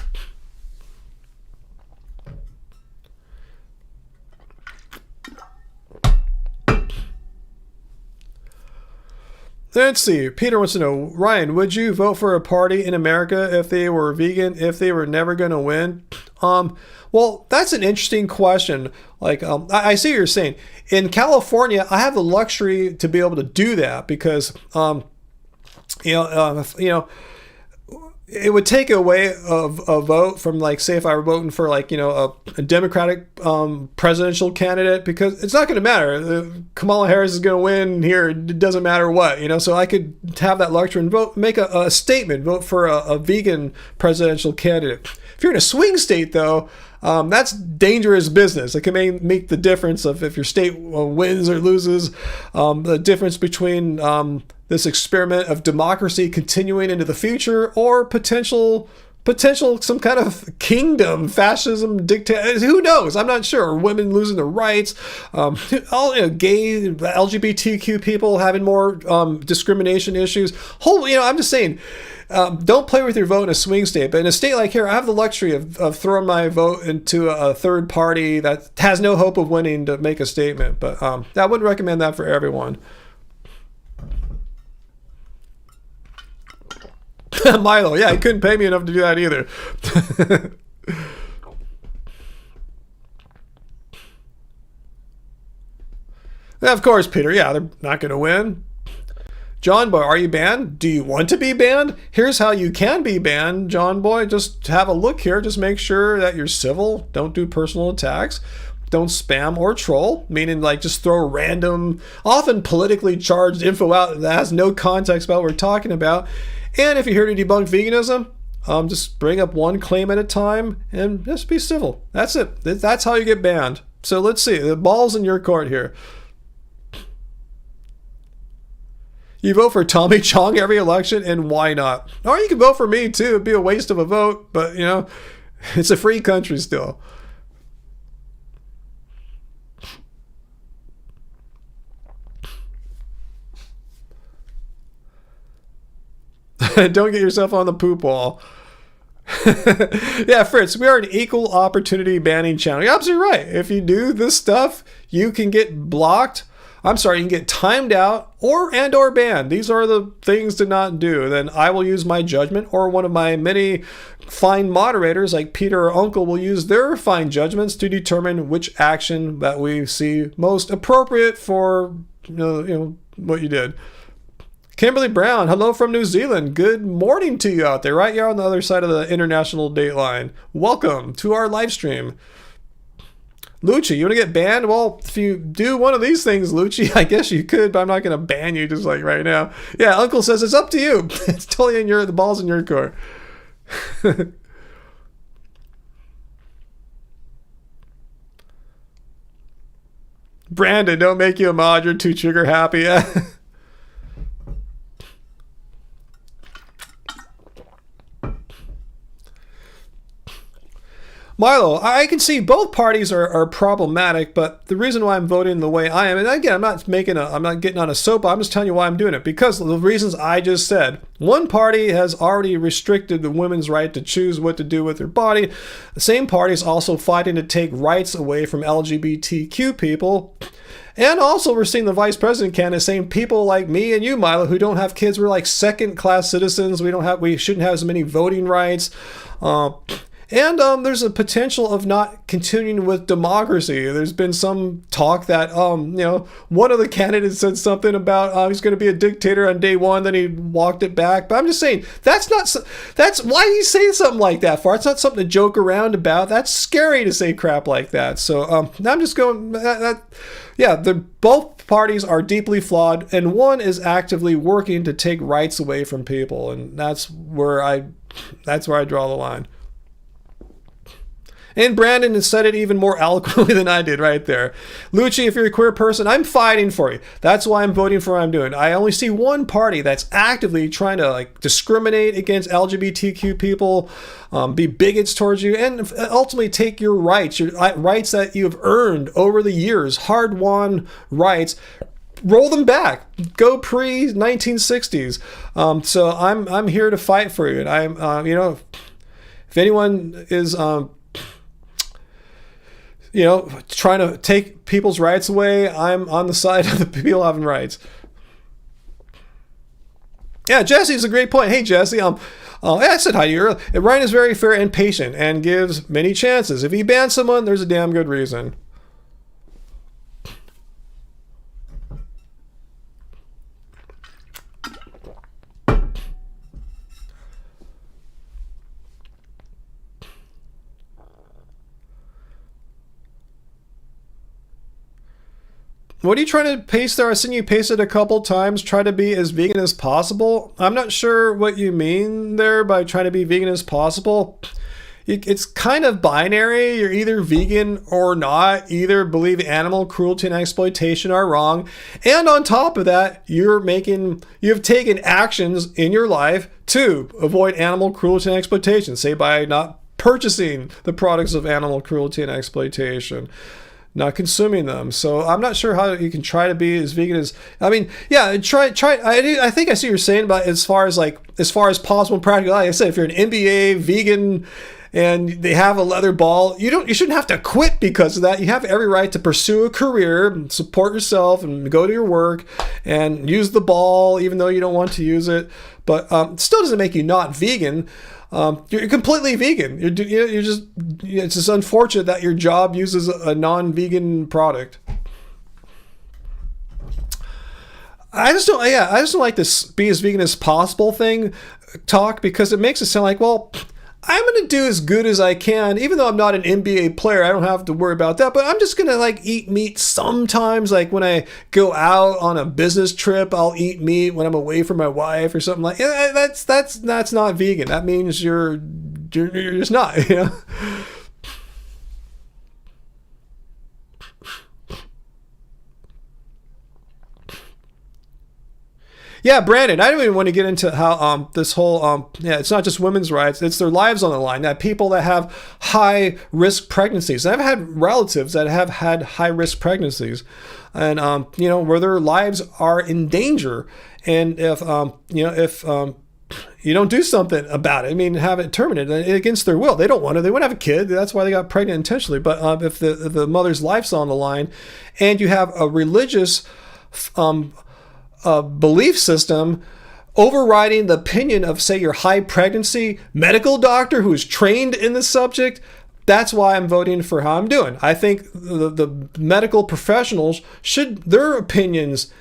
Let's see. Peter wants to know, Ryan, would you vote for a party in America if they were vegan, if they were never going to win? Well, that's an interesting question. Like, I see what you're saying. In California, I have the luxury to be able to do that because, it would take away a vote from, like, say if I were voting for, like, a Democratic presidential candidate, because it's not going to matter. Kamala Harris is going to win here. It doesn't matter what, so I could have that luxury and vote, make a statement, vote for a vegan presidential candidate. If you're in a swing state, though, that's dangerous business. It can make the difference of if your state wins or loses, the difference between this experiment of democracy continuing into the future or potential some kind of kingdom, fascism, dictator. Who knows? I'm not sure. Or women losing their rights, all gay, LGBTQ people having more discrimination issues. I'm just saying. Don't play with your vote in a swing state. But in a state like here, I have the luxury of throwing my vote into a third party that has no hope of winning to make a statement. But I wouldn't recommend that for everyone. Milo, yeah, he couldn't pay me enough to do that either. Yeah, of course, Peter. Yeah, they're not going to win. John Boy, are you banned? Do you want to be banned? Here's how you can be banned, John Boy. Just have a look here. Just make sure that you're civil. Don't do personal attacks. Don't spam or troll, meaning like just throw random, often politically charged info out that has no context about what we're talking about. And if you're here to debunk veganism, just bring up one claim at a time and just be civil. That's it. That's how you get banned. So let's see. The ball's in your court here. You vote for Tommy Chong every election, and why not? Or you can vote for me too. It'd be a waste of a vote, but it's a free country still. Don't get yourself on the poop wall. Yeah, Fritz, we are an equal opportunity banning channel. You're absolutely right. If you do this stuff, you can get blocked. You can get timed out or banned. These are the things to not do. Then I will use my judgment, or one of my many fine moderators like Peter or Uncle will use their fine judgments to determine which action that we see most appropriate for what you did. Kimberly Brown, hello from New Zealand. Good morning to you out there, right? You're on the other side of the international date line. Welcome to our live stream. Lucci, you want to get banned? Well, if you do one of these things, Lucci, I guess you could, but I'm not going to ban you just like right now. Yeah, Uncle says it's up to you. It's totally the ball's in your court. Brandon, don't make you a mod. You're too trigger happy. Milo, I can see both parties are problematic, but the reason why I'm voting the way I am, and again, I'm not getting on a soap, I'm just telling you why I'm doing it, because of the reasons I just said. One party has already restricted the women's right to choose what to do with their body. The same party is also fighting to take rights away from LGBTQ people. And also we're seeing the vice president candidate saying people like me and you, Milo, who don't have kids, we're like second-class citizens. We shouldn't have as many voting rights. And there's a potential of not continuing with democracy. There's been some talk that, one of the candidates said something about he's going to be a dictator on day one, then he walked it back. But I'm just saying, that's why you say something like that for? It's not something to joke around about. That's scary to say crap like that. So I'm just going, both parties are deeply flawed, and one is actively working to take rights away from people. And that's where I draw the line. And Brandon said it even more eloquently than I did right there. Lucci, if you're a queer person, I'm fighting for you. That's why I'm voting for what I'm doing. I only see one party that's actively trying to like discriminate against LGBTQ people, be bigots towards you, and ultimately take your rights that you have earned over the years, hard-won rights. Roll them back. Go pre-1960s. So I'm here to fight for you, and I'm if anyone is trying to take people's rights away, I'm on the side of the people having rights. Yeah, Jesse's a great point. Hey, Jesse. I said hi to you earlier. Ryan is very fair and patient and gives many chances. If he bans someone, there's a damn good reason. What are you trying to paste there? I seen you paste it a couple times. Try to be as vegan as possible. I'm not sure what you mean there by trying to be vegan as possible. It's kind of binary. You're either vegan or not. Either believe animal cruelty and exploitation are wrong. And on top of that, you've taken actions in your life to avoid animal cruelty and exploitation. Say by not purchasing the products of animal cruelty and exploitation, not consuming them. So I'm not sure how you can try to be as vegan as, I mean, yeah, try. I think I see what you're saying about as far as possible and practical. Like I said, if you're an NBA vegan and they have a leather ball, you shouldn't have to quit because of that. You have every right to pursue a career, support yourself, and go to your work and use the ball even though you don't want to use it. But it still doesn't make you not vegan. You're completely vegan. It's just unfortunate that your job uses a non-vegan product. I just don't like this be as vegan as possible thing talk, because it makes it sound like, well, I'm going to do as good as I can. Even though I'm not an NBA player, I don't have to worry about that. But I'm just going to like eat meat sometimes. Like when I go out on a business trip, I'll eat meat when I'm away from my wife or something like that. That's not vegan. That means you're just not, you know? Yeah, Brandon, I don't even want to get into how this whole, it's not just women's rights, it's their lives on the line. That people that have high risk pregnancies. I've had relatives that have had high risk pregnancies and, where their lives are in danger. And if you don't do something about it, I mean, have it terminated against their will. They don't want to. They want to have a kid. That's why they got pregnant intentionally. But if the mother's life's on the line and you have a religious belief system overriding the opinion of, say, your high pregnancy medical doctor who is trained in the subject, that's why I'm voting for how I'm doing. I think the medical professionals their opinions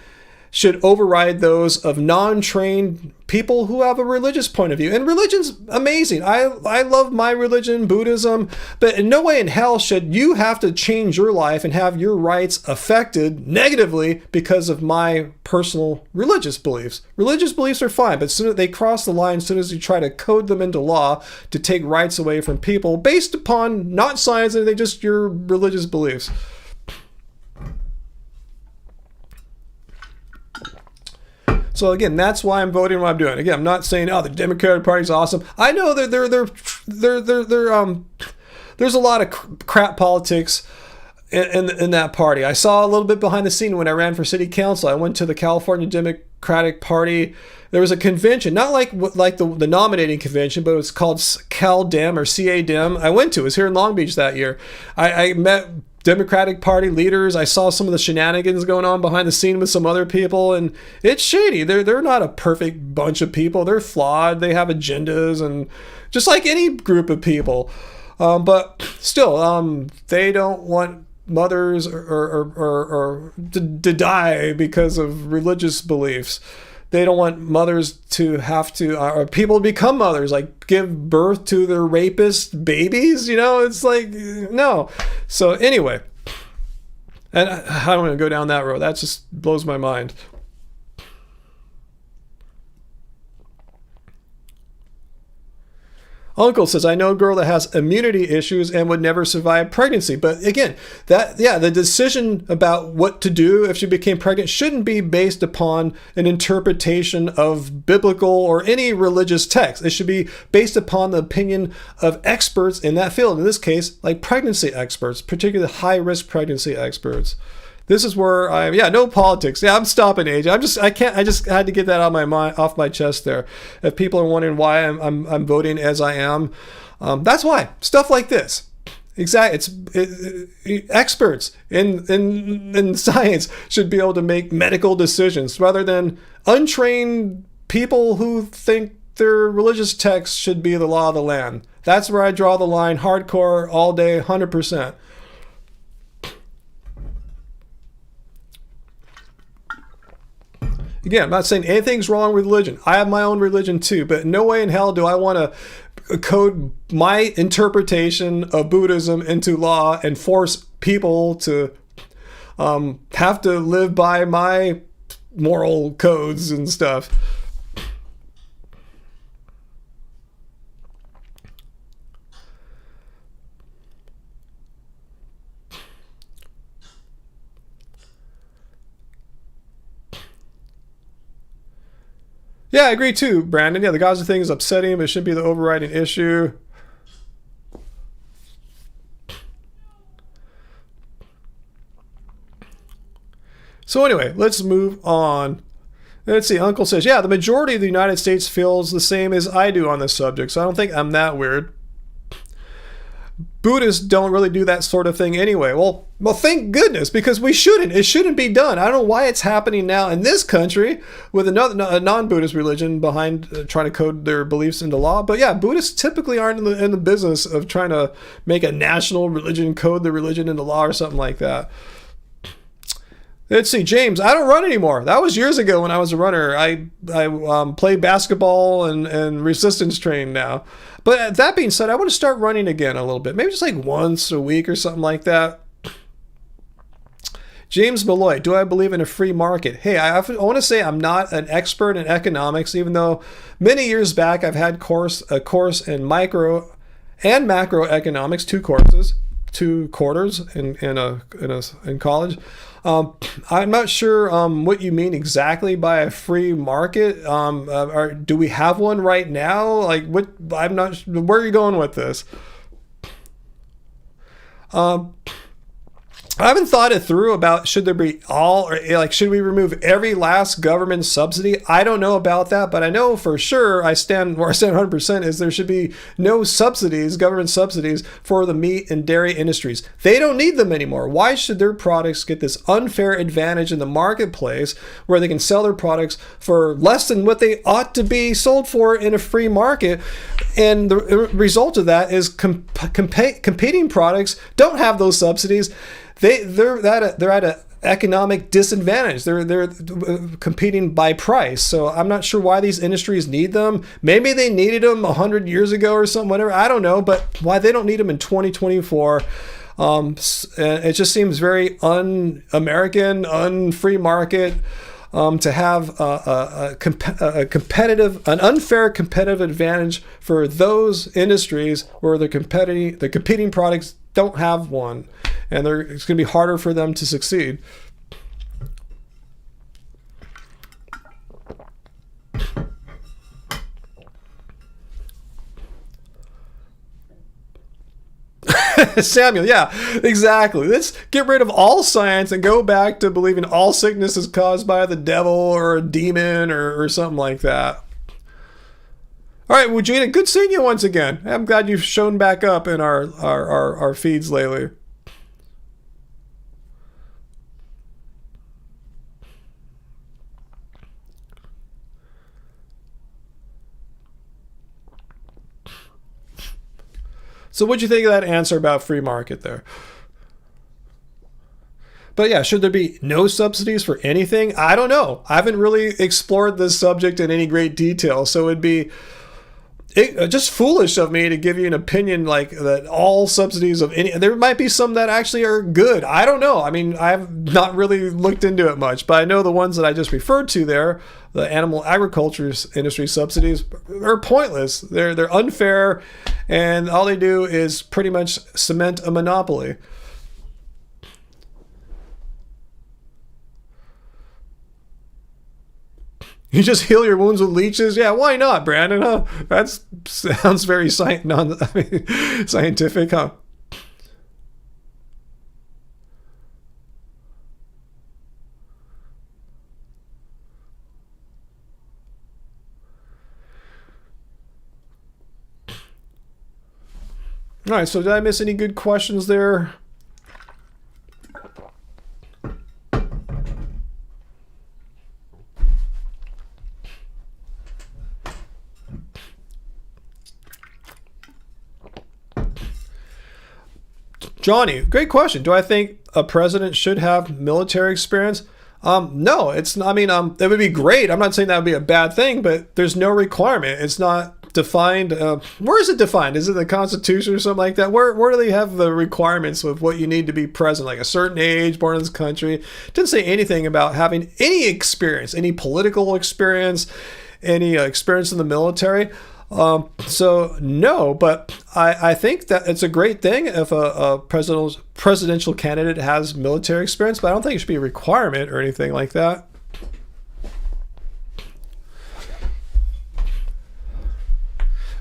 should override those of non-trained people who have a religious point of view. And religion's amazing. I love my religion, Buddhism, but in no way in hell should you have to change your life and have your rights affected negatively because of my personal religious beliefs. Religious beliefs are fine, but soon as they cross the line, as soon as you try to code them into law to take rights away from people based upon not science, and they just your religious beliefs. So again, that's why I'm voting what I'm doing. Again, I'm not saying, oh, the Democratic Party's awesome. I know that there's a lot of crap politics in that party. I saw a little bit behind the scene when I ran for city council. I went to the California Democratic Party. There was a convention, not like the nominating convention, but it was called Cal Dem or CA Dem. I went to. It was here in Long Beach that year. I met Democratic Party leaders. I saw some of the shenanigans going on behind the scene with some other people, and it's shady. They're not a perfect bunch of people. They're flawed. They have agendas, and just like any group of people. But still, they don't want mothers or to die because of religious beliefs. They don't want mothers to have to, or people to become mothers, like give birth to their rapist babies. It's like, no. So anyway, and I don't want to go down that road. That just blows my mind. Uncle says, I know a girl that has immunity issues and would never survive pregnancy. But again, the decision about what to do if she became pregnant shouldn't be based upon an interpretation of biblical or any religious text. It should be based upon the opinion of experts in that field. In this case, like pregnancy experts, particularly high-risk pregnancy experts. This is where no politics. Yeah, I'm stopping age. I just had to get that off my chest there. If people are wondering why I'm voting as I am, that's why. Stuff like this. Exactly. Experts in science should be able to make medical decisions rather than untrained people who think their religious text should be the law of the land. That's where I draw the line. Hardcore, all day, 100%. Again, I'm not saying anything's wrong with religion. I have my own religion too, but no way in hell do I want to code my interpretation of Buddhism into law and force people to have to live by my moral codes and stuff. Yeah, I agree too, Brandon. Yeah, the Gaza thing is upsetting, but it shouldn't be the overriding issue. So anyway, let's move on. Let's see. Uncle says, yeah, the majority of the United States feels the same as I do on this subject, so I don't think I'm that weird. Buddhists don't really do that sort of thing anyway. Well, thank goodness, because we shouldn't. It shouldn't be done. I don't know why it's happening now in this country with a non-Buddhist religion behind trying to code their beliefs into law. But yeah, Buddhists typically aren't in the business of trying to make a national religion, code the religion into law or something like that. Let's see, James, I don't run anymore. That was years ago when I was a runner. I play basketball and resistance train now. But that being said, I want to start running again a little bit. Maybe just like once a week or something like that. James Malloy, do I believe in a free market? Hey, I want to say I'm not an expert in economics, even though many years back I've had a course in micro and macroeconomics, 2 courses, 2 quarters in college. I'm not sure what you mean exactly by a free market. Do we have one right now? Like, what? I'm not. Where are you going with this? I haven't thought it through about should there be should we remove every last government subsidy? I don't know about that, but I know for sure I stand 100% is there should be no subsidies, government subsidies for the meat and dairy industries. They don't need them anymore. Why should their products get this unfair advantage in the marketplace where they can sell their products for less than what they ought to be sold for in a free market? And the result of that is competing products don't have those subsidies. They're at an economic disadvantage. They're competing by price. So I'm not sure why these industries need them. Maybe they needed them 100 years ago or something, whatever. I don't know, but why they don't need them in 2024? It just seems very un-American, un-free market. To have an unfair competitive advantage for those industries where the competing products don't have one, and it's going to be harder for them to succeed. Samuel, yeah, exactly. Let's get rid of all science and go back to believing all sickness is caused by the devil or a demon or something like that. All right, well, Gina, good seeing you once again. I'm glad you've shown back up in our feeds lately. So what'd you think of that answer about free market there? But yeah, should there be no subsidies for anything? I don't know. I haven't really explored this subject in any great detail. So it'd be just foolish of me to give you an opinion like that all subsidies of any, there might be some that actually are good. I don't know. I mean, I've not really looked into it much, but I know the ones that I just referred to there, the animal agriculture industry subsidies, are pointless. They're unfair, and all they do is pretty much cement a monopoly. You just heal your wounds with leeches? Yeah, why not, Brandon? Huh? That sounds very scientific, huh? All right, so did I miss any good questions there? Johnny, great question. Do I think a president should have military experience? No, it's not. I mean, that would be great. I'm not saying that would be a bad thing, but there's no requirement. It's not defined. Where is it defined? Is it the Constitution or something like that? Where do they have the requirements of what you need to be president? Like a certain age, born in this country. It didn't say anything about having any experience, any political experience, any experience in the military. So no, but I think that it's a great thing if a presidential candidate has military experience, but I don't think it should be a requirement or anything like that.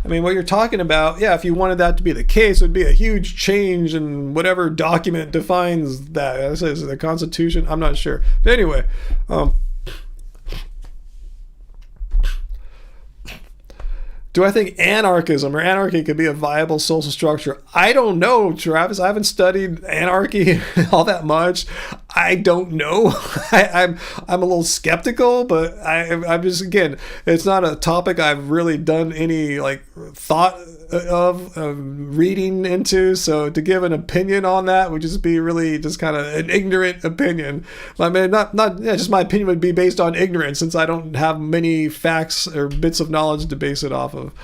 I mean, what you're talking about, yeah, if you wanted that to be the case, it would be a huge change in whatever document defines that. Is it the Constitution? I'm not sure. But anyway, do I think anarchism or anarchy could be a viable social structure? I don't know, Travis. I haven't studied anarchy all that much. I don't know. I'm a little skeptical, but I'm just, again, it's not a topic I've really done any like thought of reading into. So to give an opinion on that would just be really just kind of an ignorant opinion. I mean, just my opinion would be based on ignorance, since I don't have many facts or bits of knowledge to base it off of.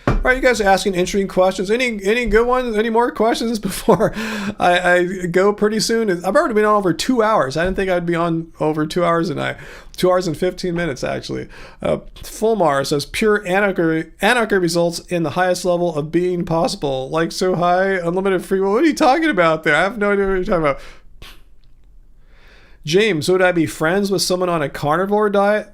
All right, you guys are asking interesting questions. Any good ones? Any more questions before I go pretty soon? I've already been on over 2 hours. I didn't think I'd be on over 2 hours, and 2 hours and 15 minutes actually. Fulmar says pure anarchy results in the highest level of being possible. Like so high, unlimited free will. What are you talking about there? I have no idea what you're talking about. James, would I be friends with someone on a carnivore diet?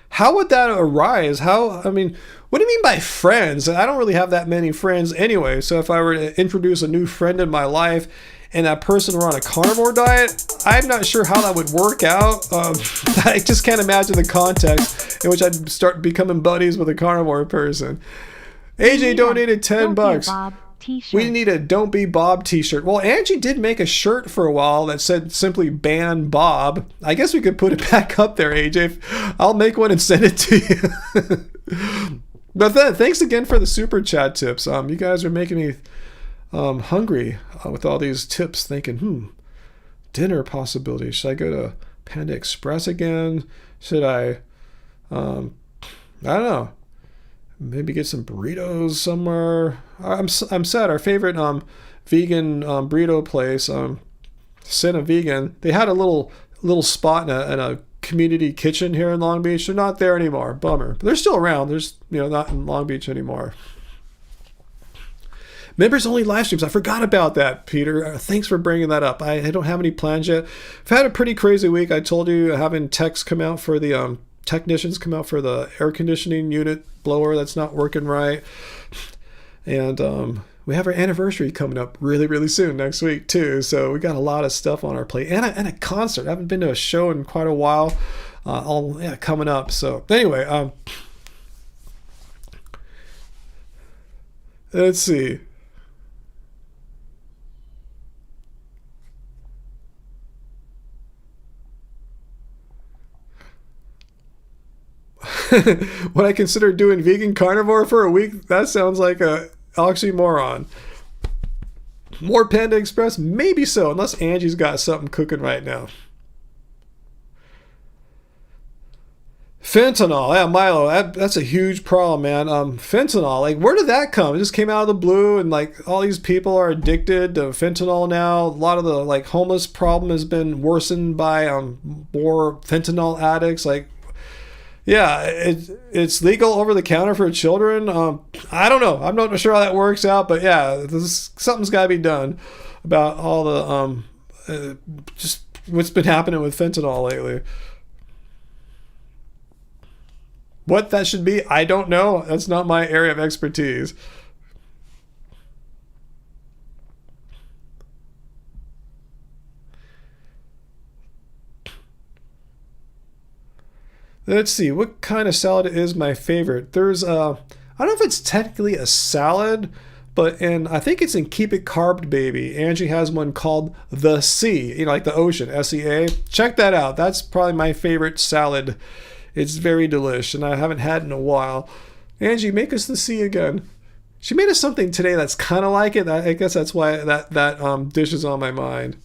How would that arise? I mean, what do you mean by friends? I don't really have that many friends anyway. So if I were to introduce a new friend in my life and that person were on a carnivore diet, I'm not sure how that would work out. I just can't imagine the context in which I'd start becoming buddies with a carnivore person. AJ donated $10. We need a Don't Be Bob t-shirt. Well, Angie did make a shirt for a while that said simply ban Bob. I guess we could put it back up there, AJ. I'll make one and send it to you. But then, thanks again for the super chat tips. You guys are making me hungry with all these tips, thinking, dinner possibilities. Should I go to Panda Express again? Should I don't know. Maybe get some burritos somewhere. I'm sad. Our favorite vegan burrito place, Santa Vegan, they had a little spot in a community kitchen here in Long Beach. They're not there anymore. Bummer. But they're still around. There's not in Long Beach anymore. Members only live streams. I forgot about that, Peter. Thanks for bringing that up. I don't have any plans yet. I've had a pretty crazy week. I told you, having techs come out for the technicians come out for the air conditioning unit blower that's not working right. And we have our anniversary coming up really, really soon next week too. So we got a lot of stuff on our plate, and a concert. I haven't been to a show in quite a while. Coming up. So anyway, let's see. Would I consider doing vegan carnivore for a week? That sounds like a oxymoron. More Panda Express? Maybe so, unless Angie's got something cooking right now. Fentanyl, yeah, Milo, that's a huge problem, man. Fentanyl, like, where did that come? It just came out of the blue, and like all these people are addicted to fentanyl now. A lot of the like homeless problem has been worsened by more fentanyl addicts. Like, yeah, it's legal over the counter for children. I don't know. I'm not sure how that works out, but yeah, something's got to be done about all the just what's been happening with fentanyl lately. What that should be, I don't know. That's not my area of expertise. Let's see, what kind of salad is my favorite? There's I don't know if it's technically a salad, but I think it's in Keep It Carb Baby. Angie has one called The Sea, like the ocean, S-E-A. Check that out. That's probably my favorite salad. It's very delish, and I haven't had it in a while. Angie, make us the sea again. She made us something today that's kind of like it. I guess that's why that dish is on my mind.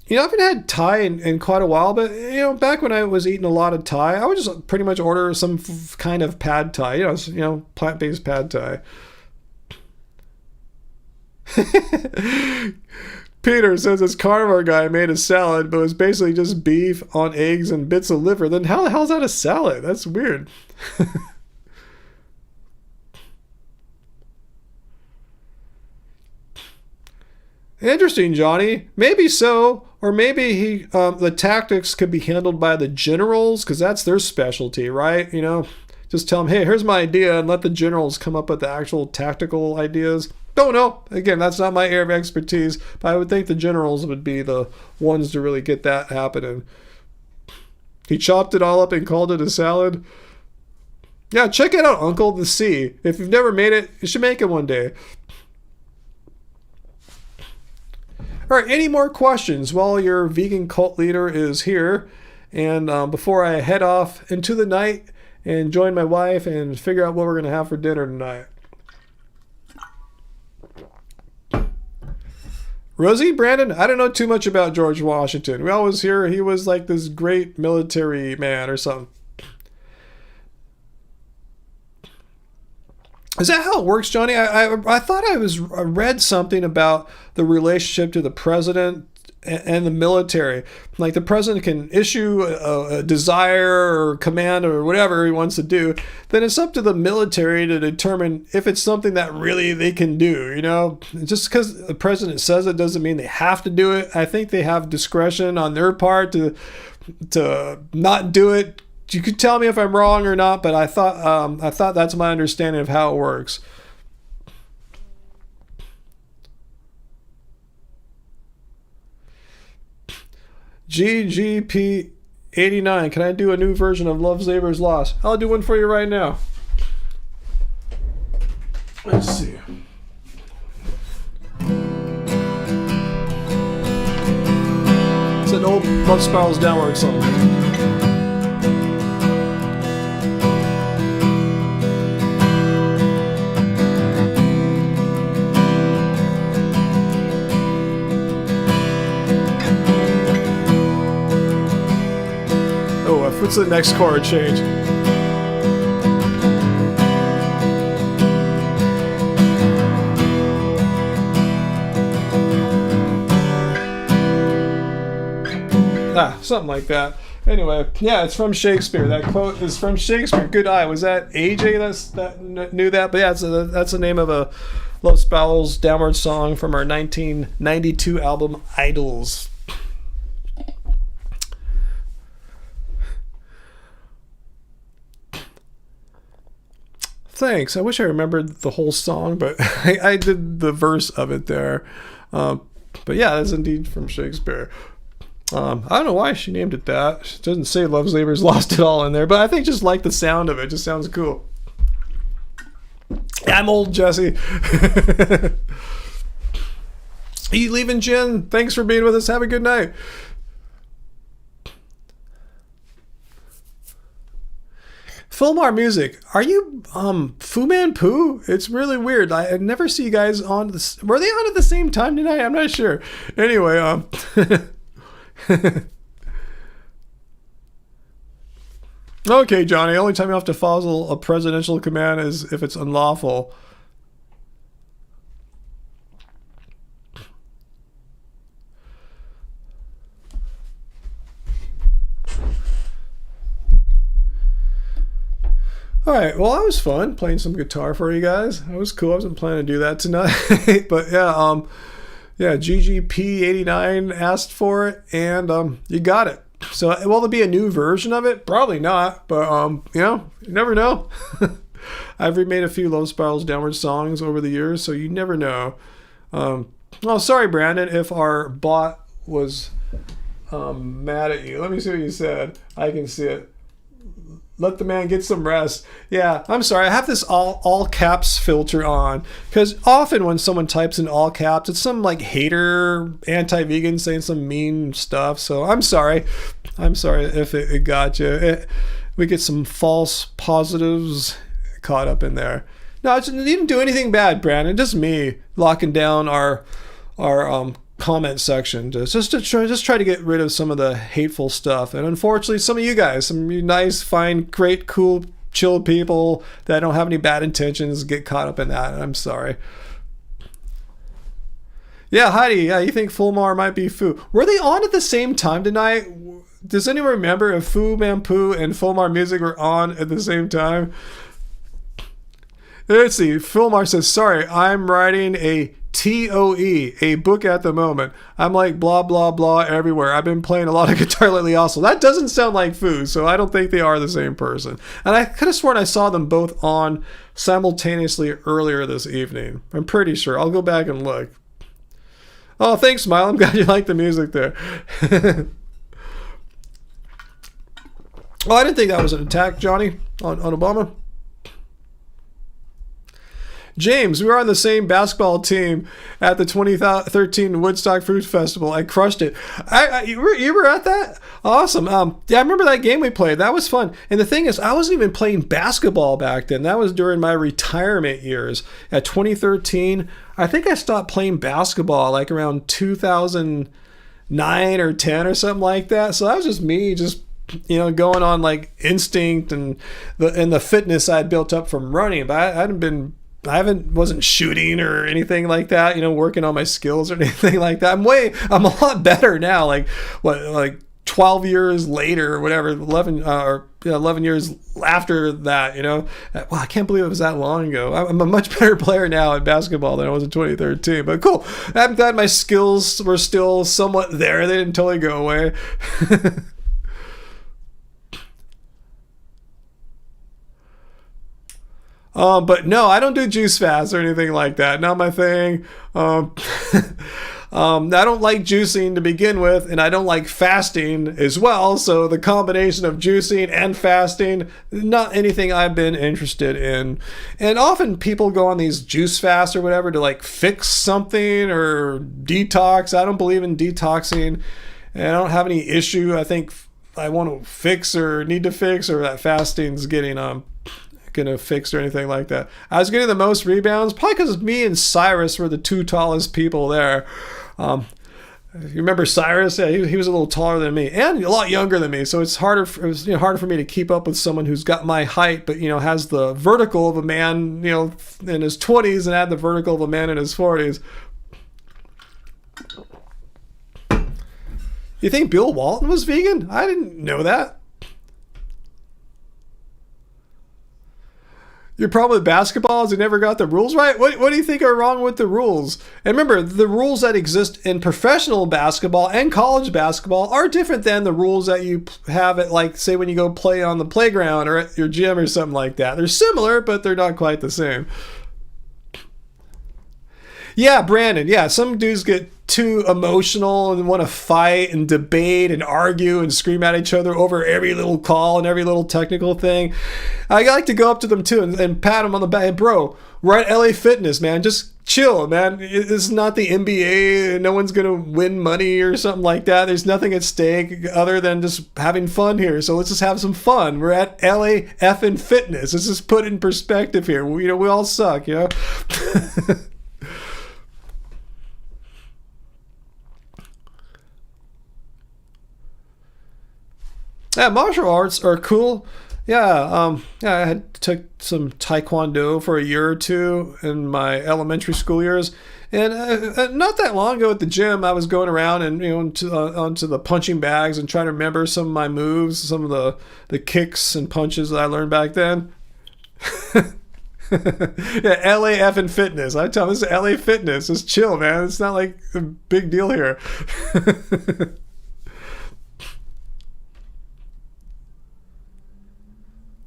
I haven't had Thai in quite a while, but, back when I was eating a lot of Thai, I would just pretty much order some kind of pad Thai, plant-based pad Thai. Peter says his carnivore guy made a salad, but it was basically just beef on eggs and bits of liver. Then how the hell is that a salad? That's weird. Interesting, Johnny. Maybe so, or maybe the tactics could be handled by the generals, because that's their specialty, right? Just tell them, hey, here's my idea, and let the generals come up with the actual tactical ideas. Don't know. Again, that's not my area of expertise, but I would think the generals would be the ones to really get that happening. He chopped it all up and called it a salad. Yeah, check it out, Uncle, The Sea. If you've never made it, you should make it one day. All right, any more questions while your vegan cult leader is here? And before I head off into the night and join my wife and figure out what we're going to have for dinner tonight. Rosie, Brandon, I don't know too much about George Washington. We always hear he was like this great military man or something. Is that how it works, Johnny? I thought I read something about the relationship to the president and the military. Like the president can issue a desire or command or whatever he wants to do. Then it's up to the military to determine if it's something that really they can do. Just because the president says it doesn't mean they have to do it. I think they have discretion on their part to not do it. You could tell me if I'm wrong or not, but I thought that's my understanding of how it works. GGP89, can I do a new version of Love Saber's Lost? I'll do one for you right now. Let's see. It's an old Love Spirals Downward song. What's the next chord change? Something like that. Anyway, yeah, it's from Shakespeare. That quote is from Shakespeare. Good eye. Was that AJ that knew that? But yeah, that's the name of a Love Spirals Downward song from our 1992 album Idols. Thanks. I wish I remembered the whole song, but I did the verse of it there. But yeah, that's indeed from Shakespeare. I don't know why she named it that. It doesn't say Love Saber's Lost at all in there, but I think just like the sound of it. It just sounds cool. I'm old, Jesse. Are you leaving, Jen? Thanks for being with us. Have a good night. Fulmar Music, are you Fu Man Poo? It's really weird. I never see you guys on this. Were they on at the same time tonight? I'm not sure. Anyway, okay, Johnny. The only time you have to follow a presidential command is if it's unlawful. All right, well, that was fun playing some guitar for you guys. That was cool. I wasn't planning to do that tonight, but yeah, GGP89 asked for it, and you got it. So, will there be a new version of it? Probably not, but you never know. I've remade a few Love Spirals Downward songs over the years, so you never know. Oh, sorry, Brandon, if our bot was mad at you. Let me see what you said. I can see it. Let the man get some rest. Yeah, I'm sorry. I have this all caps filter on because often when someone types in all caps, it's some like hater, anti-vegan saying some mean stuff. So I'm sorry. I'm sorry if it got you. We get some false positives caught up in there. No, you didn't do anything bad, Brandon. Just me locking down our comment section just to try to get rid of some of the hateful stuff. And unfortunately, some of you guys, some of you nice, fine, great, cool, chill people that don't have any bad intentions get caught up in that. I'm sorry. Yeah, Heidi, yeah, you think Fulmar might be Fu. Were they on at the same time tonight? Does anyone remember if Fu Man Poo and Fulmar Music were on at the same time? Let's see. Fulmar says, sorry, I'm writing a TOE, a book at the moment. I'm like blah, blah, blah everywhere. I've been playing a lot of guitar lately also. That doesn't sound like Fu, so I don't think they are the same person. And I could have sworn I saw them both on simultaneously earlier this evening. I'm pretty sure. I'll go back and look. Oh, thanks, Smile. I'm glad you like the music there. Oh, I didn't think that was an attack, Johnny, on Obama. James, we were on the same basketball team at the 2013 Woodstock Fruit Festival. I crushed it. You were at that? Awesome. Yeah, I remember that game we played. That was fun. And the thing is, I wasn't even playing basketball back then. That was during my retirement years. At 2013, I think I stopped playing basketball like around 2009 or 10 or something like that. So that was just me going on like instinct and the fitness I'd built up from running. But wasn't shooting or anything like that, working on my skills or anything like that. I'm a lot better now, like 12 years later or whatever, 11 years after that, Well, I can't believe it was that long ago. I'm a much better player now at basketball than I was in 2013, but cool. I'm glad my skills were still somewhat there. They didn't totally go away. But no, I don't do juice fasts or anything like that. Not my thing. I don't like juicing to begin with, and I don't like fasting as well. So the combination of juicing and fasting, not anything I've been interested in. And often people go on these juice fasts or whatever to like fix something or detox. I don't believe in detoxing, and I don't have any issue. I think I want to fix or need to fix, or that fasting's getting gonna fix or anything like that. I was getting the most rebounds probably because me and Cyrus were the two tallest people there. You remember Cyrus? Yeah, he was a little taller than me and a lot younger than me, so it was harder for me to keep up with someone who's got my height but has the vertical of a man in his 20s and had the vertical of a man in his 40s. You think Bill Walton was vegan? I didn't know that. Your problem with basketball is you never got the rules right? What do you think are wrong with the rules? And remember, the rules that exist in professional basketball and college basketball are different than the rules that you have at, like, say, when you go play on the playground or at your gym or something like that. They're similar, but they're not quite the same. Yeah, Brandon. Yeah, some dudes get too emotional and want to fight and debate and argue and scream at each other over every little call and every little technical thing. I like to go up to them too and pat them on the back. Hey, bro, we're at LA Fitness, man. Just chill, man. It's not the NBA. No one's going to win money or something like that. There's nothing at stake other than just having fun here. So let's just have some fun. We're at LA effing Fitness. Let's just put it in perspective here. We all suck, you know? Yeah, martial arts are cool. Yeah, I took some taekwondo for a year or two in my elementary school years, and not that long ago at the gym, I was going around and onto the punching bags and trying to remember some of my moves, some of the kicks and punches that I learned back then. Yeah, LAF and Fitness. I tell them, this is LA Fitness. Just chill, man. It's not like a big deal here.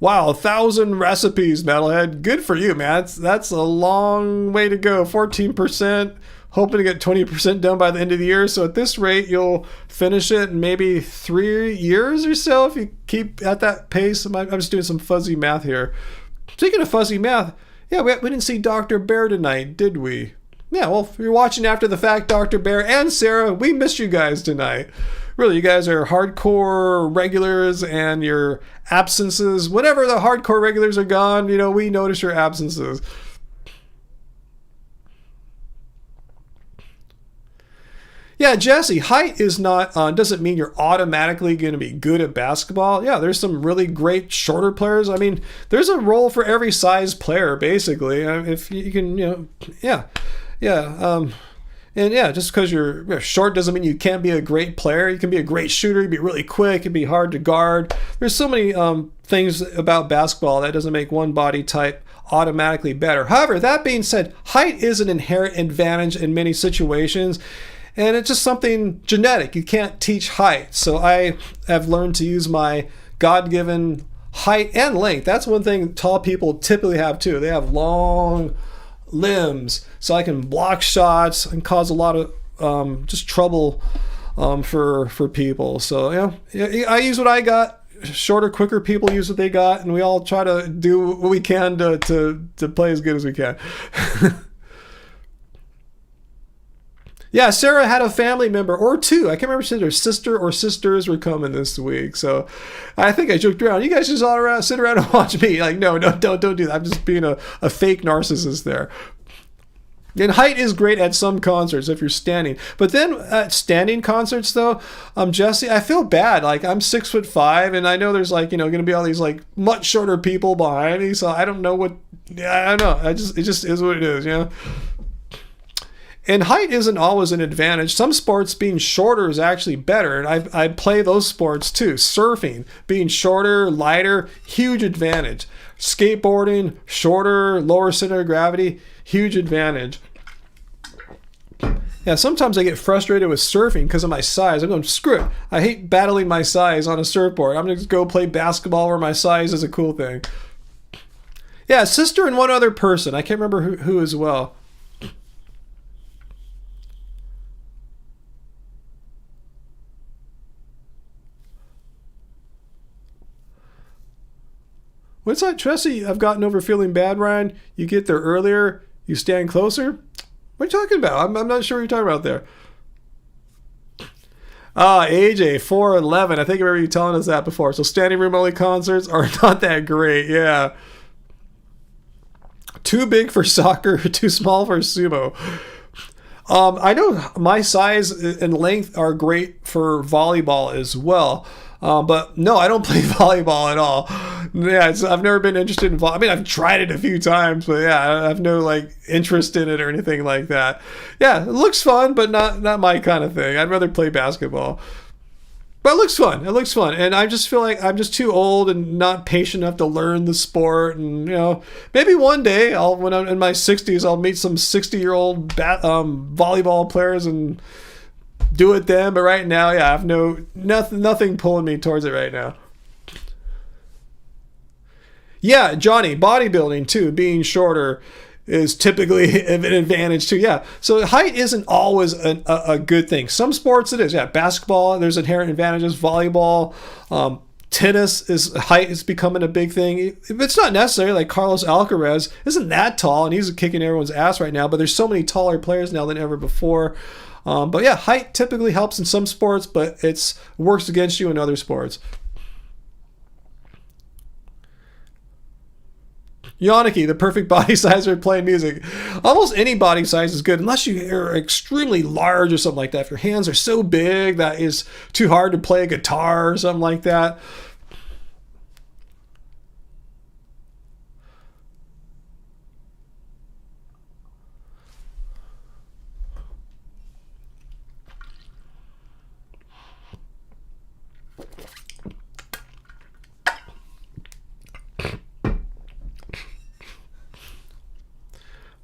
Wow, 1,000 recipes, Metalhead. Good for you, man. That's a long way to go. 14%. Hoping to get 20% done by the end of the year. So at this rate, you'll finish it in maybe 3 years or so if you keep at that pace. I'm just doing some fuzzy math here. Speaking of fuzzy math, yeah, we didn't see Dr. Bear tonight, did we? Yeah, well, if you're watching after the fact, Dr. Bear and Sarah, we missed you guys tonight. Really, you guys are hardcore regulars, and your absences, whenever the hardcore regulars are gone, we notice your absences. Yeah, Jesse, height is not doesn't mean you're automatically going to be good at basketball. Yeah, there's some really great shorter players. I mean, there's a role for every size player, basically. If you can, yeah. And yeah, just because you're short doesn't mean you can't be a great player. You can be a great shooter. You can be really quick. It can be hard to guard. There's so many things about basketball that doesn't make one body type automatically better. However, that being said, height is an inherent advantage in many situations, and it's just something genetic. You can't teach height. So I have learned to use my God-given height and length. That's one thing tall people typically have too. They have long limbs, so I can block shots and cause a lot of just trouble for people. So yeah, I use what I got. Shorter, quicker people use what they got, and we all try to do what we can to play as good as we can. Yeah, Sarah had a family member or two. I can't remember if she said her sister or sisters were coming this week. So I think I joked around. You guys just all sit around and watch me. Like, no, don't do that. I'm just being a fake narcissist there. And height is great at some concerts if you're standing. But then at standing concerts, though, Jesse, I feel bad. Like, I'm 6'5", and I know there's going to be all these much shorter people behind me. So I don't know what. I don't know. It just is what it is. And height isn't always an advantage. Some sports being shorter is actually better, and I play those sports too. Surfing, being shorter, lighter, huge advantage. Skateboarding, shorter, lower center of gravity, huge advantage. Yeah, sometimes I get frustrated with surfing because of my size. I'm going, screw it. I hate battling my size on a surfboard. I'm going to just go play basketball where my size is a cool thing. Yeah, sister and one other person. I can't remember who as well. What's that, Tressie? I've gotten over feeling bad, Ryan. You get there earlier. You stand closer. What are you talking about? I'm not sure what you're talking about there. AJ, 4'11". I think I remember you telling us that before. So standing room only concerts are not that great. Yeah. Too big for soccer, too small for sumo. I know my size and length are great for volleyball as well. But no, I don't play volleyball at all. Yeah, I've never been interested in volleyball. I mean, I've tried it a few times, but yeah, I have no interest in it or anything like that. Yeah, it looks fun, but not my kind of thing. I'd rather play basketball. But it looks fun. It looks fun. And I just feel like I'm just too old and not patient enough to learn the sport. And, maybe one day, when I'm in my 60s, I'll meet some 60-year-old volleyball players and do it then. But right now, yeah, I have nothing pulling me towards it right now. Yeah, Johnny, bodybuilding too, being shorter is typically an advantage too. Yeah, so height isn't always a good thing. Some sports it is. Yeah, basketball, there's inherent advantages. Volleyball, tennis height is becoming a big thing. It's not necessary. Like Carlos Alcaraz isn't that tall, and he's kicking everyone's ass right now. But there's so many taller players now than ever before. But yeah, height typically helps in some sports, but it works against you in other sports. Yannicki, the perfect body size for playing music. Almost any body size is good, unless you are extremely large or something like that. If your hands are so big that is too hard to play a guitar or something like that.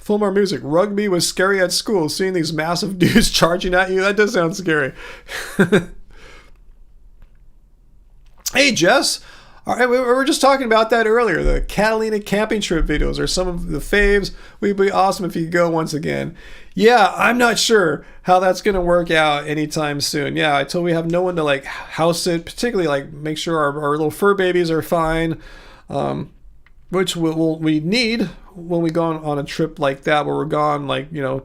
More music. Rugby was scary at school. Seeing these massive dudes charging at you, that does sound scary. Hey, Jess. All right, we were just talking about that earlier. The Catalina camping trip videos are some of the faves. We'd be awesome if you could go once again. Yeah, I'm not sure how that's going to work out anytime soon. Yeah, until we have no one to like house it, particularly like make sure our little fur babies are fine. Which we need when we go on a trip like that, where we're gone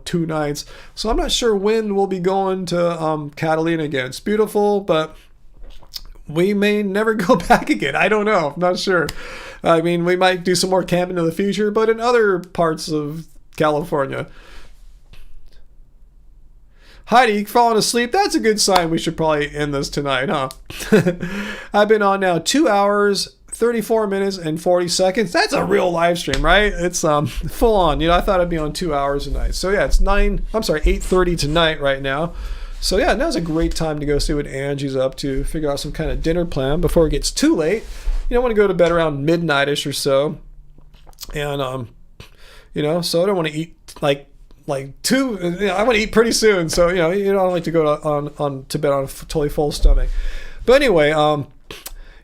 2 nights. So I'm not sure when we'll be going to Catalina again. It's beautiful, but we may never go back again. I don't know. I'm not sure. I mean, we might do some more camping in the future, but in other parts of California. Heidi, falling asleep. That's a good sign. We should probably end this tonight, huh? I've been on now 2 hours, 34 minutes, and 40 seconds. That's a real live stream, right? It's full on. I thought I'd be on 2 hours a night. So yeah, it's 8:30 tonight right now. So yeah, now's a great time to go see what Angie's up to, figure out some kind of dinner plan before it gets too late. I want to go to bed around midnight-ish or so. And so I don't want to eat I want to eat pretty soon. So, I don't like to go to bed on a totally full stomach. But anyway,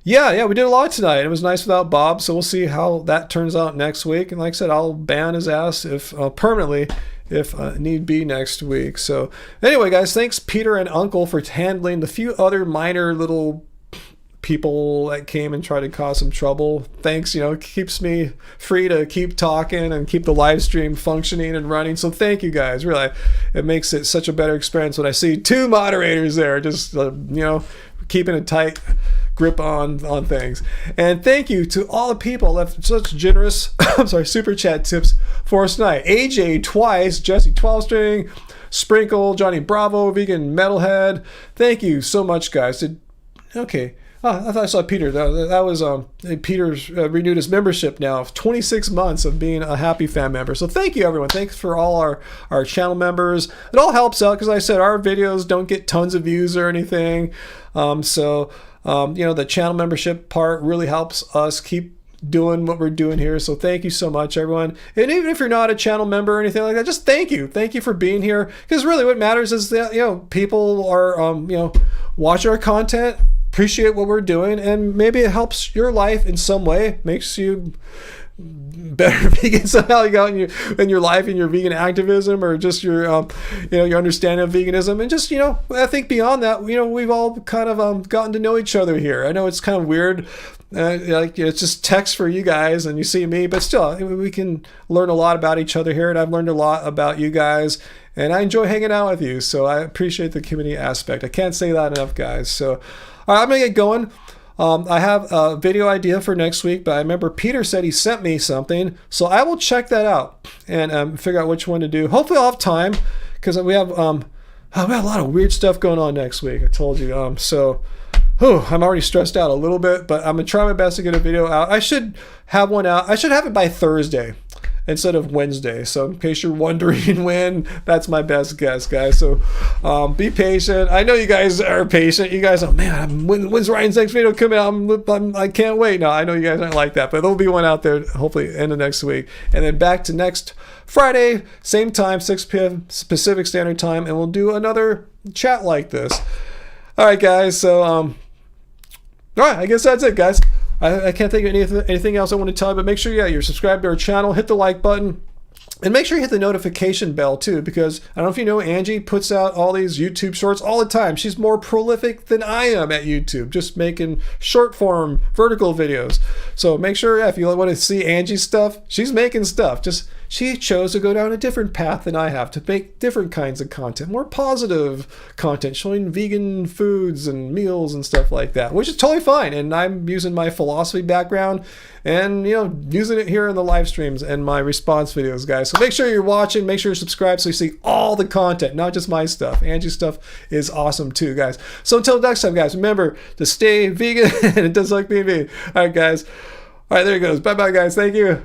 yeah, we did a lot tonight. It was nice without Bob, so we'll see how that turns out next week. And like I said, I'll ban his ass permanently if need be next week. So anyway, guys, thanks Peter and Uncle for handling the few other minor little people that came and tried to cause some trouble. Thanks, keeps me free to keep talking and keep the live stream functioning and running. So thank you guys. Really, it makes it such a better experience when I see 2 moderators there, just keeping a tight grip on things. And thank you to all the people that left such generous super chat tips for us tonight. AJ twice, Jesse 12 string, Sprinkle, Johnny Bravo, Vegan Metalhead. Thank you so much, guys. Okay. Oh, I thought I saw Peter. That was Peter's renewed his membership now of 26 months of being a happy fan member. So thank you, everyone. Thanks for all our channel members. It all helps out because, like I said, our videos don't get tons of views or anything. The channel membership part really helps us keep doing what we're doing here. So thank you so much, everyone. And even if you're not a channel member or anything like that, just thank you. Thank you for being here. Because really what matters is that, people are, watch our content, appreciate what we're doing, and maybe it helps your life in some way, makes you better vegan somehow. You got in your life, in your vegan activism, or just your your understanding of veganism. And just I think beyond that, we've all kind of gotten to know each other here. I know it's kind of weird, it's just text for you guys and you see me, but still we can learn a lot about each other here, and I've learned a lot about you guys, and I enjoy hanging out with you. So I appreciate the community aspect. I can't say that enough, guys. So all right, I'm gonna get going. I have a video idea for next week, but I remember Peter said he sent me something, so I will check that out and figure out which one to do. Hopefully I'll have time, because we have a lot of weird stuff going on next week. I told you. I'm already stressed out a little bit, but I'm gonna try my best to get a video out. I should have one out. I should have it by Thursday instead of Wednesday. So in case you're wondering when, that's my best guess, guys. So be patient. I know you guys are patient. You guys are, man, when's Ryan's next video coming out? I can't wait. No, I know you guys aren't like that, but there'll be one out there hopefully end of next week. And then back to next Friday, same time, 6 p.m. Pacific Standard Time, and we'll do another chat like this. All right, guys. So, all right, I guess that's it, guys. I can't think of anything else I want to tell you, but make sure, you're subscribed to our channel, hit the like button, And make sure you hit the notification bell too, because I don't know if you know, Angie puts out all these YouTube shorts all the time. She's more prolific than I am at YouTube, just making short form vertical videos. So make sure, if you want to see Angie's stuff, she's making stuff. Just she chose to go down a different path than I have, to make different kinds of content, more positive content, showing vegan foods and meals and stuff like that, which is totally fine. And I'm using my philosophy background and, you know, using it here in the live streams and my response videos, guys. So make sure you're watching, make sure you're subscribed so you see all the content, not just my stuff. Angie's stuff is awesome too, guys. So until next time, guys, remember to stay vegan and it does like being vegan. All right, guys. All right, there it goes. Bye-bye, guys. Thank you.